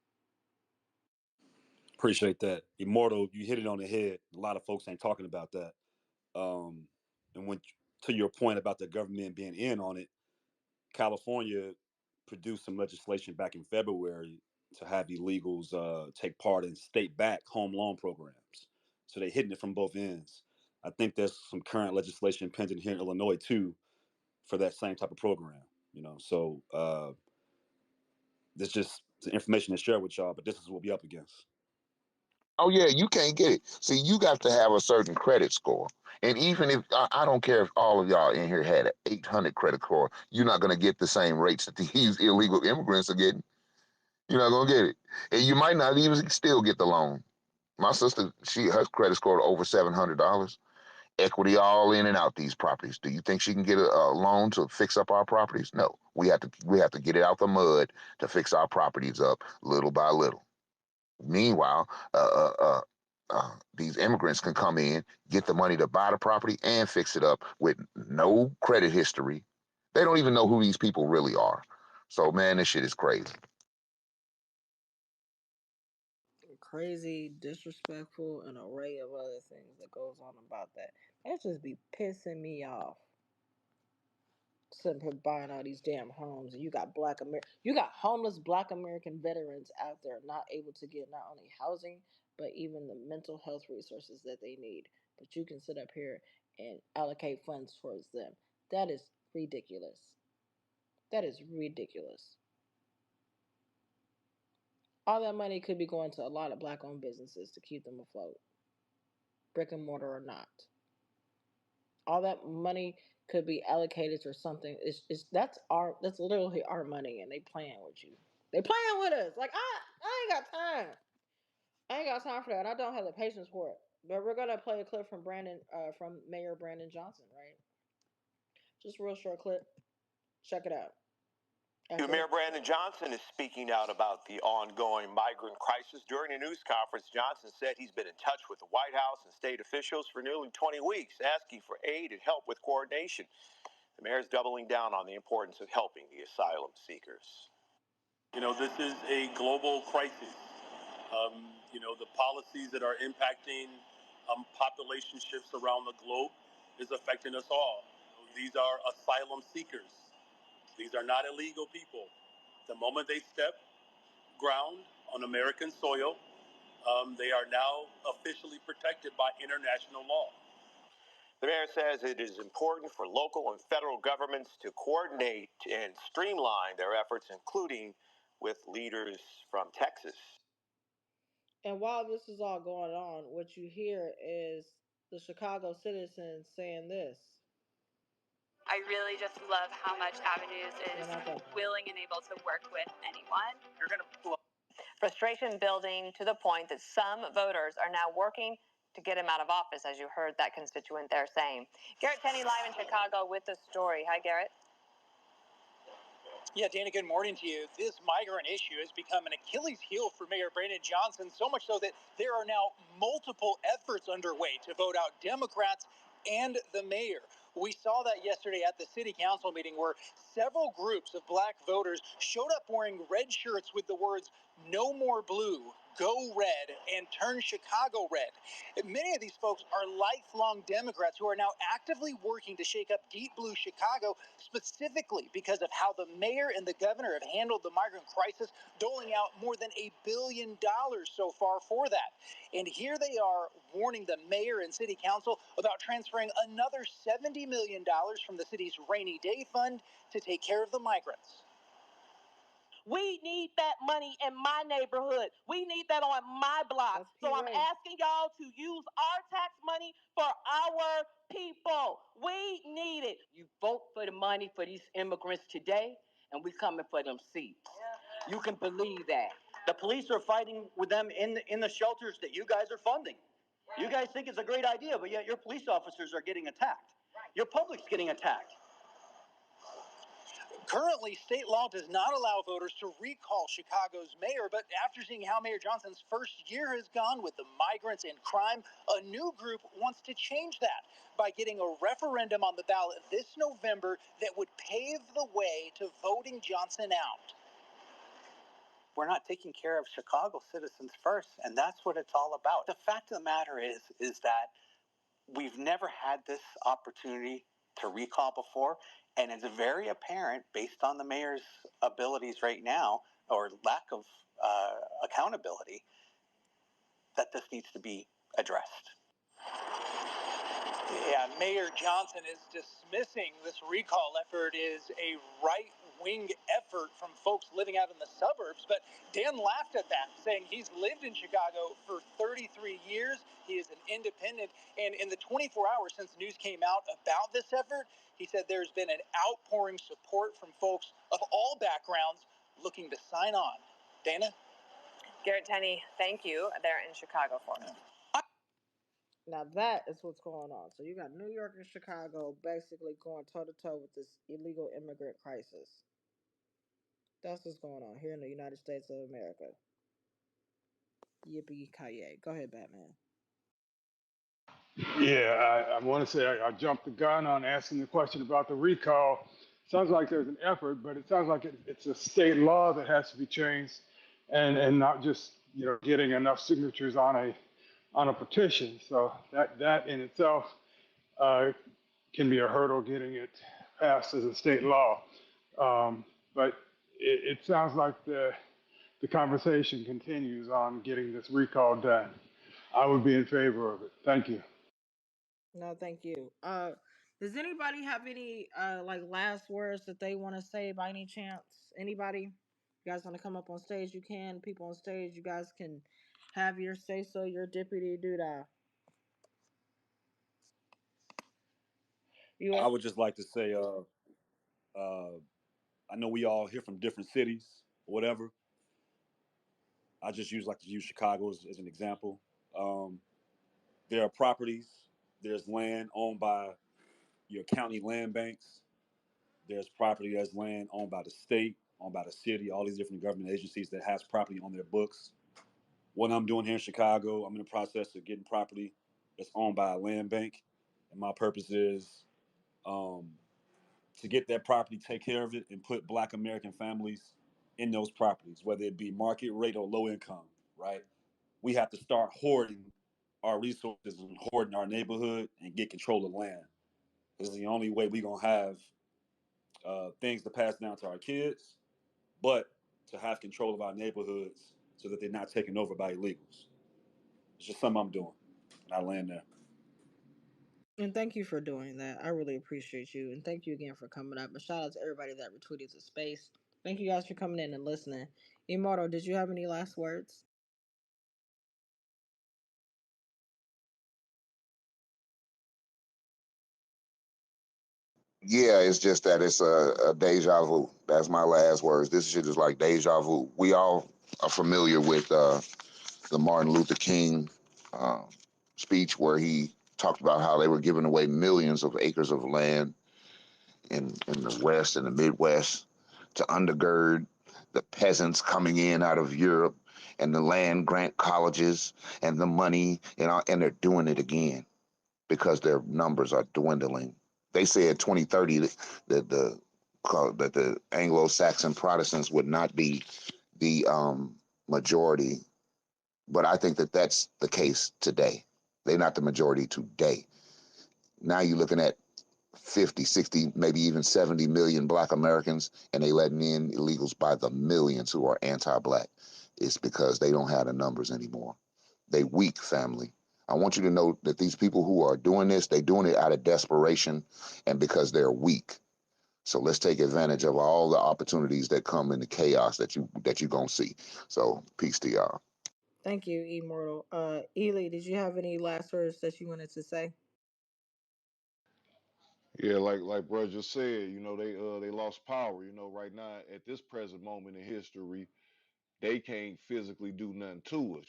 Appreciate that. Immortal, you hit it on the head. A lot of folks ain't talking about that. Um, and when to your point about the government being in on it, California produced some legislation back in February to have illegals take part in state-backed home loan programs. So they're hitting it from both ends. I think there's some current legislation pending here in Illinois too for that same type of program. So this just the information to share with y'all, but this is what we up against. Oh yeah, you can't get it. See, you got to have a certain credit score, and even if I don't care if all of y'all in here had an 800 credit score, you're not going to get the same rates that these illegal immigrants are getting. You're not going to get it, and you might not even still get the loan. My sister, her credit score over $700. Equity all in and out these properties. Do you think she can get a loan to fix up our properties? No, we have to get it out the mud to fix our properties up little by little. Meanwhile, these immigrants can come in, get the money to buy the property and fix it up with no credit history. They don't even know who these people really are. So, man, this shit is crazy. Crazy, disrespectful, and an array of other things that goes on about that. That just be pissing me off. Sitting here buying all these damn homes, and you got homeless Black American veterans out there not able to get not only housing but even the mental health resources that they need. But you can sit up here and allocate funds towards them. That is ridiculous. That is ridiculous. All that money could be going to a lot of Black-owned businesses to keep them afloat, brick and mortar or not. All that money could be allocated to something. That's literally our money, and they playing with you. They playing with us. Like I ain't got time. I ain't got time for that. I don't have the patience for it. But we're gonna play a clip from from Mayor Brandon Johnson, right? Just a real short clip. Check it out. Mayor Brandon Johnson is speaking out about the ongoing migrant crisis. During a news conference, Johnson said he's been in touch with the White House and state officials for nearly 20 weeks, asking for aid and help with coordination. The mayor's doubling down on the importance of helping the asylum seekers. You know, this is a global crisis. You know, the policies that are impacting population shifts around the globe is affecting us all. These are asylum seekers. These are not illegal people. The moment they step ground on American soil, they are now officially protected by international law. The mayor says it is important for local and federal governments to coordinate and streamline their efforts, including with leaders from Texas. And while this is all going on, what you hear is the Chicago citizens saying this. I really just love how much Avenues is willing and able to work with anyone. You're going to frustration building to the point that some voters are now working to get him out of office, as you heard that constituent there saying. Garrett Tenney live in Chicago with the story. Hi, Garrett. Yeah, Dana, good morning to you. This migrant issue has become an Achilles heel for Mayor Brandon Johnson, so much so that there are now multiple efforts underway to vote out Democrats and the mayor. We saw that yesterday at the city council meeting where several groups of Black voters showed up wearing red shirts with the words, "No more blue, go red, and turn Chicago red." Many of these folks are lifelong Democrats who are now actively working to shake up deep blue Chicago, specifically because of how the mayor and the governor have handled the migrant crisis, doling out more than $1 billion so far for that. And here they are warning the mayor and city council about transferring another $70 million from the city's rainy day fund to take care of the migrants. We need that money in my neighborhood. We need that on my block. So I'm asking y'all to use our tax money for our people. We need it. You vote for the money for these immigrants today, and we coming for them seats. Yeah. You can believe that. The police are fighting with them in the shelters that you guys are funding. Right. You guys think it's a great idea, but yet your police officers are getting attacked. Right. Your public's getting attacked. Currently, state law does not allow voters to recall Chicago's mayor, but after seeing how Mayor Johnson's first year has gone with the migrants and crime, a new group wants to change that by getting a referendum on the ballot this November that would pave the way to voting Johnson out. We're not taking care of Chicago citizens first, and that's what it's all about. The fact of the matter is that we've never had this opportunity to recall before, and it's very apparent based on the mayor's abilities right now, or lack of accountability, that this needs to be addressed. Yeah, Mayor Johnson is dismissing this recall effort as a right-wing effort from folks living out in the suburbs. But Dan laughed at that, saying he's lived in Chicago for 33 years. He is an independent. And in the 24 hours since news came out about this effort, he said there's been an outpouring support from folks of all backgrounds looking to sign on. Dana? Garrett Tenney, thank you. They're in Chicago for us. Now that is what's going on. So you got New York and Chicago basically going toe to toe with this illegal immigrant crisis. That's what's going on here in the United States of America. Yippee ki Go ahead, Batman. Yeah, I want to say I jumped the gun on asking the question about the recall. Sounds like there's an effort, but it sounds like it's a state law that has to be changed, and not just getting enough signatures on on a petition. So that in itself uh, can be a hurdle getting it passed as a state law. But it sounds like the conversation continues on getting this recall done. I would be in favor of it. Thank you. No, thank you. Does anybody have any like last words that they want to say by any chance? Anybody? You guys want to come up on stage? You can. People on stage, you guys can have your say so. Your deputy do that. You I would just like to say, uh, I know we all here from different cities, or whatever. I just like to use Chicago as an example. Um, there are properties, there's land owned by your county land banks. There's property that's land owned by the state, owned by the city, all these different government agencies that has property on their books. What I'm doing here in Chicago, I'm in the process of getting property that's owned by a land bank, and my purpose is um, to get that property, take care of it, and put Black American families in those properties, whether it be market rate or low income. Right? We have to start hoarding our resources and hoarding our neighborhood and get control of land. This is the only way we're gonna have things to pass down to our kids, but to have control of our neighborhoods so that they're not taken over by illegals. It's just something I'm doing, and I land there. And thank you for doing that. I really appreciate you. And thank you again for coming up. And shout out to everybody that retweeted the space. Thank you guys for coming in and listening. Immortal, did you have any last words? Yeah, it's just that it's a deja vu. That's my last words. This shit is like deja vu. We all are familiar with the Martin Luther King uh, speech where he talked about how they were giving away millions of acres of land in the West and the Midwest to undergird the peasants coming in out of Europe and the land grant colleges and the money, and they're doing it again because their numbers are dwindling. They said 2030 that the Anglo-Saxon Protestants would not be the majority, but I think that that's the case today. They're not the majority today. Now you're looking at 50, 60, maybe even 70 million Black Americans, and they letting in illegals by the millions who are anti-Black. It's because they don't have the numbers anymore. They weak, family. I want you to know that these people who are doing this, they're doing it out of desperation and because they're weak. So let's take advantage of all the opportunities that come in the chaos that you gonna see. So peace to y'all. Thank you, Immortal. Ely, did you have any last words that you wanted to say? Yeah, like bro just said, they lost power. Right now at this present moment in history, they can't physically do nothing to us.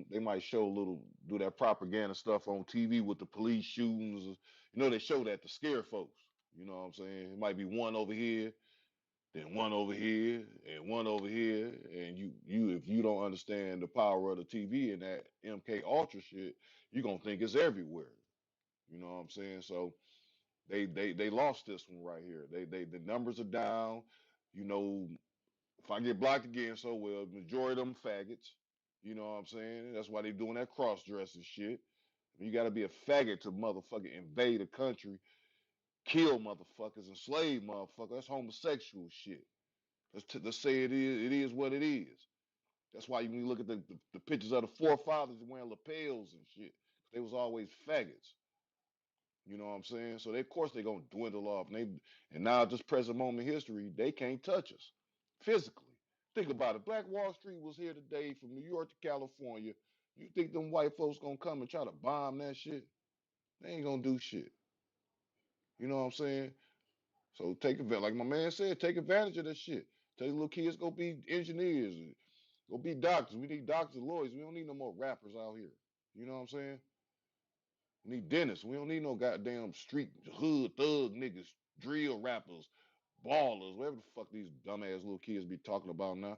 They might show do that propaganda stuff on TV with the police shootings. They show that to scare folks. You know what I'm saying? It might be one over here, then one over here, and one over here, and you if you don't understand the power of the TV and that MK Ultra shit, you're gonna think it's everywhere. You know what I'm saying? So they lost this one right here. The numbers are down. You know, if I get blocked again, so well. Majority of them faggots. You know what I'm saying? That's why they doing that cross dressing shit. You got to be a faggot to motherfucking invade a country, kill motherfuckers, enslave motherfuckers. That's homosexual shit. Let's say it is what it is. That's why when you look at the pictures of the forefathers wearing lapels and shit, they was always faggots. You know what I'm saying? So of course they're gonna dwindle off. And now at this present moment in history, they can't touch us physically. Think about it. Black Wall Street was here today from New York to California. You think them white folks gonna come and try to bomb that shit? They ain't gonna do shit. You know what I'm saying? So take advantage, like my man said, take advantage of this shit. Tell your little kids go be engineers, and go be doctors. We need doctors and lawyers. We don't need no more rappers out here. You know what I'm saying? We need dentists. We don't need no goddamn street hood thug niggas, drill rappers, ballers, whatever the fuck these dumbass little kids be talking about now.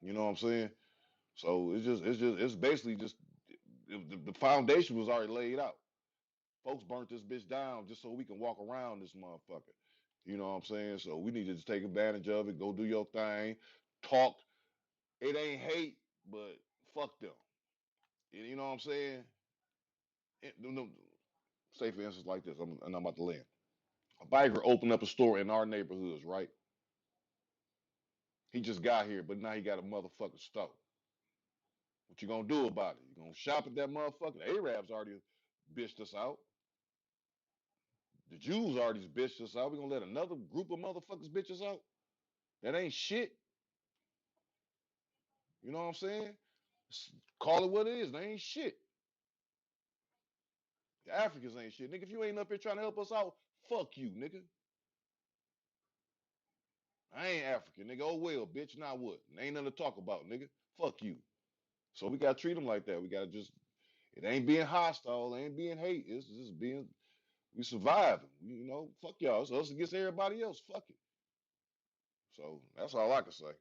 You know what I'm saying? So it's basically just the foundation was already laid out. Folks burnt this bitch down just so we can walk around this motherfucker. You know what I'm saying? So we need to just take advantage of it. Go do your thing. Talk. It ain't hate, but fuck them. You know what I'm saying? Say for instance like this, and I'm about to land. A biker opened up a store in our neighborhoods, right? He just got here, but now he got a motherfucking store. What you gonna do about it? You gonna shop at that motherfucker? The Arabs already bitched us out. The Jews already bitched us out. We gonna let another group of motherfuckers bitch us out? That ain't shit. You know what I'm saying? Call it what it is. They ain't shit. The Africans ain't shit. Nigga, if you ain't up here trying to help us out, fuck you, nigga. I ain't African, nigga. Oh well, bitch. Now what? Ain't nothing to talk about, nigga. Fuck you. So we gotta treat them like that. We gotta just. It ain't being hostile. It ain't being hate. It's just being. We surviving. You know. Fuck y'all. It's us against everybody else. Fuck it. So that's all I can say.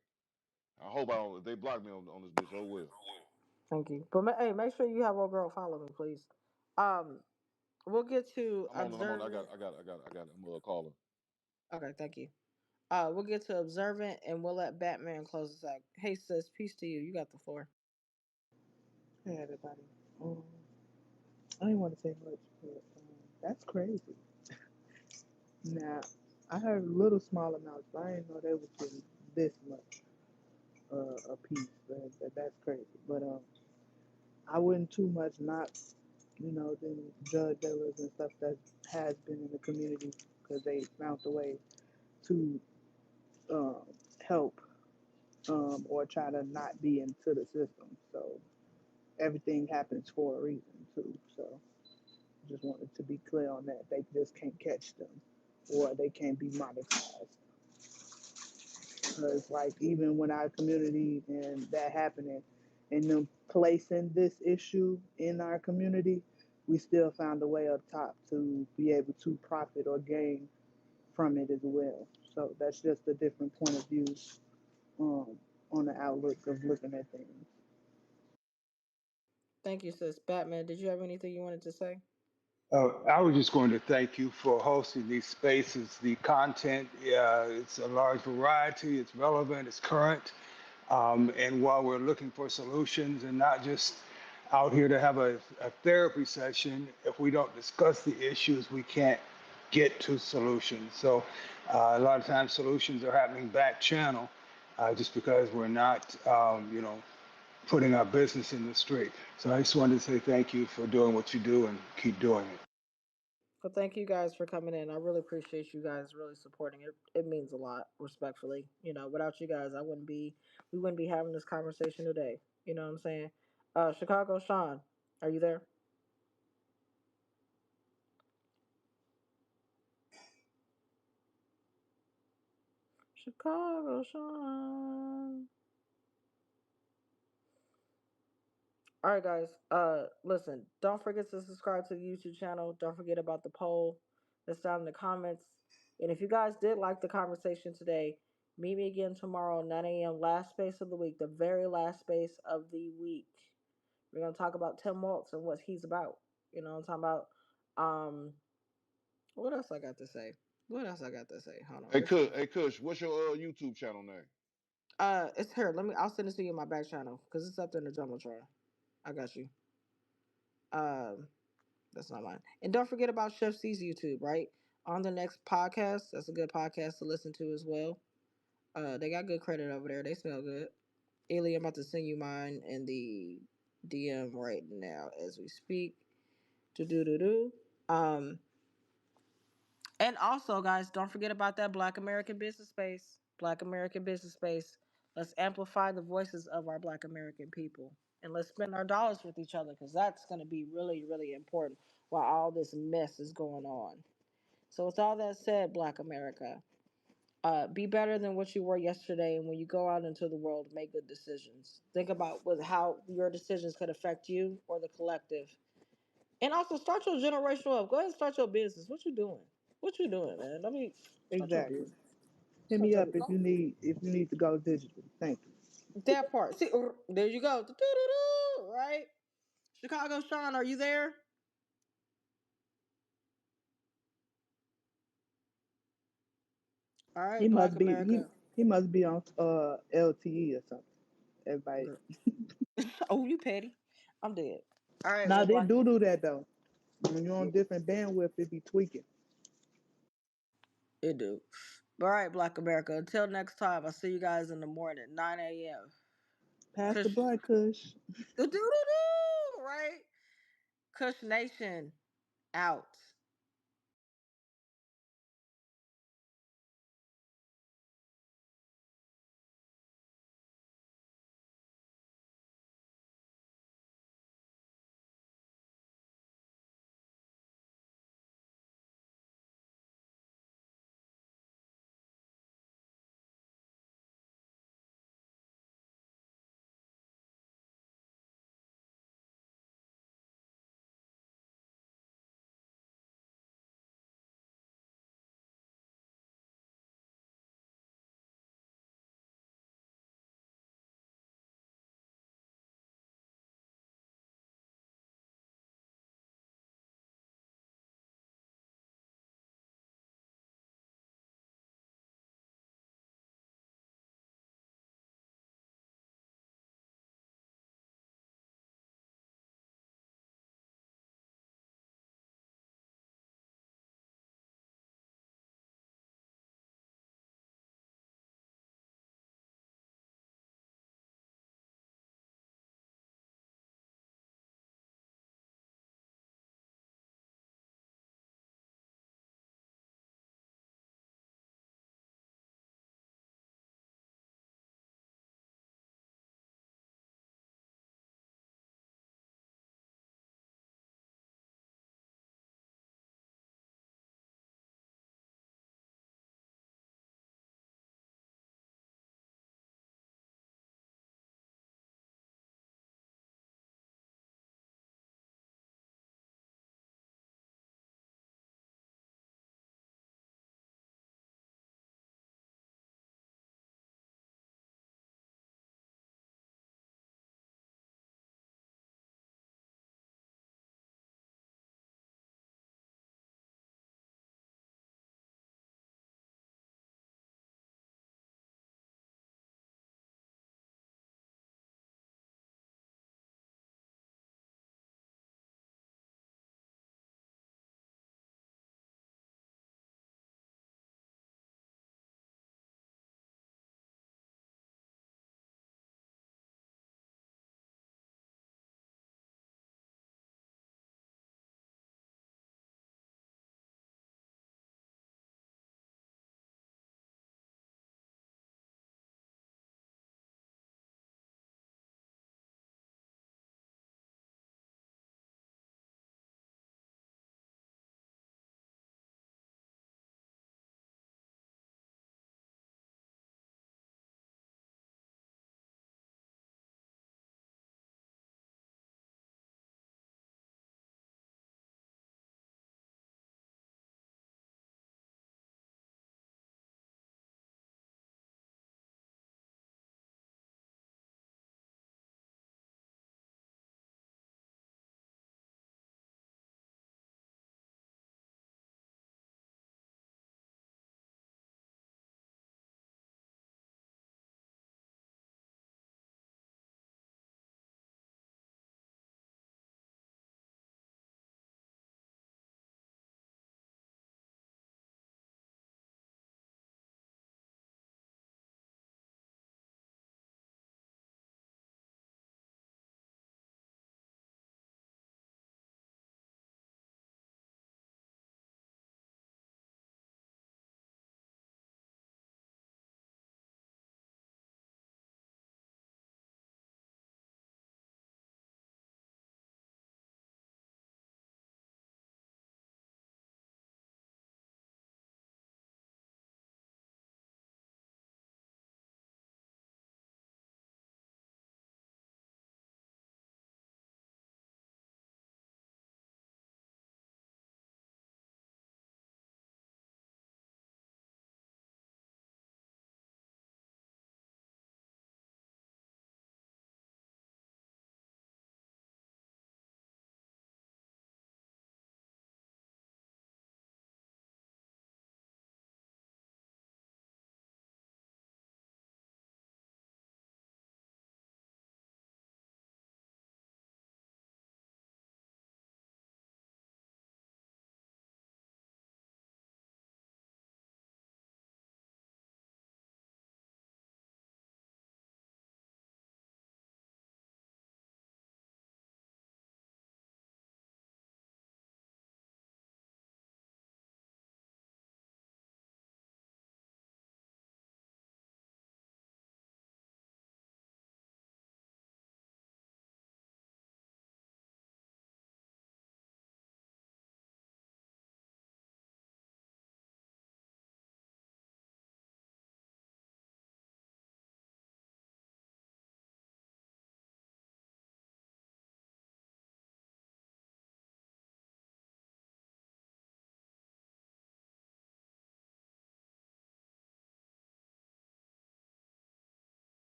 I hope I don't. If they block me on this bitch, oh well. Thank you. But hey, make sure you have old girl follow me, please. Um, we'll get to I'm on it. I'm on it. observant. I got it. I'm gonna call her. Okay, thank you. We'll get to observant, and we'll let Batman close us out. Hey, sis, peace to you. You got the floor. Hey everybody. Um, I didn't want to say much, but that's crazy. Now, I heard little small amounts, but I didn't know they was getting this much a piece. That's crazy. But I wouldn't too much knock, the drug dealers and stuff that has been in the community because they found a way to help or try to not be into the system. So everything happens for a reason too. So just wanted to be clear on that. They just can't catch them or they can't be monetized. Because like even when our community and that happening and them placing this issue in our community, we still found a way up top to be able to profit or gain from it as well. So that's just a different point of view um, on the outlook of looking at things. Thank you, sis. Batman, did you have anything you wanted to say? I was just going to thank you for hosting these spaces. The content, it's a large variety, it's relevant, it's current. And while we're looking for solutions and not just out here to have a therapy session, if we don't discuss the issues, we can't get to solutions. So a lot of times solutions are happening back channel just because we're not, putting our business in the street. So I just wanted to say thank you for doing what you do and keep doing it. Well, thank you guys for coming in. I really appreciate you guys really supporting it. It means a lot, respectfully. Without you guys, we wouldn't be having this conversation today. You know what I'm saying? Chicago Sean, are you there? Chicago Sean. All right, guys. Listen. Don't forget to subscribe to the YouTube channel. Don't forget about the poll that's down in the comments. And if you guys did like the conversation today, meet me again tomorrow, 9 a.m. Last space of the week, the very last space of the week. We're gonna talk about Tim Waltz and what he's about. You know what I'm talking about? What else I got to say? What else I got to say? Hold on. This is Hey, Kush, what's your YouTube channel name? it's here. I'll send it to you in my back channel because it's up there in the Jumbotron. I got you. Um. That's not mine. And don't forget about Chef C's YouTube, right? On the next podcast, that's a good podcast to listen to as well. They got good credit over there. They smell good. Illy, I'm about to send you mine in the DM right now as we speak. To do do do. And also, guys, don't forget about that Black American business space. Black American business space. Let's amplify the voices of our Black American people. And let's spend our dollars with each other because that's going to be really, really important while all this mess is going on. So, with all that said, Black America, be better than what you were yesterday. And when you go out into the world, make good decisions. Think about how your decisions could affect you or the collective. And also, start your generational up. Go ahead and start your business. What you doing? What you doing, man? Let me start your Exactly. business. Hit Start me your up business. if you need to go digital. Thank you. That part. See, there you go. Do-do-do-do, right? Chicago Sean, are you there? All He right, Black must be America. he must be on LTE or something. Everybody. Girl. Oh, you petty. I'm dead. All right, Now well, they Black. do that though. When you're on different bandwidth, it be tweaking. It do. All right, Black America. Until next time, I'll see you guys in the morning, 9 a.m. Pass the Kush. blood, Kush. Do, do, do, do, right? Kush Nation out.